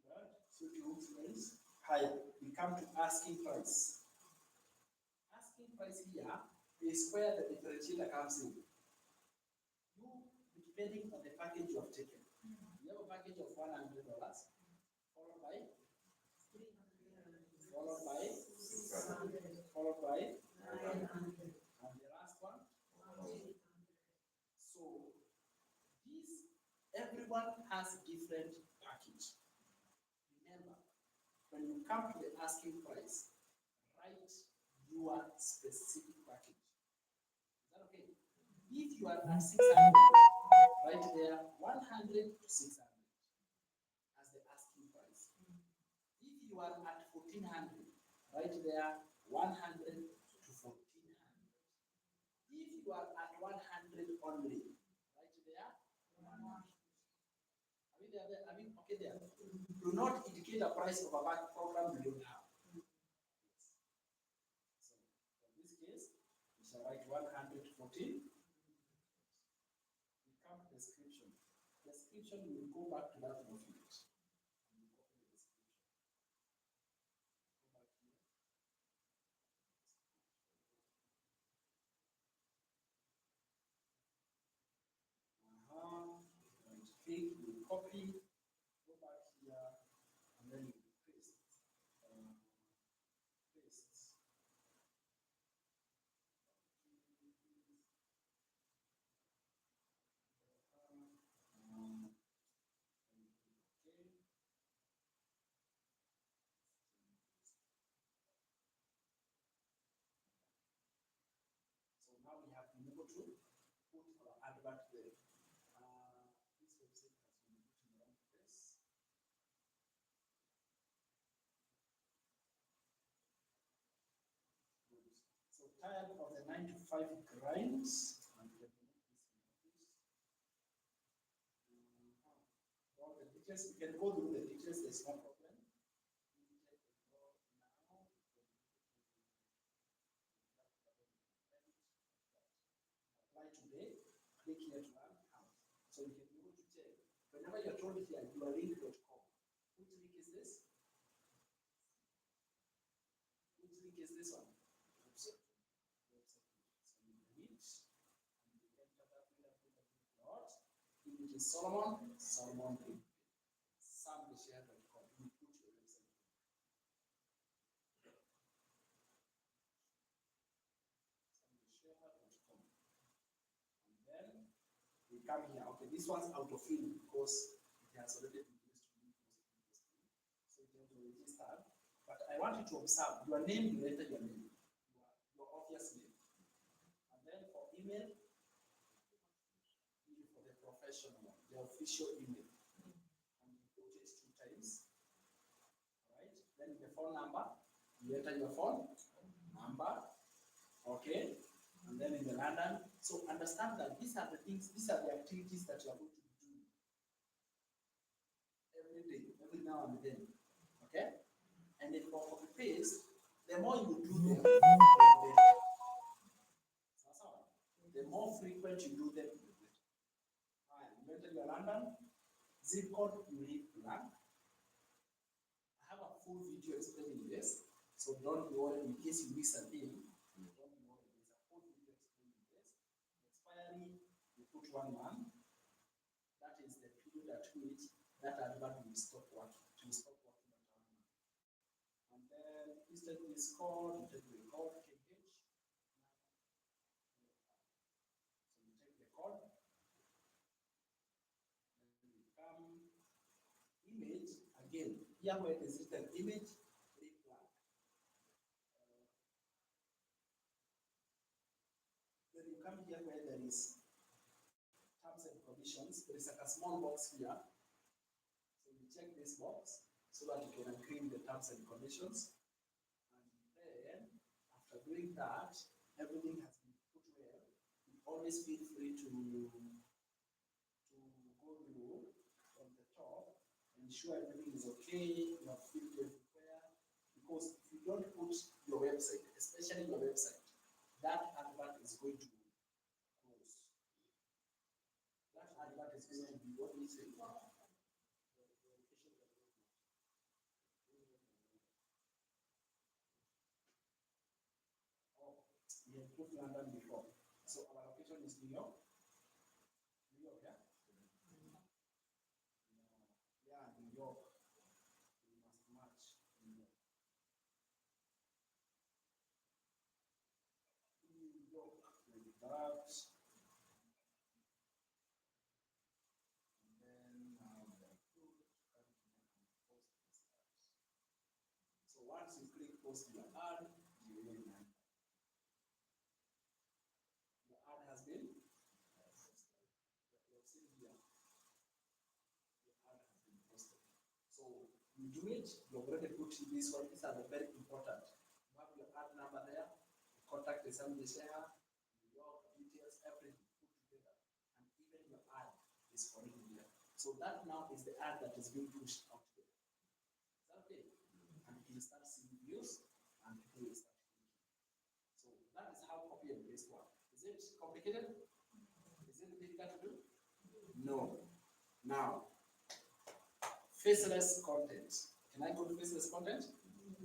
Right? So it looks nice. Higher. We come to asking price. Asking price here is where the differentiator comes in. You, depending on the package you have taken, you have a package of $100, followed by 900, and the last one. So everyone has different package. Remember, when you come to the asking price, write your specific package. Is that okay? If you are at 600, write there 100 to 600 as the asking price. If you are at 1400, write there 100 to 1400. If you are at 100 only, right there, 100. I mean, okay, there. Do not indicate a price of a back program you don't have. So, in this case, we shall write 114. We come to description. Description, we will go back to that document. We will copy the description. Go back here. And click, we copy, go back here, and then you paste. Paste. Okay. So now we have been able to put our advert there. This website has been put in the wrong place. Good. So tired of the 9 to 5 grinds. And we can remove this in office. All the details, we can go through the details, there's no problem. We can go now. Apply today, click here to run account. So you can be able to check. Whenever you're told here, you are link.com. Which link is this? Which link is this one? Website. So you read and you enter www. If it is Solomon, Solomon link. Gicheha.com. You put your website. Gicheha.com. And then we come here. Okay, this one's autofill because it has already been used to me previously. So it has to register. But I want you to observe your name, you enter your name, your obvious name. And then for email, for the professional, the official email. And you put it 2 times. Right? Then the phone number, you enter your phone number. Okay? And then in the London. So understand that these are the things, these are the activities that you are going to be doing every day, every now and then. Okay? And then for copy paste, the more you do them, the better. The more frequent you do them, the better. Alright, you enter your London, zip code, you leave blank. I have a full video explaining this, so don't worry in case you miss a thing. Don't worry, there's a full video explaining this. Expiry, you put 1 month. That is the period at which that advert will stop working. It will stop working at 1 month. And then please take this code, you take the code, KH. So you take the code, then you come image again. Here where there's written image, leave blank. Then you come here where there is terms and conditions. There is like a small box here. So you check this box so that you can agree with the terms and conditions. And then after doing that, everything has been put well. You always feel free to go below on the top, ensure everything is okay, you have filled everywhere. Because if you don't put your website, especially your website, that advert is going to close. That advert is going to be what we say. Oh, we have put London before. So our location is New York. New York, yeah? Yeah, New York. We must match New York. New York, like that. And then so once you click post your ad, you will know. The ad has been posted. You have seen here. The ad has been posted. So you do it, you already put this one. These are the very important. You have your ad number. contact is some Gicheha, your details, everything put together, and even your ad is already there. So that now is the ad that is being pushed out there. Is that okay? And you will start seeing views, and people will start clicking. So that is how copy and paste work. Is it complicated? Is it difficult to do? No. Now, faceless content. Can I go to faceless content?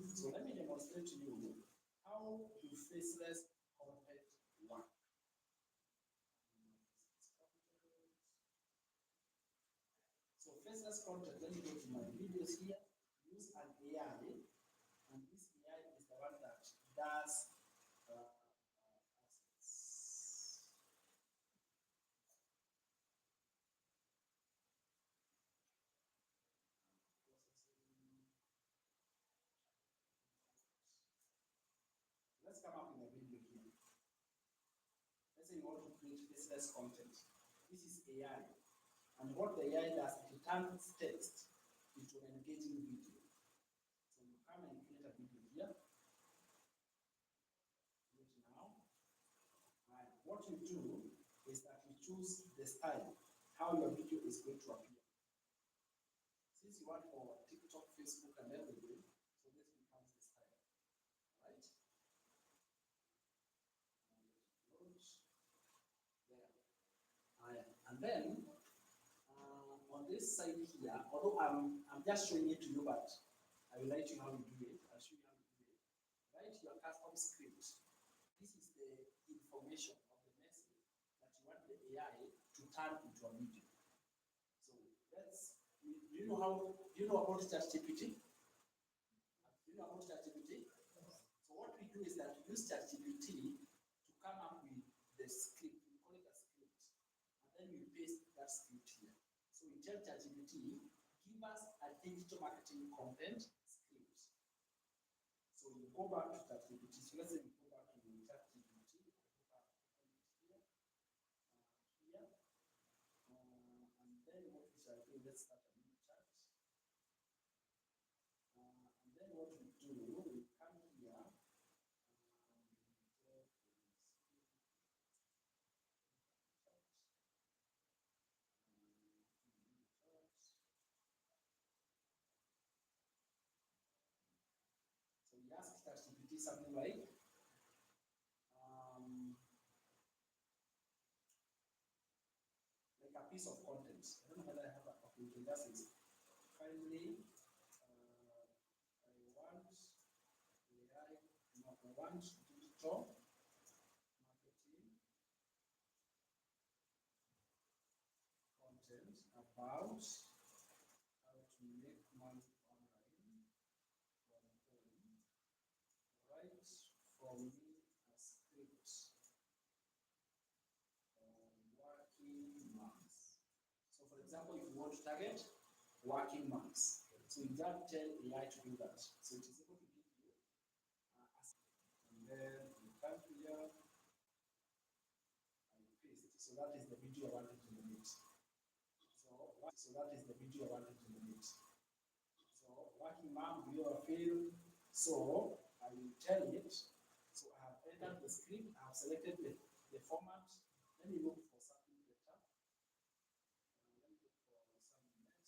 So let me demonstrate to you how do faceless content work. So faceless content, let me go to my videos here. Use an AI, and this AI is the one that does let's come up with a video here. Let's say you want to create faceless content. This is AI. And what the AI does, it turns text into an engaging video. So you come and create a video here. Do it now. And what you do is that you choose the style, how your video is going to appear. Since you want for TikTok, Facebook, and everything, so this becomes the style. Right? There. And then on this side here, although I'm just showing it to you, but I will let you how to do it. I'll show you how to do it. Write your custom script. This is the information of the message that you want the AI to turn into a video. So do you know about ChatGPT? Do you know about ChatGPT? So what we do is that we use ChatGPT to come up with the script. We call it a script, and then we paste that script here. So we tell ChatGPT, give us a digital marketing content script. So you go back to ChatGPT. So let's say we go back to ChatGPT. Here, and then what we shall do, let's start a new chat. And then what we do, we come here. So we ask ChatGPT something like, a piece of content. I don't know whether I have a copy. Okay, that is kindly. I want digital marketing content about how to make money online from home. Write for me a script on working moms. So, for example, if you want to target working moms, so you just tell AI to do that. So it is able to give you and then you come here and paste. So that is the video I wanted to delete. So that is the video I wanted to delete. So working mom, you are failed. So I will tell it. So I have entered the script, I have selected the format. Let me look for something better. Let me look for something next.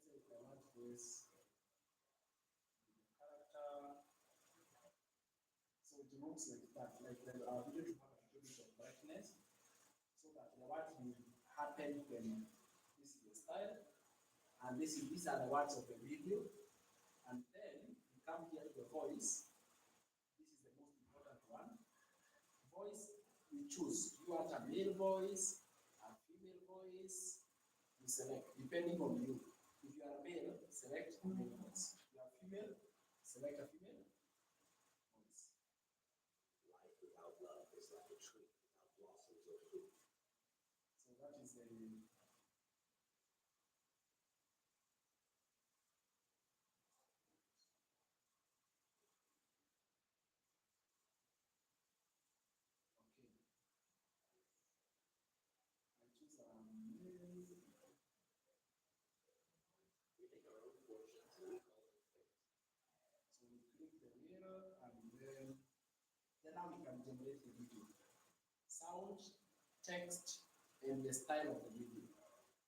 Let's say I want this character. So it looks like that, like our video to have a little bit of brightness, so that the what will happen when this is the style, and these are the words of the video, and then you come here to the voice. This is the most important one. Voice, you choose. You want a male voice, a female voice. You select depending on you. If you are male, select a male voice. If you are female, select a female voice. Life without love is like a tree without blossoms or fruit. So that is the okay. I choose male. We make our own fortunes and we call them fate. generate the video. Sound, text, and the style of the video.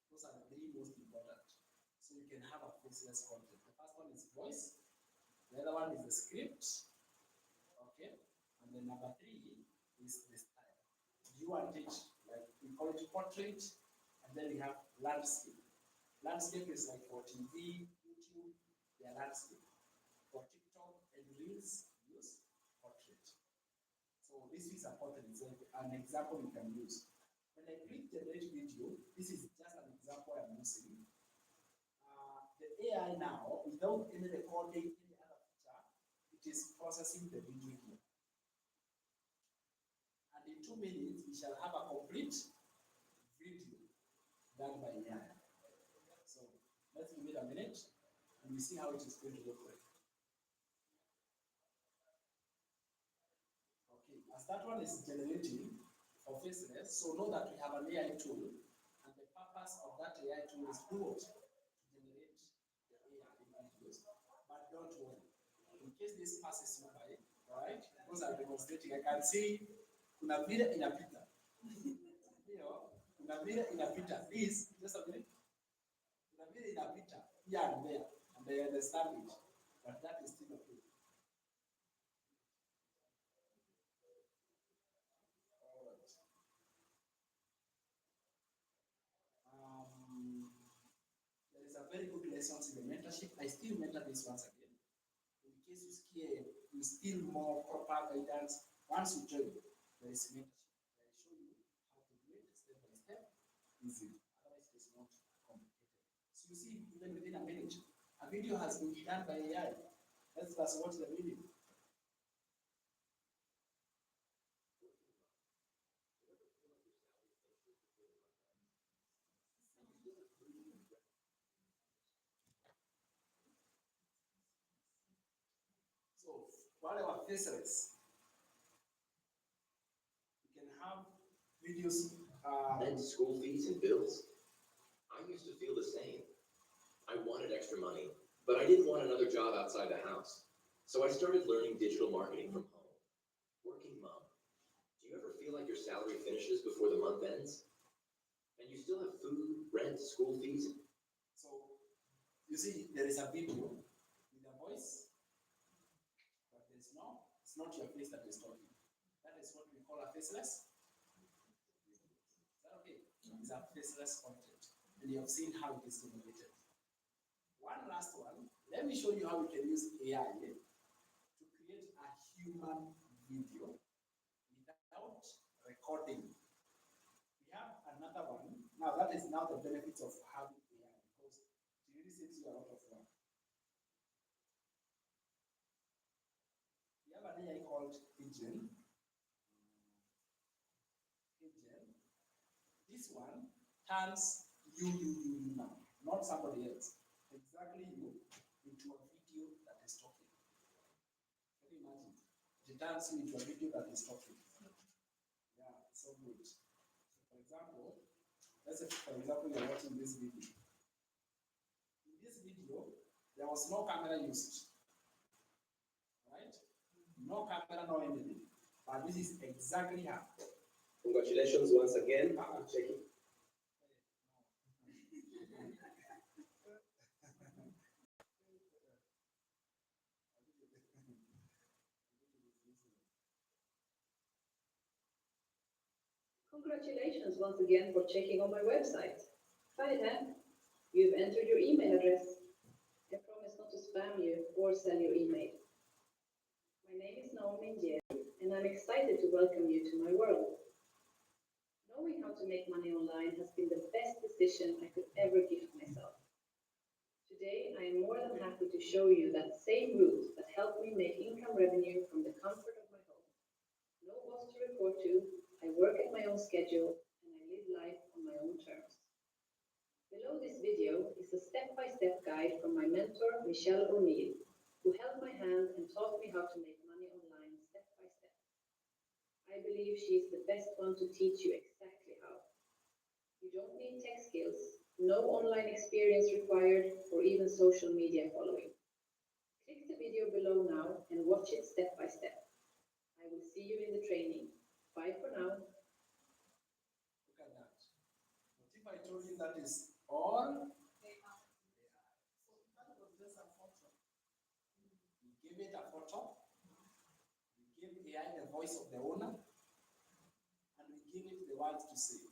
Those are the three most important. So you can have a faceless content. The first one is voice. The other one is the script. Okay. And then number three is the style. Do you want it, like we call it portrait, and then we have landscape. Landscape is like for TV, YouTube, they are landscape. For TikTok and Reels, use portrait. So this is a portrait, it's an example you can use. When I click generate video, this is just an example I'm using. The AI now, without any recording, any other feature, it is processing the video here. And in 2 minutes, we shall have a complete video done by AI. So let's give it a minute and we see how it is going to look like. Okay, as that one is generating for faceless, so know that we have an AI tool, and the purpose of that AI tool is to what? To generate the AI videos. But don't worry, in case this passes you by, alright, because I'm demonstrating, I can see kuna vile inapita. Ndio, kuna vile inapita. Please, just a minute. Kuna vile inapita here and there, and they understand it, but that is still okay. Alright. There is a very good lessons in the mentorship. I still mentor this once again. In case you scare, you still more proper guidance. Once you join, there is mentorship. I show you how to do it step by step, easily. Otherwise, it is not complicated. So you see, even within a minute, a video has been done by AI. Let's just watch the video. So, while our faceless, you can have videos. And school fees and bills. I used to feel the same. I wanted extra money, but I didn't want another job outside the house. So I started learning digital marketing from home. Working mom. Do you ever feel like your salary finishes before the month ends? And you still have food, rent, school fees? So, you see, there is a video with a voice, but it's not your face that is talking. That is what we call a faceless. Is that okay? It's a faceless content. And you have seen how it is generated. One last one. Let me show you how we can use AI to create a human video without recording. We have another one. Now that is now the benefits of having AI because it really saves you a lot of work. We have an AI called Gicheha. This one turns you now, not somebody else. Exactly you into a video that is talking. Can you imagine? It turns you into a video that is talking. Yeah, so good. So for example, let's say for example you're watching this video. In this video, there was no camera used. Right? No camera, no anything. But this is exactly how. Congratulations once again. Checking. Congratulations once again for checking on my website. Fine, you've entered your email address. I promise not to spam you or sell your email. My name is Naomi Gicheha, and I'm excited to welcome you to my world. Knowing how to make money online has been the best decision I could ever gift myself. Today, I am more than happy to show you that same route that helped me make income revenue from the comfort of my home. No boss to report to, I work at my own schedule, and I live life on my own terms. Below this video is a step-by-step guide from my mentor, Michelle O'Neill, who held my hand and taught me how to make money online step by step. I believe she is the best one to teach you exactly how. You don't need tech skills, no online experience required, or even social media following. Click the video below now and watch it step by step. I I will see you in the training. Bye for now. Look at that. What if I told you that is all? We give it a photo, we give AI the voice of the owner, and we give it the words to say.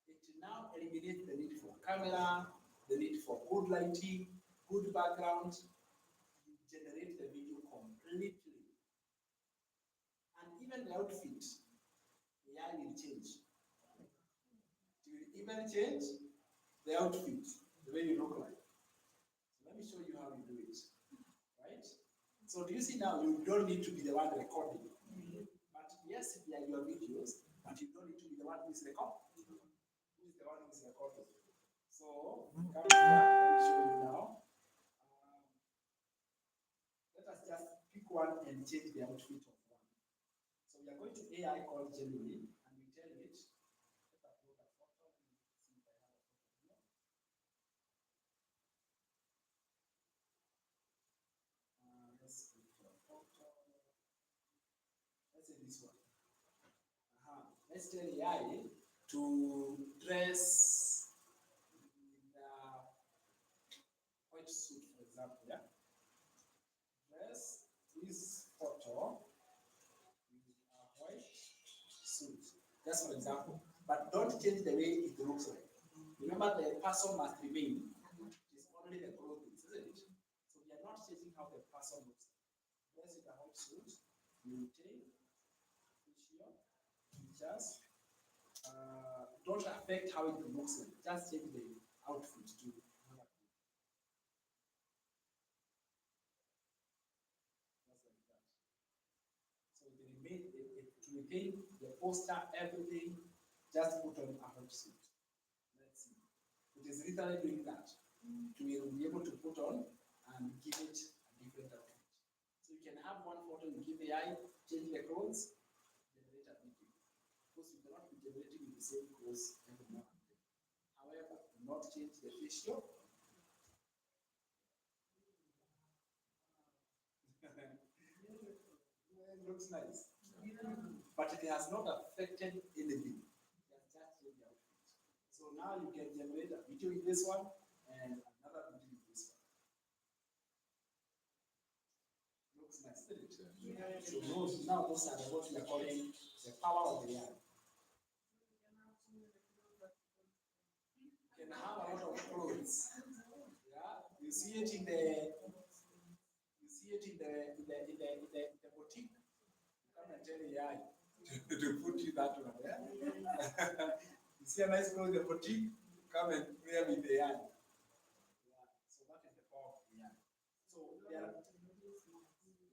It now eliminates the need for camera, the need for good lighting, good background. You generate the video completely. And even the outfit, AI will change. It will even change the outfit, the way you look like. So let me show you how you do it. Right? So do you see now you don't need to be the one recording. But yes, they are your videos, but you don't need to be the one who is recording. Who is the one who is recording? So come here, let me show you now. Let us just pick one and change the outfit of one. So we are going to AI called Gemini, and we tell it, let us upload a photo. Let me see if I have a photo here. Let's put a photo. Let's say this one. Let's tell AI to dress in a white suit, for example. Yeah, dress this photo with a white suit, just for example. But don't change the way it looks like. Remember, the person must remain. It is only the clothing, isn't it? So we are not changing how the person looks like. Dress in a white suit, maintain, facial, features. Don't affect how it looks like. Just change the outfit to just like that. So to retain the poster, everything, just put on a hot suit. Let's see. It is literally doing that. We will be able to put on and give it a different outfit. So you can have one photo, you give AI, change the clothes, generate a video. Because you cannot be generating the same clothes every now and then. However, do not change the facial. It looks nice. But it has not affected anything. It has just changed the outfit. So now you can generate a video with this one and another video with this one. Looks nice, isn't it? Yeah. So those are what we are calling the power of the AI. You can have a lot of clothes. Yeah, you see it in the boutique. Come and tell AI to put you that one. Yeah? You see a nice clothes in the boutique, come and wear with the AI. Yeah. So that is the power of AI. So there are,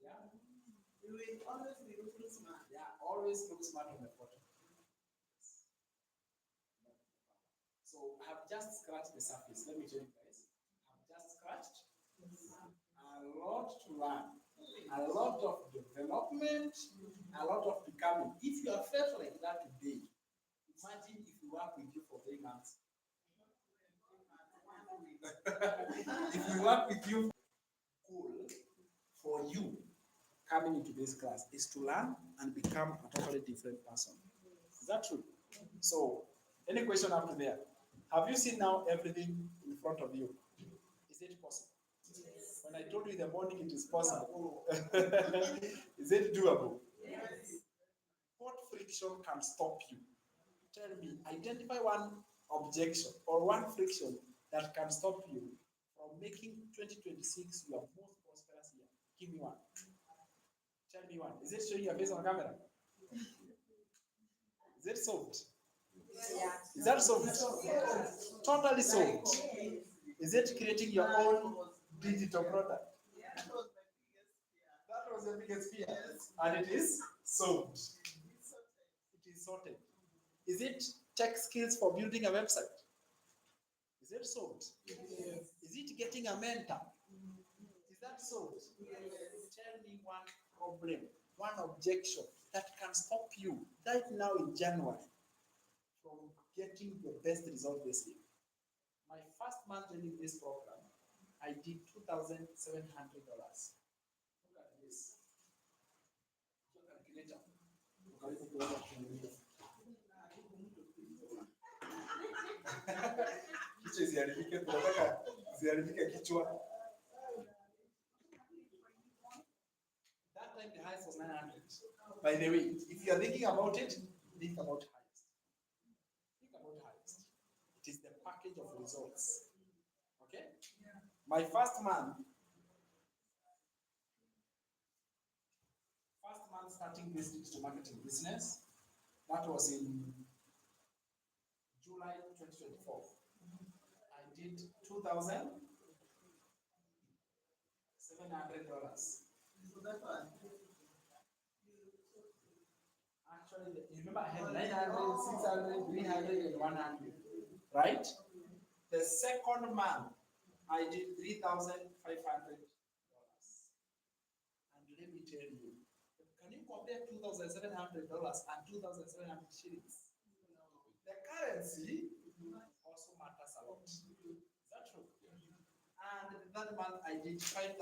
yeah. You will always be looking smart. Yeah, always look smart on the photo. So I have just scratched the surface. Let me tell you guys. I have just scratched a lot to learn, a lot of development, a lot of becoming. If you are felt like that today, imagine if we work with you for 3 months. If we work with you, goal for you coming into this class is to learn and become a totally different person. Is that true? So, any question up to there? Have you seen now everything in front of you? Is it possible? Yes. When I told you in the morning it is possible, is it doable? Yes. What friction can stop you? Tell me, identify one objection or one friction that can stop you from making 2026 your most prosperous year. Give me one. Tell me one. Is it showing your face on camera? Is it solved? Yeah. Is that solved? Totally solved. Is it creating your own digital product? That was the biggest fear. And it is solved. It is sorted. Is it tech skills for building a website? Is it solved? Yes. Is it getting a mentor? Is that solved? Yes. Tell me one problem, one objection that can stop you right now in January from getting the best result this year. My first month in this program, I did $2,700. Look at this. later. Ukaweza kuweza kutengeneza. Kichwa isiharibike, tunataka isiharibike kichwa. That time the highest was 900. By the way, if you are thinking about it, think about highest. Think about highest. It is the package of results. Okay? My first month starting this digital marketing business, that was in July 2024. I did $2,700. Actually, you remember I had 900, 600, 300, and 100, right? The second month, I did $3,500. And let me tell you, can you compare $2,700 and 2,700 shillings? The currency also matters a lot. Is that true? And that month I did $5,000.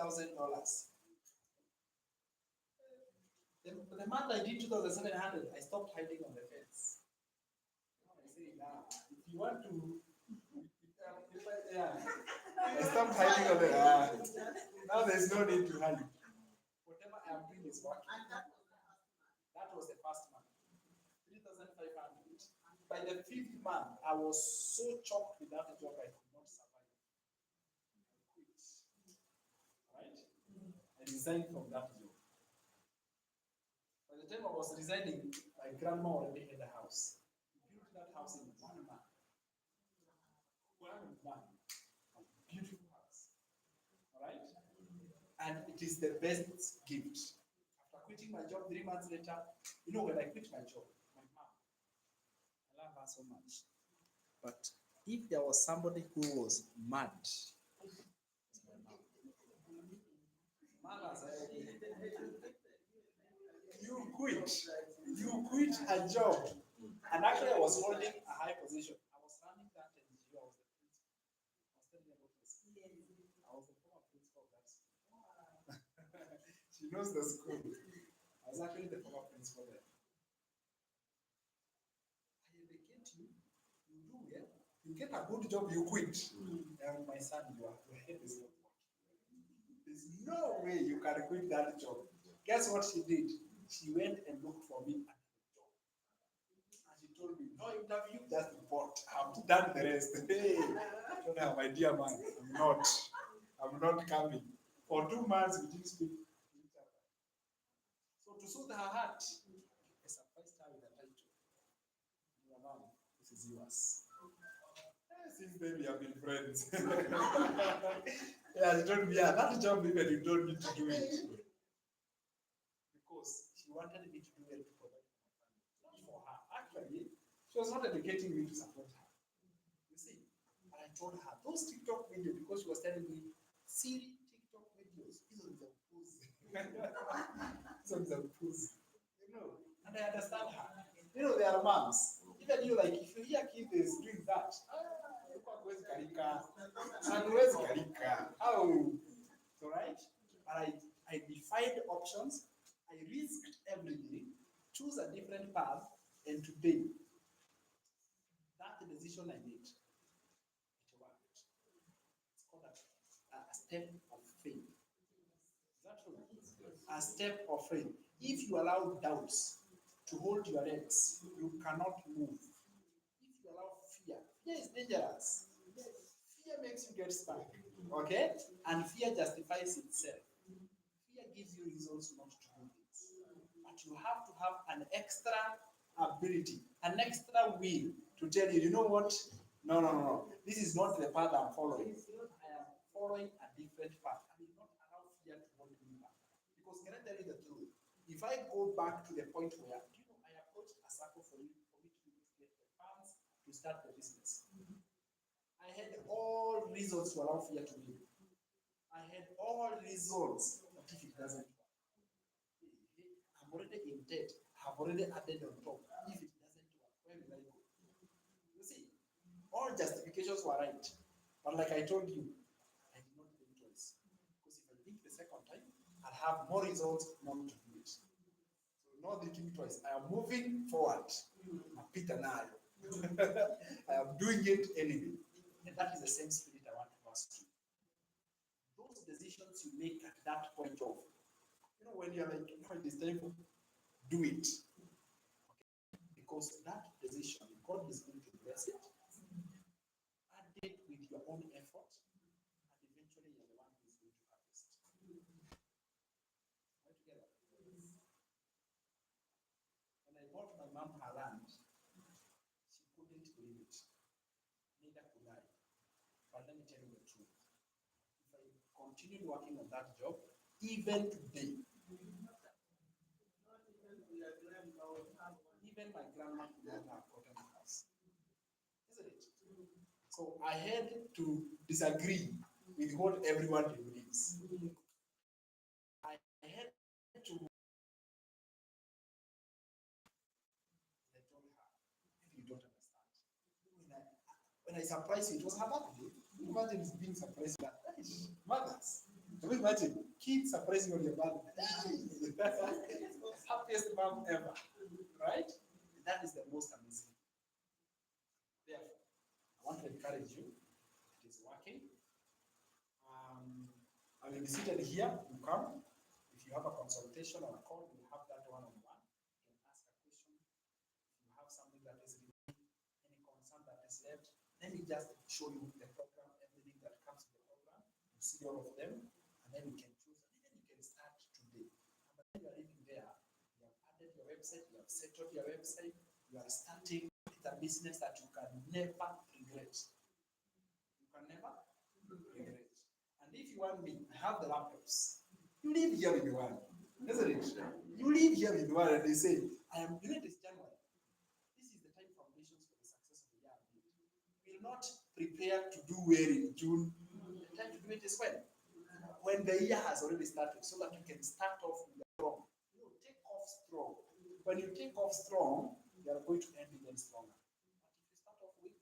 The month I did 2,700, I stopped hiding on the fence. I say now, if you want to, I stopped hiding on the. Now there's no need to hide. Whatever I am doing is working. That was the first month. 3,500. By the fifth month, I was so choked with that job I could not survive. I quit. Right? I resigned from that job. By the time I was resigning, my grandma already had a house. We built that house in 1 month. 1 month. A beautiful house. Alright? And it is the best gift. After quitting my job 3 months later, you know, when I quit my job, my mom, I love her so much. But if there was somebody who was mad, it's my mom. Mama said, you quit a job. And actually, I was holding a high position. I was running that NGO. I was the principal. I was telling you about this. I was the former principal of that school. She knows the school. I was actually the former principal there. I educate you, you do well, you get a good job, you quit. And my son, your head is not working. There's no way you can quit that job. Guess what she did? She went and looked for me at the job. And she told me, no interview, just report. I've done the rest. Hey, I told her, my dear man, I'm not coming. For 2 months, we didn't speak to each other. So to soothe her heart, I surprised her with a title. Your mom, this is yours. Since then, we have been friends. Yeah, she told me, yeah, that job, even you don't need to do it. Because she wanted me to do it to provide for my family, not for her. Actually, she was not educating me to support her. You see, and I told her, those TikTok videos, because she was telling me, see TikTok videos, these are the pussy. These are the pussy. You know, and I understand her. You know, there are moms. Even you, like, if you hear kids is doing that, how? So, right? And I defined options, I risked everything, choose a different path, and today, that decision I made, it worked. It's called a step of faith. Is that true? A step of faith. If you allow doubts to hold your legs, you cannot move. If you allow fear is dangerous. Fear makes you get stuck. Okay? And fear justifies itself. Fear gives you reasons not to do things. But you have to have an extra ability, an extra will to tell you, you know what? No. This is not the path I'm following. I am following a different path. I will not allow fear to hold me back. Because can I tell you the truth? If I go back to the point where, I approached a circle for me to be able to get the funds to start the business. I had all reasons to allow fear to live. I had all reasons, but if it doesn't work, I'm already in debt. I've already added on top. If it doesn't work, where will I go? You see, all justifications were right. But like I told you, I did not think twice. Because if I think the second time, I'll have more results not to do it. So not thinking twice. I am moving forward. Peter now. I am doing it anyway. And that is the same spirit I want to ask you. Those decisions you make at that point of, when you're like, no, it is time to do it. Okay? Because that decision, God is going to bless it. Add it with your own effort, and eventually you're the one who is going to harvest. Right together? When I bought my mom her land, she couldn't believe it. Neither could I. But let me tell you the truth. If I continue working on that job, even today, even my grandma could not have gotten a house. Isn't it? So I had to disagree with what everyone believes. I had to. I told her, if you don't understand, when I surprised you, it was her birthday. Imagine being surprised that mothers. Can you imagine kids surprising on your birthday? Happiest mom ever, right? That is the most amazing. Therefore, I want to encourage you. It is working. I will be seated here. You come. If you have a consultation or a call, we'll have that one-on-one. You can ask a question. If you have something that is any concern that is left, let me just show you the program, everything that comes with the program. You see all of them, and then you can choose, and then you can start today. And when you are living there, you have added your website, you have set up your website, you are starting with a business that you can never regret. You can never regret. And if you want me, I have the laptops. You live here in the world, isn't it? You live here in the world, and they say, this January. This is the time foundations for the success of the year. We will not prepare to do well in June. The time to do it is when the year has already started, so that you can start off strong. Take off strong. When you take off strong, you are going to end even stronger. But if you start off weak,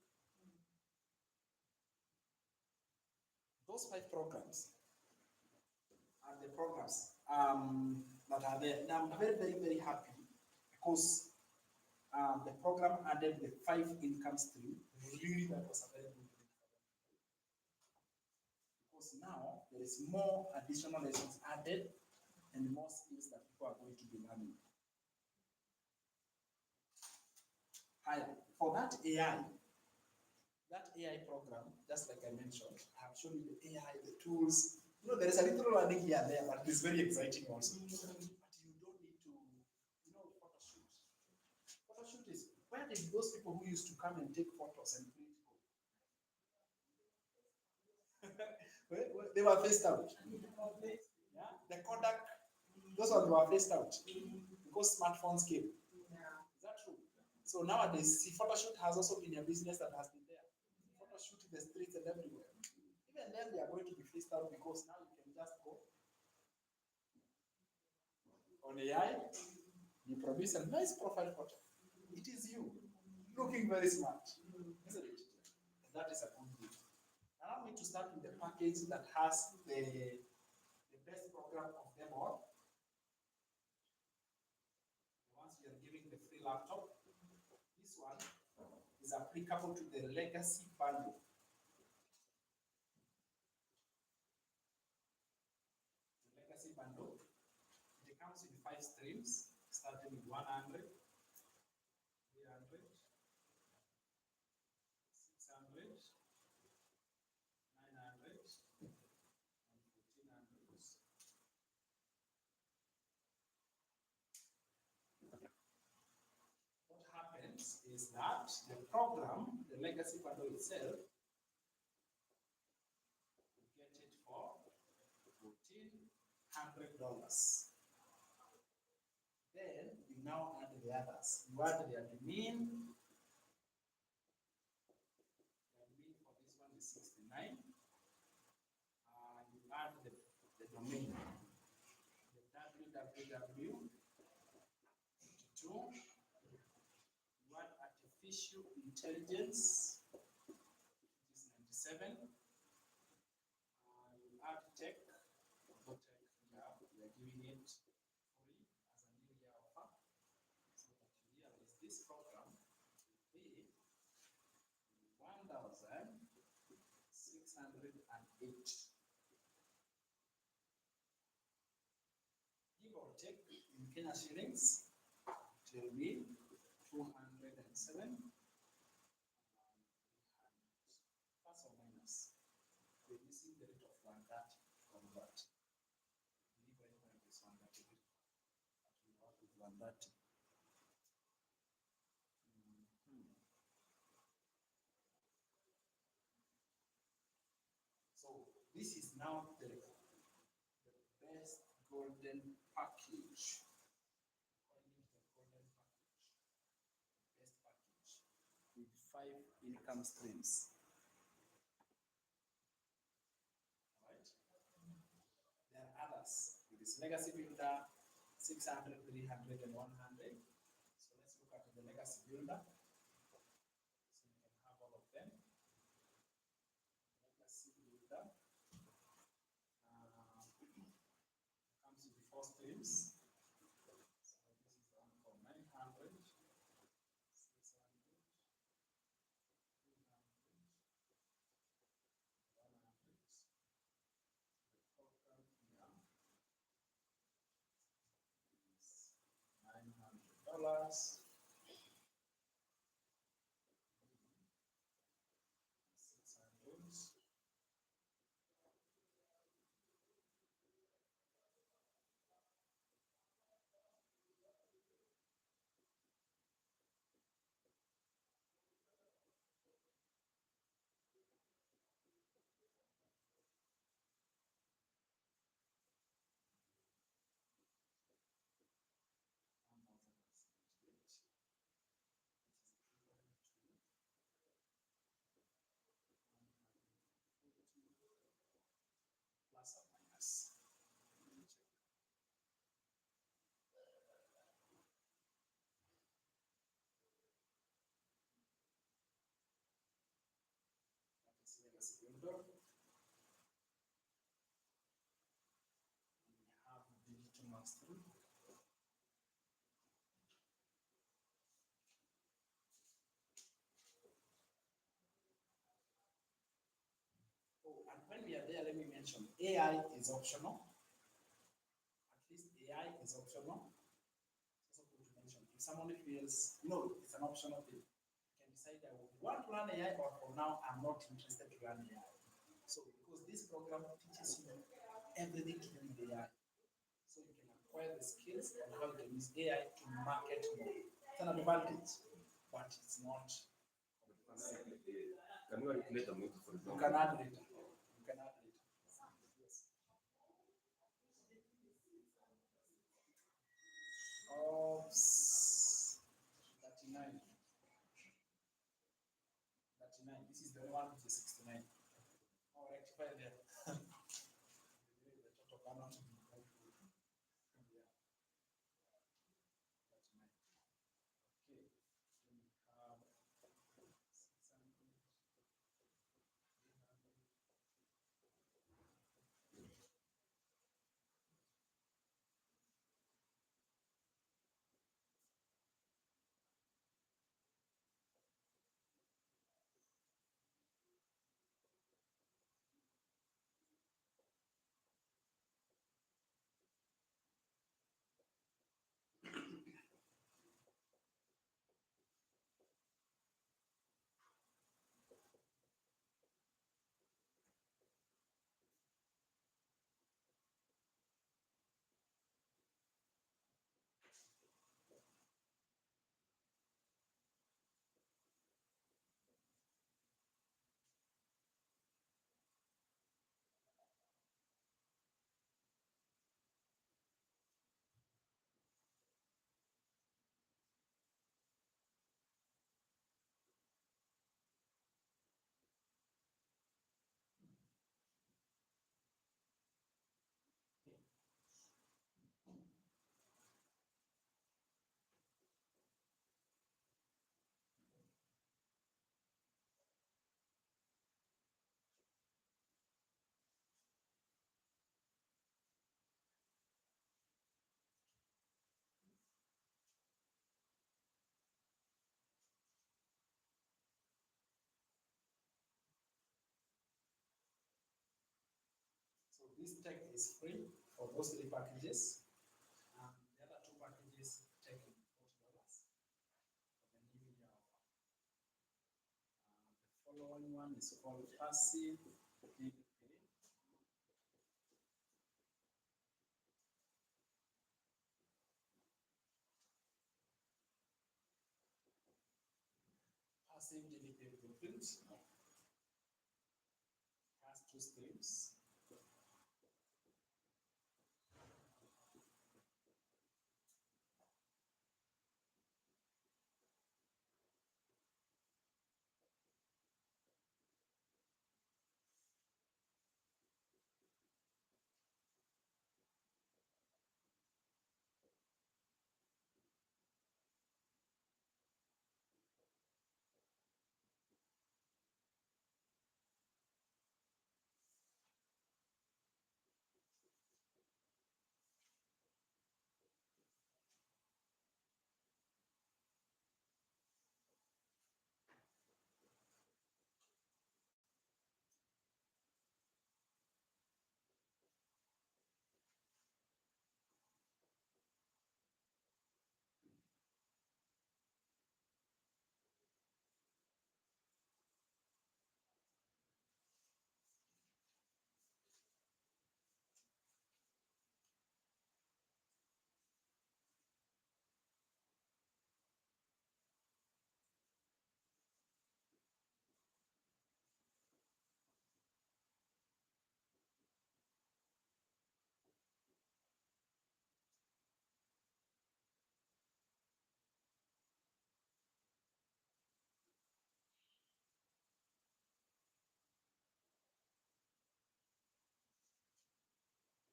those 5 programs are the programs that are there. Now I'm very, very, very happy because the program added the 5 income stream. Really, that was a very good thing for them. Because now there is more additional lessons added and more skills that people are going to be learning. Higher. For that AI program, just like I mentioned, I have shown you the AI, the tools. There is a little learning here and there, but it's very exciting also. But you don't need to, photo shoot. Photo shoot is, where did those people who used to come and take photos and print go? They were phased out. Yeah? The Kodak, those ones were phased out because smartphones came. Is that true? So nowadays, photo shoot has also been a business that has been there. Photo shoot in the streets and everywhere. Even then, they are going to be phased out because now you can just go on AI, you produce a nice profile photo. It is you, looking very smart, isn't it? And that is a good thing. Allow me to start with the package that has the best program of them all. Once you are giving the free laptop, this one is applicable to the legacy bundle. The legacy bundle, it comes in 5 streams, starting with 100, 300, 600, 900, and 1400. What happens is that the program, the legacy bundle itself, you get it for $1,400. Then you now add the others. You add the admin. The admin for this one is 69. You add the domain, the www. 22. You add artificial intelligence, which is 97. You add tech, yeah, we are giving it free as a new year offer. 1,608. Give or take in Kenya shillings, it will be 207. Plus or minus. We're using the rate of 130 from that. I believe right now it is 130. But we work with 130. So this is now the best golden package. Calling it the golden package. Best package with 5 income streams. Alright. There are others. With this legacy builder, 600, 300, and 100. So let's look at the legacy builder. So you can have all of them. Legacy builder comes with 4 streams. So this is the one for 900, 600, 300, 100. The total here is $900. 600. Plus or minus. Let me check. That is legacy builder. We have digital mastery. Oh, and when we are there, let me mention AI is optional. At least AI is optional. It's also good to mention. If someone feels, no, it's an optional thing, you can decide I want to learn AI, or for now, I'm not interested to learn AI. So, because this program teaches you everything to do with AI. So you can acquire the skills and how you can use AI to market more. It's an advantage, but it's not. Can you calculate a mix, for You example? can add later. You can add later. Yes. Oops. 39. 39. This is the one which is 69. Oh, rectify there. The total cannot be calculated. Yeah. 39. Okay. Then we have 600. 300. This tech is free for those 3 packages, and the other 2 packages taking $40 for the new year offer. The following one is called passive bill pay. Passive daily pay blueprint has 2 streams. Okay,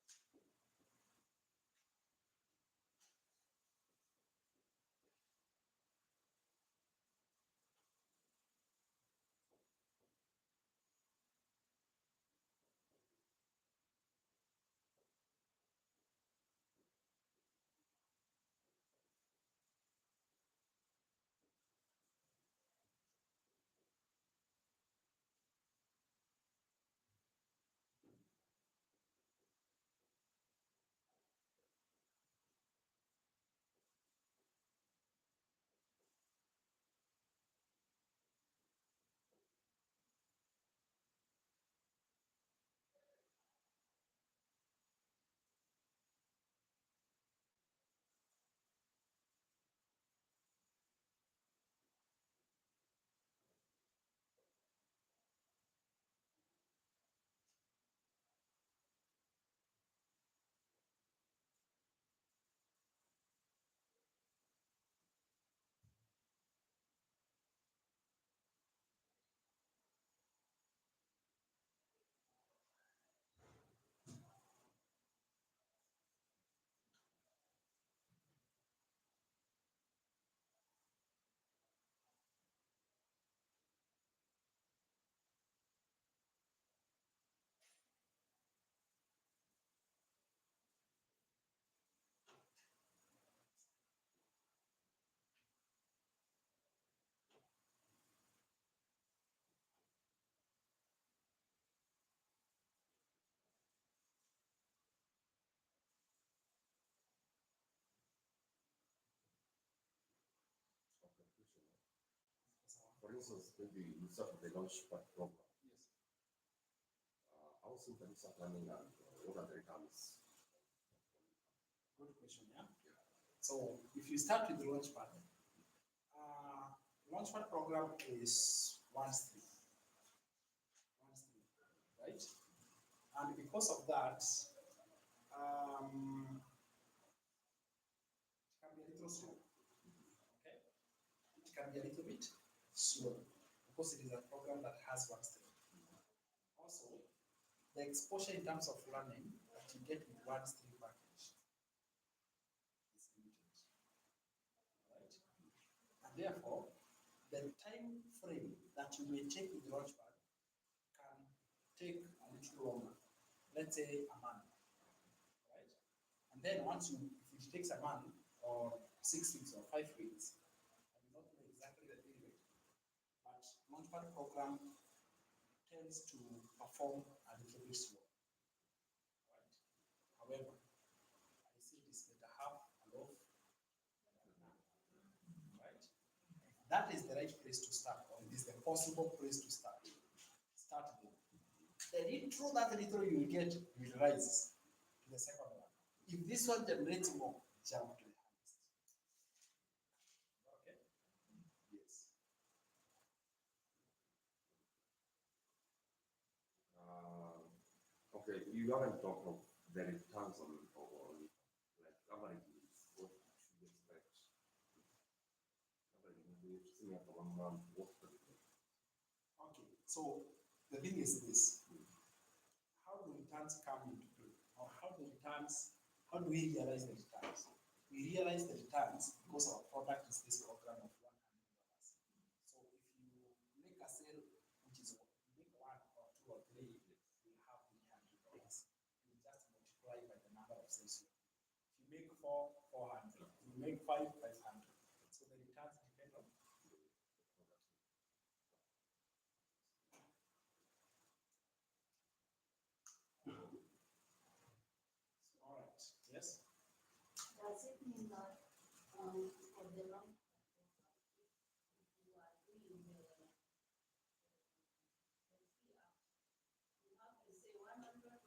question. For instance, maybe you start with the launchpad program. Yes. How soon can you start running and what are the returns? Good question, yeah? So if you start with the Launchpad, Launchpad program is one stream, right? And because of that, it can be a little slow, okay? It can be a little bit slow because it is a program that has one stream. Also, the exposure in terms of learning that you get with one stream package is limited, right? And therefore, the time frame that you may take with Launchpad can take a little longer, let's say a month, right? And then once you, if it takes a month or 6 weeks or 5 weeks, I do not know exactly the period, but Launchpad program tends to perform a little bit slow. However, I say it is better half a loaf than none. Right? That is the right place to start, or it is the possible place to start. Start there. And through that little you will get, you will rise to the second one. If this one generates more, jump to the highest. Okay? Yes. Okay, you haven't talked of the returns on like averages. What should we expect? Average, we've seen after 1 month. What's the return? Okay. So the thing is this: how do returns come into play, or how do we realize the returns? We realize the returns because our product is this program of $100. So if you make a sale, which is you make one or two or three, you have $300. You just multiply by the number of sales you make. If you make four, 400. If you make five, 500. So the returns depend on. All right. Yes. Does it mean that for the long if you are doing the fee up, you have to say 100, 100,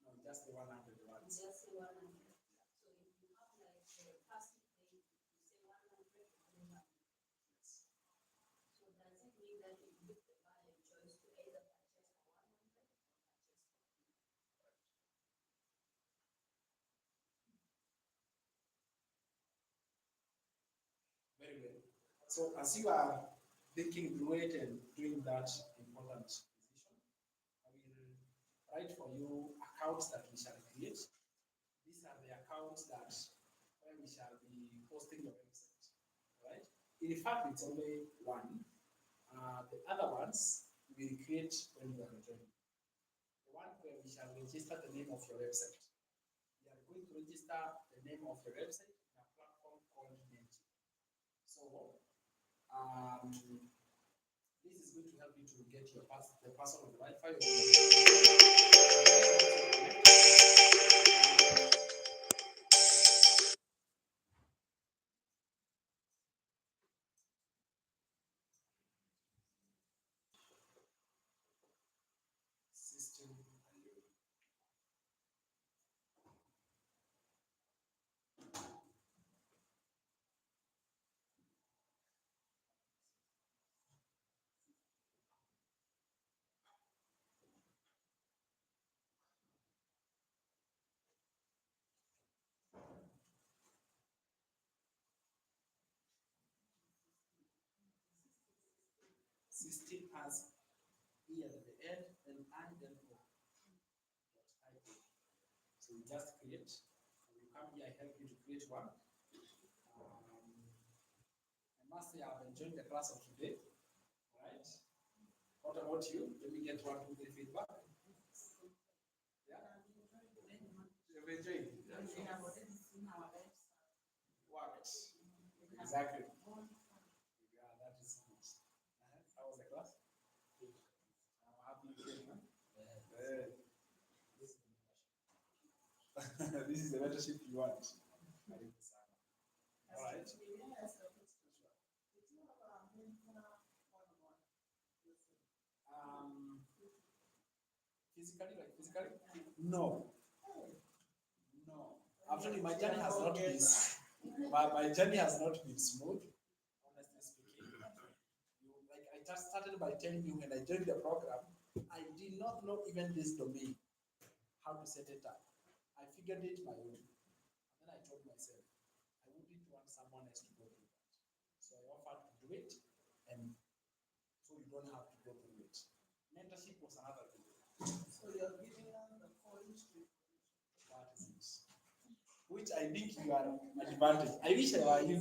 No, just the 100 or ones. just say 100? So if you have like the passive pay, you say 100 or 300. Yes. So does it mean that you give the buyer a choice to either purchase for 100 or purchase for 300? Very well. So as you are thinking through it and doing that important decision, I will write for you accounts that we shall create. These are the accounts that where we shall be posting your website, right? In fact, it's only one. The other ones we will create when you are ready. The one where we shall register the name of your website. We are going to register the name of your website in a platform called Native. So this is going to help you to get your the password of the Wi-Fi. System. System has E at the end and I then O. So we just create. You come here, I help you to create one. I must say I've enjoyed the class of today. Right? What about you? Let me get 1, 2, 3 feedback. Yeah? You've enjoyed it? Worked. Exactly. Yeah, that is good. How was the class? I'm happy you came, huh? This is the mentorship you want. All right. Physically, like physically? No. No. Actually, my journey has not been my journey has not been smooth, honestly speaking. Like I just started by telling you when I joined the program, I did not know even this domain, how to set it up. I figured it my own. And then I told myself, I wouldn't want someone else to go through that. So I offered to do it, and so you don't have to go through it. Mentorship was another thing. So you're giving us the college to that is it. Which I think you are advantage. I wish I were you.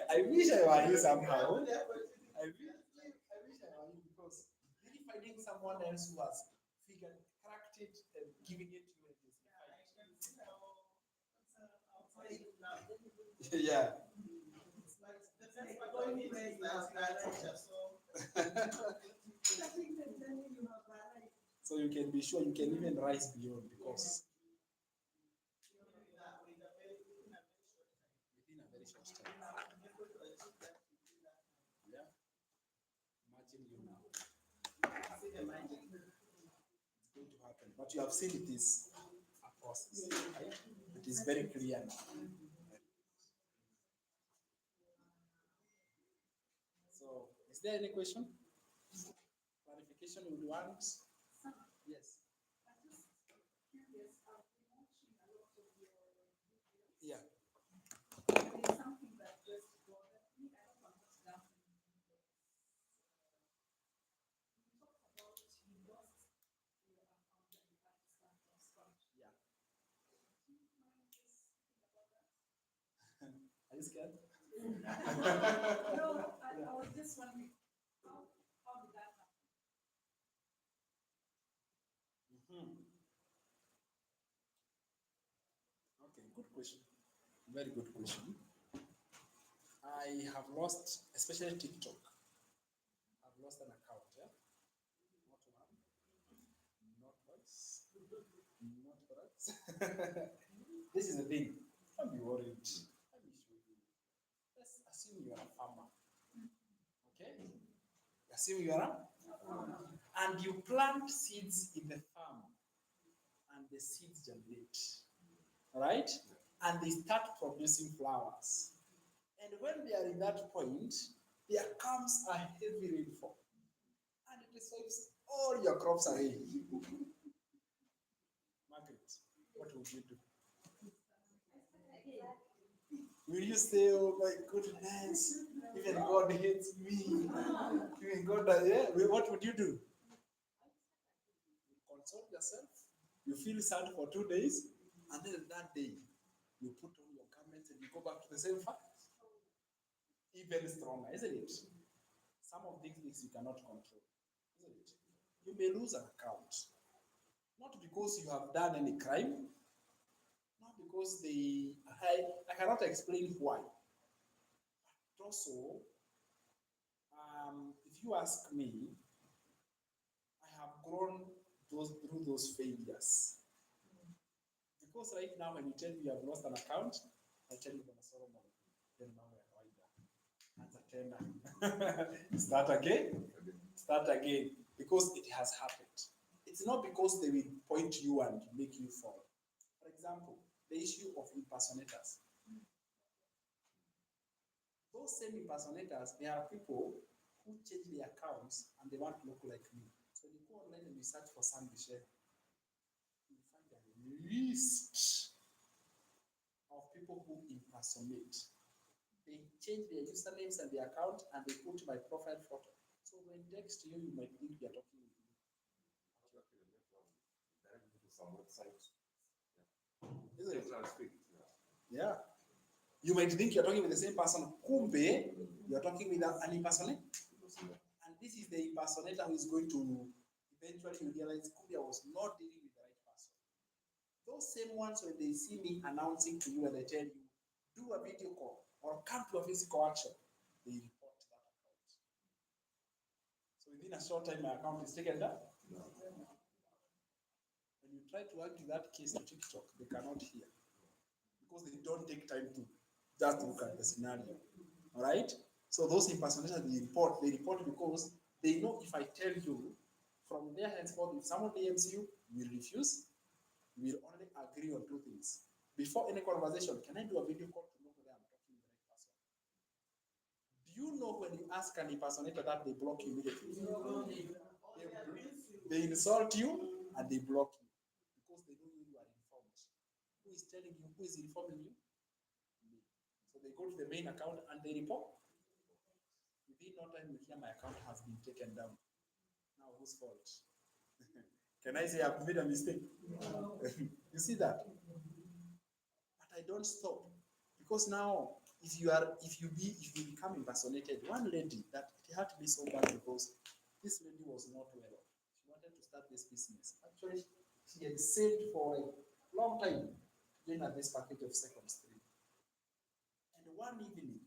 I wish I were you somehow. I wish I were you because really finding someone else who has figured, cracked it, and giving it to you is yeah. So So you can be sure you can even rise beyond because within a very short time. Yeah. Imagine you now. It's going to happen. But you have seen it is a process. Right? It is very clear now. So is there any question? Clarification you would want? Yes. I'm just curious, I've been watching a lot of your videos. Yeah. There's something that just bothered me. I don't know what's happening. You talked about you lost your account and you had to start from scratch. Yeah. Do you mind just speaking about that? Are you scared? No, I was just wondering, how did that happen? Mhm. Okay, good question. Very good question. I have lost, especially TikTok. I've lost an account, yeah? Not one, not twice, not thrice. This is the thing. Don't be worried. Let me show you. Let's assume you are a farmer. Okay? Assume you are and you plant seeds in the farm and the seeds germinate. Right? And they start producing flowers. And when they are in that point, there comes a heavy rainfall and it destroys all your crops away. Margaret, what would you do? Will you say, oh my goodness, even God hates me? Even God, yeah? What would you do? You console yourself, you feel sad for 2 days, and then that day, you put on your garments and you go back to the same fact. Even stronger, isn't it? Some of these things you cannot control, isn't it? You may lose an account, not because you have done any crime, not because I cannot explain why. But also, if you ask me, I have grown through those failures. Because right now, when you tell me you have lost an account, I tell you Bwana Solomon, then mambo ya kawaida. Anza tena. Start again. Start again. Because it has happened. It's not because they will point you and make you fall. For example, the issue of impersonators. Those same impersonators, there are people who change their accounts and they want to look like me. So you go online and you search for Sam Gicheha. You find a list of people who impersonate. They change their usernames and their account and they put my profile photo. So when text you, you might think you're talking with me. Directly to some websites. Isn't it? Transcript. Yeah. You might think you're talking with the same person. Kumbe, you're talking with an impersonator. And this is the impersonator who is going to eventually realize Kumbe I was not dealing with the right person. Those same ones, when they see me announcing to you and they tell you, do a video call or come to a physical action, they report that account. So within a short time, my account is taken down. When you try to argue that case to TikTok, they cannot hear because they don't take time to just look at the scenario. All right? So those impersonators, they report because they know if I tell you from there henceforth, if someone DMs you, you will refuse. We will only agree on two things. Before any conversation, can I do a video call to know whether I'm talking with the right person? Do you know when you ask an impersonator that they block you immediately? They insult you and they block you because they know you are informed. Who is telling you? Who is informing you? Me. So they go to the main account and they report. Within no time, you hear my account has been taken down. Now, whose fault? Can I say I've made a mistake? You see that? But I don't stop because now, if you become impersonated, one lady that it had to be so bad because this lady was not well off. She wanted to start this business. Actually, she had saved for a long time to gain this package of second stream. And one evening,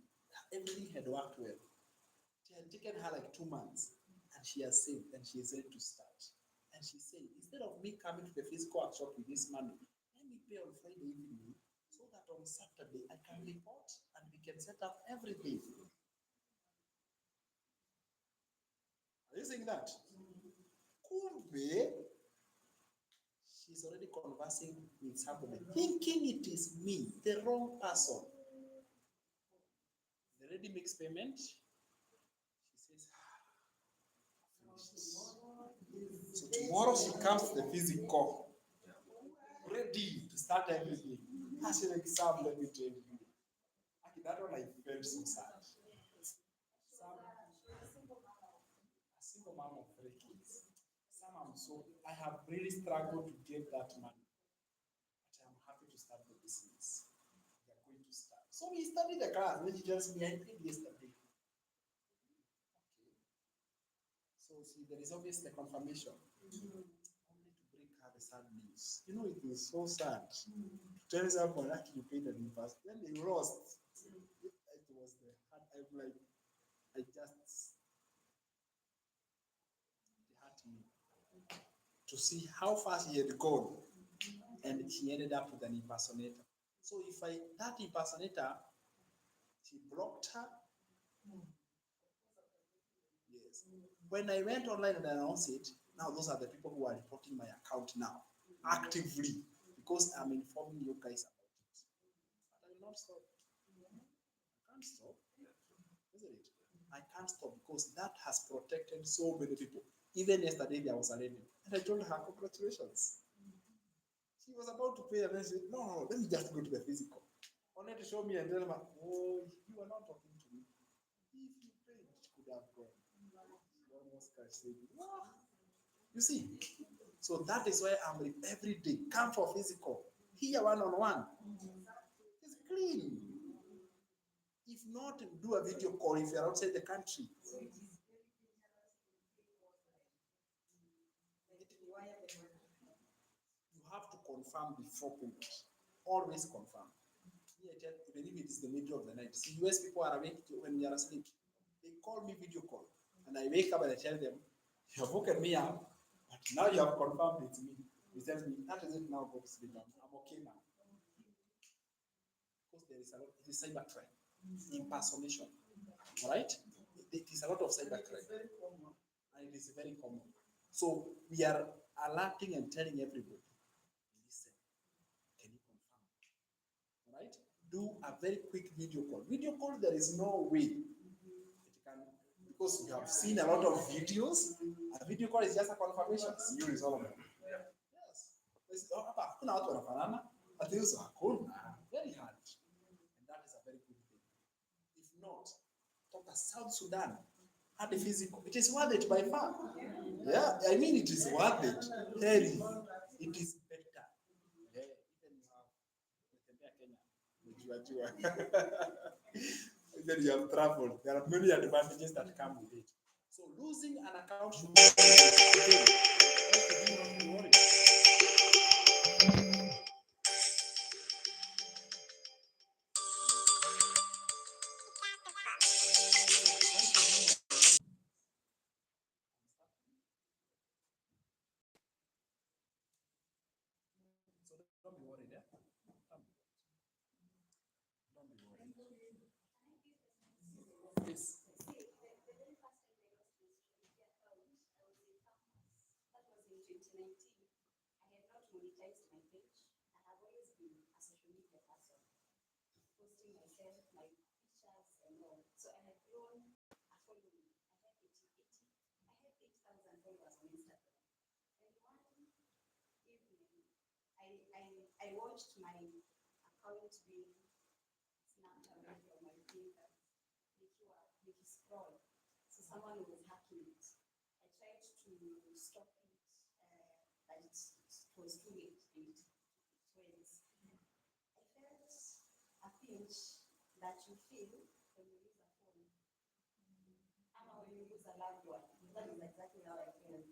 everything had worked well. It had taken her like 2 months, and she has saved and she is ready to start. And she said, instead of me coming to the physical workshop with this money, let me pay on Friday evening so that on Saturday I can report and we can set up everything. Are you saying that? Kumbe, she's already conversing with somebody, thinking it is me, the wrong person. The lady makes payment. She says, so tomorrow she comes to the physical, ready to start everything. As an exam, let me tell you. Actually, that one I felt so sad. A single mom of 3 kids. I have really struggled to get that money. But I'm happy to start the business. We are going to start. So we studied the class. Then she tells me, I paid yesterday. Okay. So see, there is obviously a confirmation. Only to bring her the sad news. You know, it is so sad. Tell someone actually you paid the invest. Then they lost. It was the hard. I'm like, I just it hurt me to see how fast he had gone, and he ended up with an impersonator. So if that impersonator, she blocked her. Yes. When I went online and announced it, now those are the people who are reporting my account now actively because I'm informing you guys about it. But I will not stop. I can't stop, isn't it? I can't stop because that has protected so many people. Even yesterday there was a lady, and I told her, congratulations. She was about to pay, and then she said, no, let me just go to the physical. Only to show me and tell her, oh, you are not talking to me. If you paid, it could have gone. She almost said, wow. You see, so that is why I'm every day come for physical. Here one-on-one. It's clean. If not, do a video call if you're outside the country. You have to confirm before payment. Always confirm. Even if it is the middle of the night. See, US people are awake when they are asleep. They call me video call. And I wake up and I tell them, you have woken me up, but now you have confirmed it's me. He tells me, that is it now, go to sleep. I'm okay now. Because there is a lot, it is cyber crime, impersonation. All right? It is a lot of cyber crime. And it is very common. So we are alerting and telling everybody, listen, can you confirm? All right? Do a very quick video call. Video call, there is no way it can, because you have seen a lot of videos. A video call is just a confirmation. You resolve it. Yes. Hakuna watu wanafanana. Atiuso hakuna. Very hard. And that is a very good thing. If not, talk to South Sudan. Had the physical. It is worth it by far. Yeah, I mean it is worth it. Heri. It is better. Yeah, even you have Kenya. Then you have traveled. There are many advantages that come with it. So losing an account should be worried. So don't be worried. Yeah? Don't be worried. Yes. I had not monetized my page. I have always been a social media person, posting myself, my pictures, and all. So I have grown a following. I had 8,000 followers on Instagram. And one evening, I watched my account being snapped away from my fingers. They scroll. So someone was hacking it. I tried to stop it, but it was too late and it went. I felt a pinch that you feel when you lose a phone. Ama when you lose a loved one. That is exactly how I felt.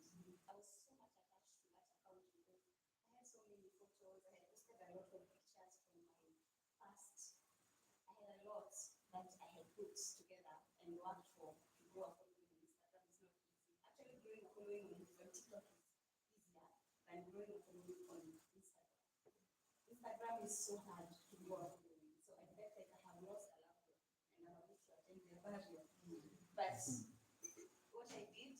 I was so much attached to that account because I had so many photos. I had posted a lot of pictures from my past. I had a lot that I had put together and worked for to grow a following on Instagram. Is not easy. Actually, growing a following on TikTok is easy. going to follow me on Instagram. Instagram is so hard to go on following. So I felt like I have lost a lot and I wanted to attend the barrier. But what I did,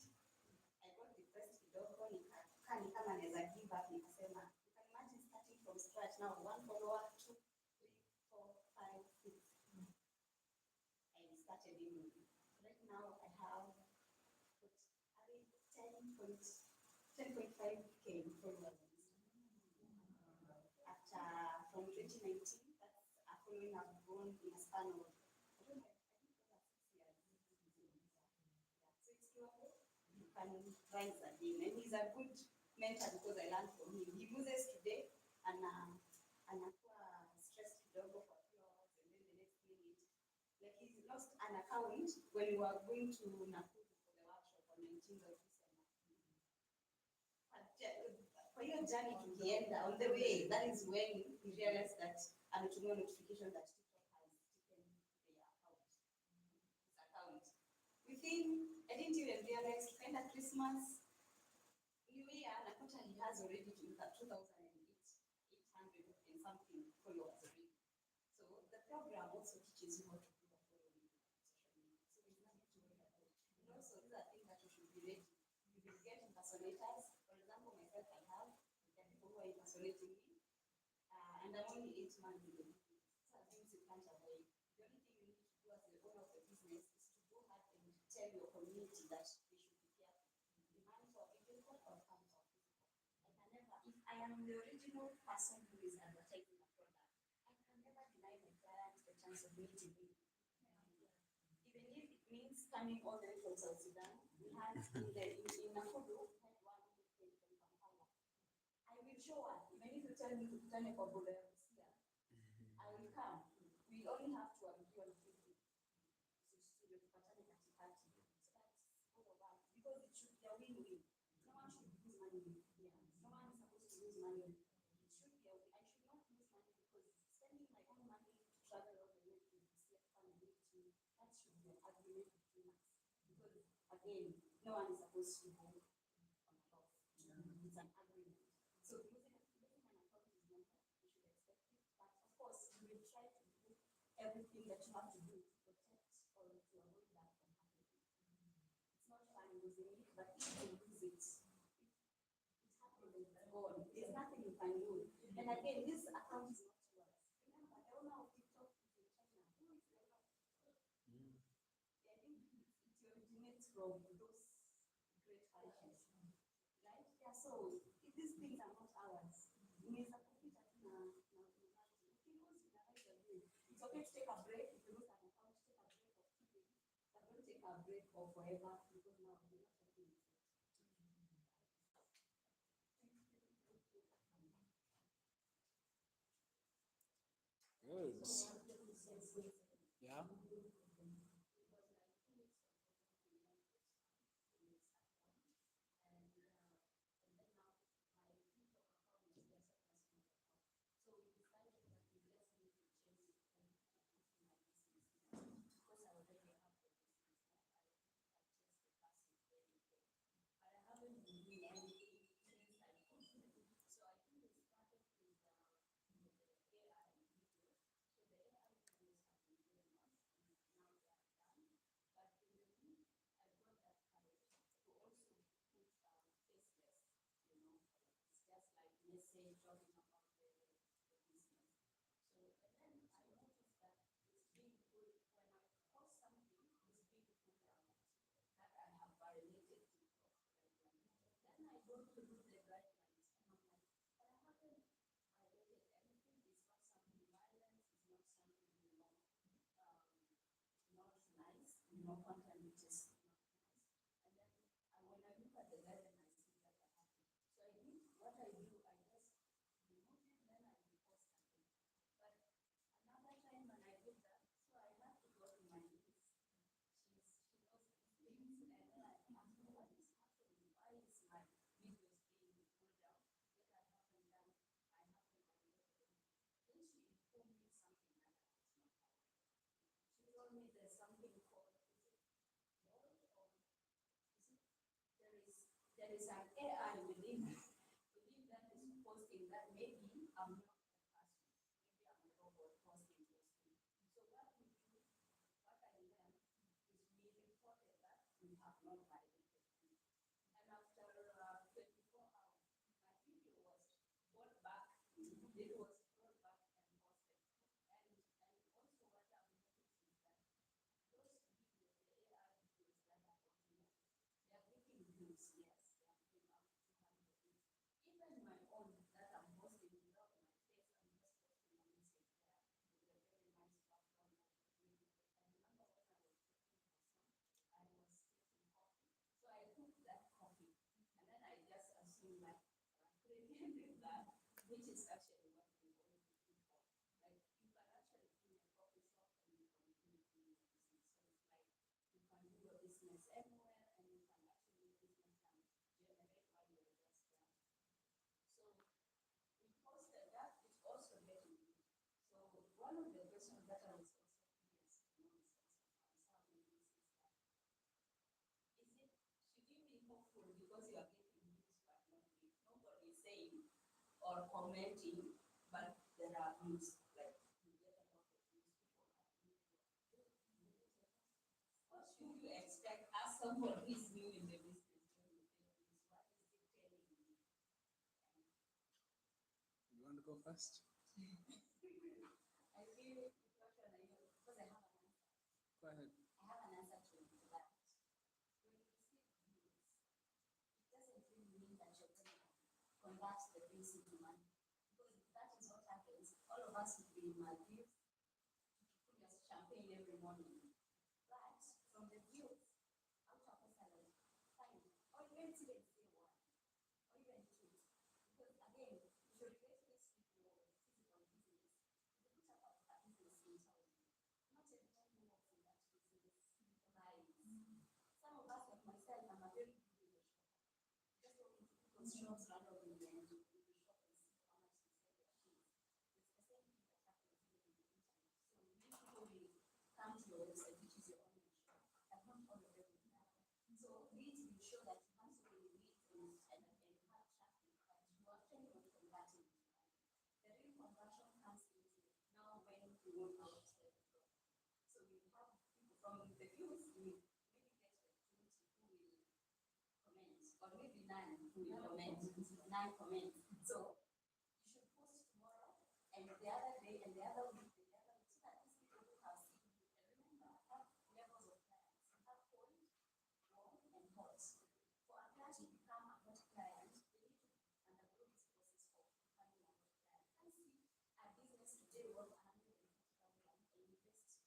I got depressed kidogo, nikakaa ni kama naweza give up, nikasema, you can imagine starting from scratch now, 1 follower, 2, 3, 4, 5, 6. I started in. Right now I have 10.5k followers. After from 2019, that's a following I've grown in a span of, I don't know, I think over 6 years. Yeah, so it's doable. You can rise again. And he's a good mentor because I learned from him. He loses today and anakuwa stressed kidogo for a few hours and then the next minute. Like he's lost an account when we were going to Nakuru for the workshop on 19th of December. For your journey to the end, on the way, that is when we realized that ametumia notification that TikTok has taken their account. His account. Within, I didn't even realize, kind of Christmas, New Year, Nakota, he has already 2,800 and something followers already. So the program also teaches you how to do a following on social media. So there's nothing to worry about. And also, these are things that you should be ready. You will get impersonators. For example, myself, I have people who are impersonating me. And I'm only 8 months in the business. So things you can't avoid. The only thing you need to do as the owner of the business is to go ahead and tell your community that they should be careful. Demand for video call or come for physical. I can never, if I am the original person who is advertising a product, I can never deny my client the chance of meeting me. Even if it means coming all the way from South Sudan, we had in Nakuru, we had one who came from Kampala. I will show up, even if you tell me to turn up a border here, I will come. We only have to agree on 50. So you patane katikati. So that's all of us. Because it should be a win-win. No one should lose money here. No one is supposed to lose money. It should be a win. I should not lose money because spending my own money to travel all the way to see a family, that should be an agreement between us. Because again, no one is supposed to go on a loss. It's an agreement. So losing an account is normal. You should expect it. But of course, you will try to do everything that you have to do to protect or to avoid that from happening. It's not fun losing it, but if you lose it, it happens, it's gone. There's nothing you can do. And again, this account is not yours. Remember, the owner of TikTok is in China. Who is the owner of TikTok? I think it originates from those great countries. Right? Yeah, so these things are not ours. It's okay to take a break. If you lose an account, take a break of 2 days. But don't take a break of forever because now you're not talking it. Good. Yeah. Message talking about the business. So and then I noticed that it's being good when I post something, it's being put out that I have violated TikTok. Then I go to look the guidelines and I'm like, but I haven't violated anything. It's not something violent. It's not something not nice. Content which is not nice. And then when I look at the guidelines, I see that I haven't. So I did what I do. There's something called there is an AI within that I'm not a person. Maybe I'm a robot posting. So what we do, what I learned is we reported that we have not validated it. And after 24 hours, my video was brought back. It was brought back and posted. And also what I've noticed is that those videos, the AI videos that are posting, they are making views. Yes, they are making up to 200 views. Even my own that I'm posting without my face, I'm just posting a message there with a very nice background that was really great. I remember when I was working for some, I was tasting coffee. So I took that coffee and then I just assumed like created that, which is actually what we always looking for. Like you can actually be in a coffee shop and you can be doing your business. So it's like you can do your business anywhere and you can actually your business can generate while you're just there. So we posted that, it's also getting views. So one of the questions that I was also curious to know is also concerning this is that is it should you be hopeful because you are getting views but not views? Nobody is saying or commenting, but there are views. Like you get a lot of views, people are views. What should you expect as someone who is new in the business when you get views? What is it telling you? You want to go first? I feel the question I know because I have an answer. Go ahead. I have an answer to that. When you receive views, it doesn't really mean that you're going to convert the views into money. Because if that is what happens, all of us would be in Maldives, put us champagne every morning. But from the views, out of a salary, fine. Or even even say one, or even two. Because again, if you relate this with your physical business, if you put up a business in town, not everyone who works in that business buys. Some of us, like myself, I'm a very good window shopper. Just walk into people's shops randomly and you window shop and see how much they sell their things. It's the same thing that happens even in the internet. So many people will come to your website, which is your online shop, and not all of them will buy. So leads will show that you have so many leads and you have traffic, but you are actually not converting into money. The real conversion comes into now when you want our website to grow. So we have people from the views, we maybe get like 20 who will comment, or maybe 9 who will comment, 9 comments. So you should post tomorrow and the other day and the other week and the other week so that these people who have seen you, and remember, have levels of clients. You have cold, warm, and hot. For a client to become a hot client, they need to undergo this process of becoming a hot client. You can see a business today worth 150,000 and invest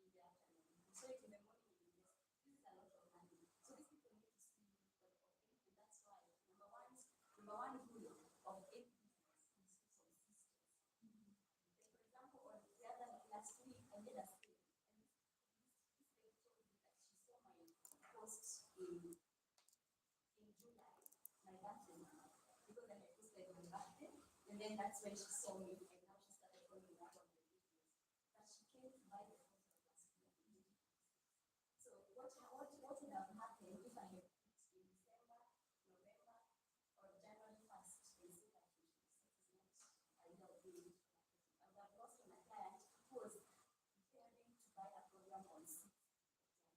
in the afternoon. So if in the morning you invest, this is a lot of money. So these people need to see you quite often, and that's why number one rule of any business is consistency. Like for example, on the other last week, I did a sale, and this lady told me that she saw my post in July, my birthday month, because I had posted on my birthday, and then that's when she saw me, and now she started following up on the videos. But she came to buy the course of last year. So what would have happened if I had put in December, November, or January 1st and say that this is not ideal doing digital marketing? I would have lost on a client who was preparing to buy a program on 6th of January.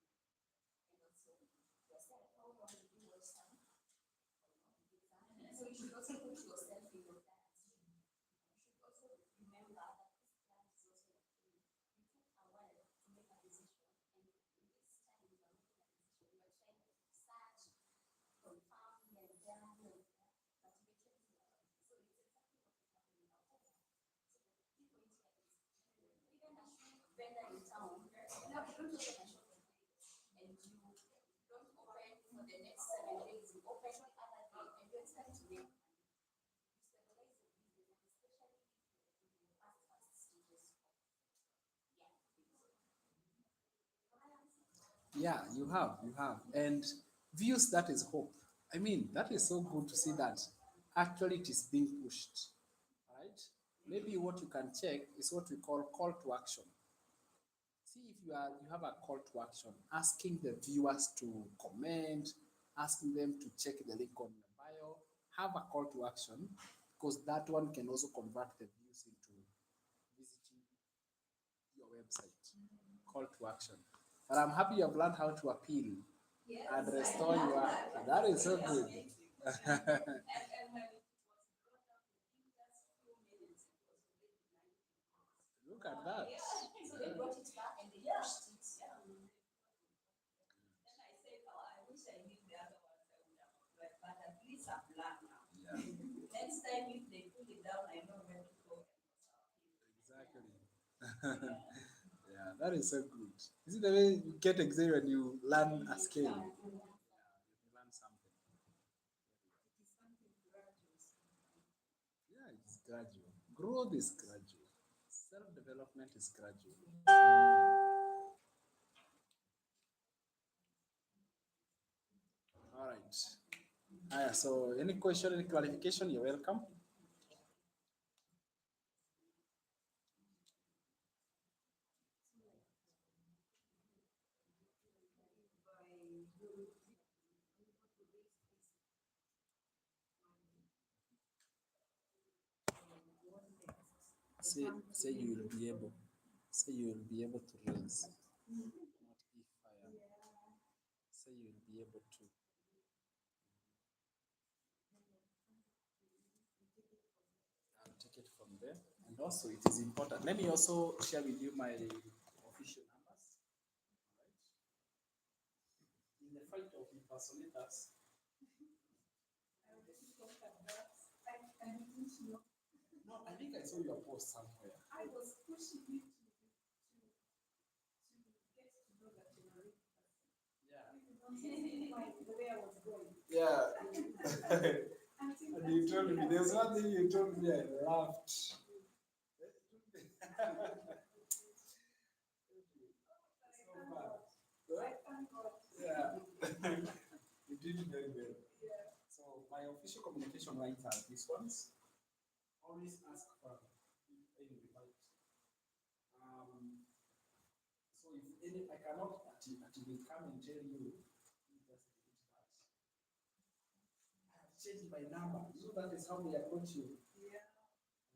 And also yourself, how long did you watch some? So you should also put yourself in your clients. You should also remember that this client is also your friend. You took a while to make a decision, and in this time you are making a decision. You are trying to search, confirm here and there, but eventually so it's exactly what is happening out there. So the key point here is even a shoe vendor in town, now you don't open a shop on Friday and you don't open for the next 7 days, you open the other day and you expect to make money. You stabilize the business, and especially if you're in the first stages of Yeah, you have. And views, that is hope. I mean, that is so good to see that actually it is being pushed. Right? Maybe what you can check is what we call to action. See if you have a call to action, asking the viewers to comment, asking them to check the link on your bio, have a call to action, because that one can also convert the views into visiting your website. Call to action. But I'm happy you have learned how to appeal and restore your. That is so good. Look at that. So they brought it back and they pushed it. Then I said, oh, I wish I knew the other ones I would have applied, but at least I've learned now. Yeah, Next time if they pull it down, I know where to go. exactly. Yeah, that is so good. Is it the way you get excited when you learn a skill? Yeah, you learn something. Yeah, it's gradual. Growth is gradual. Self-development is gradual. All right. So any question, any clarification, you're welcome. Say you will be able. Say you will be able to raise. Not if I am. Say you will be able to. I'll take it from there. And also, it is important. Let me also share with you my official numbers. Right? In the fight of impersonators. No, I think I saw your post somewhere. I was pushing you to get to know that you're a real person. Yeah. You don't see the way I was going. Yeah. And you told me, there's one thing you told me, I laughed. So bad. Yeah. You did very well. So my official communication lines are these ones. Always ask for any invite. So if any, I cannot actually come and tell you, you just delete that. I have changed my number. You know that is how we approach you. Yeah.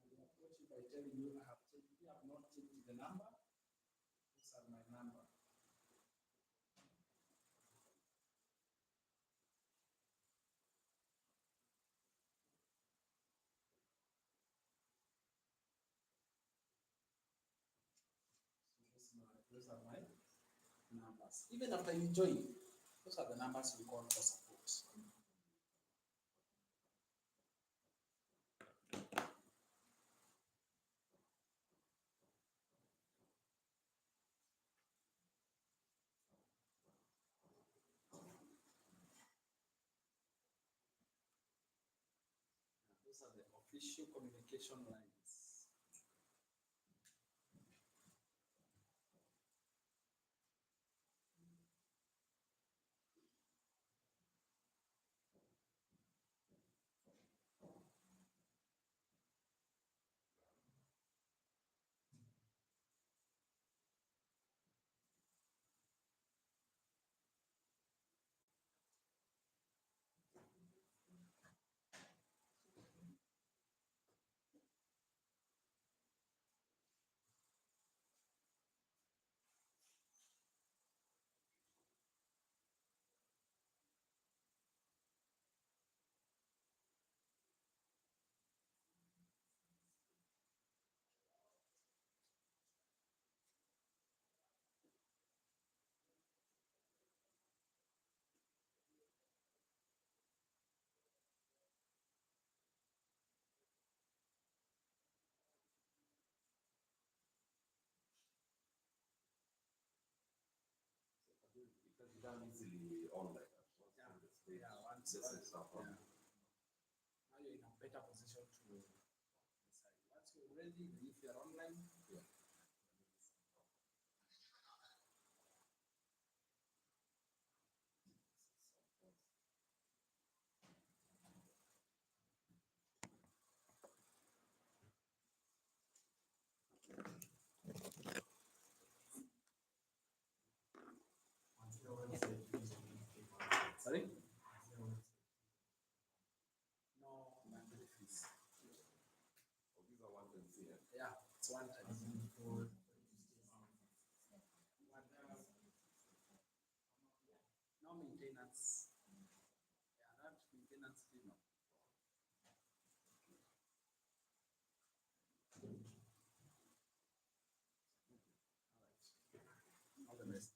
We approach you by telling you I have changed. You have not changed the number. These are my number. Those are my numbers. Even after you join, those are the numbers we call for support. Those are the official communication lines. It can be done easily online. Yeah, once This is not yeah. Now you're in a better position to decide. Once you're ready, if you're online, yeah. Sorry? No, monthly fees. Yeah, it's one time. No maintenance. Yeah, not maintenance fee, no. All the best.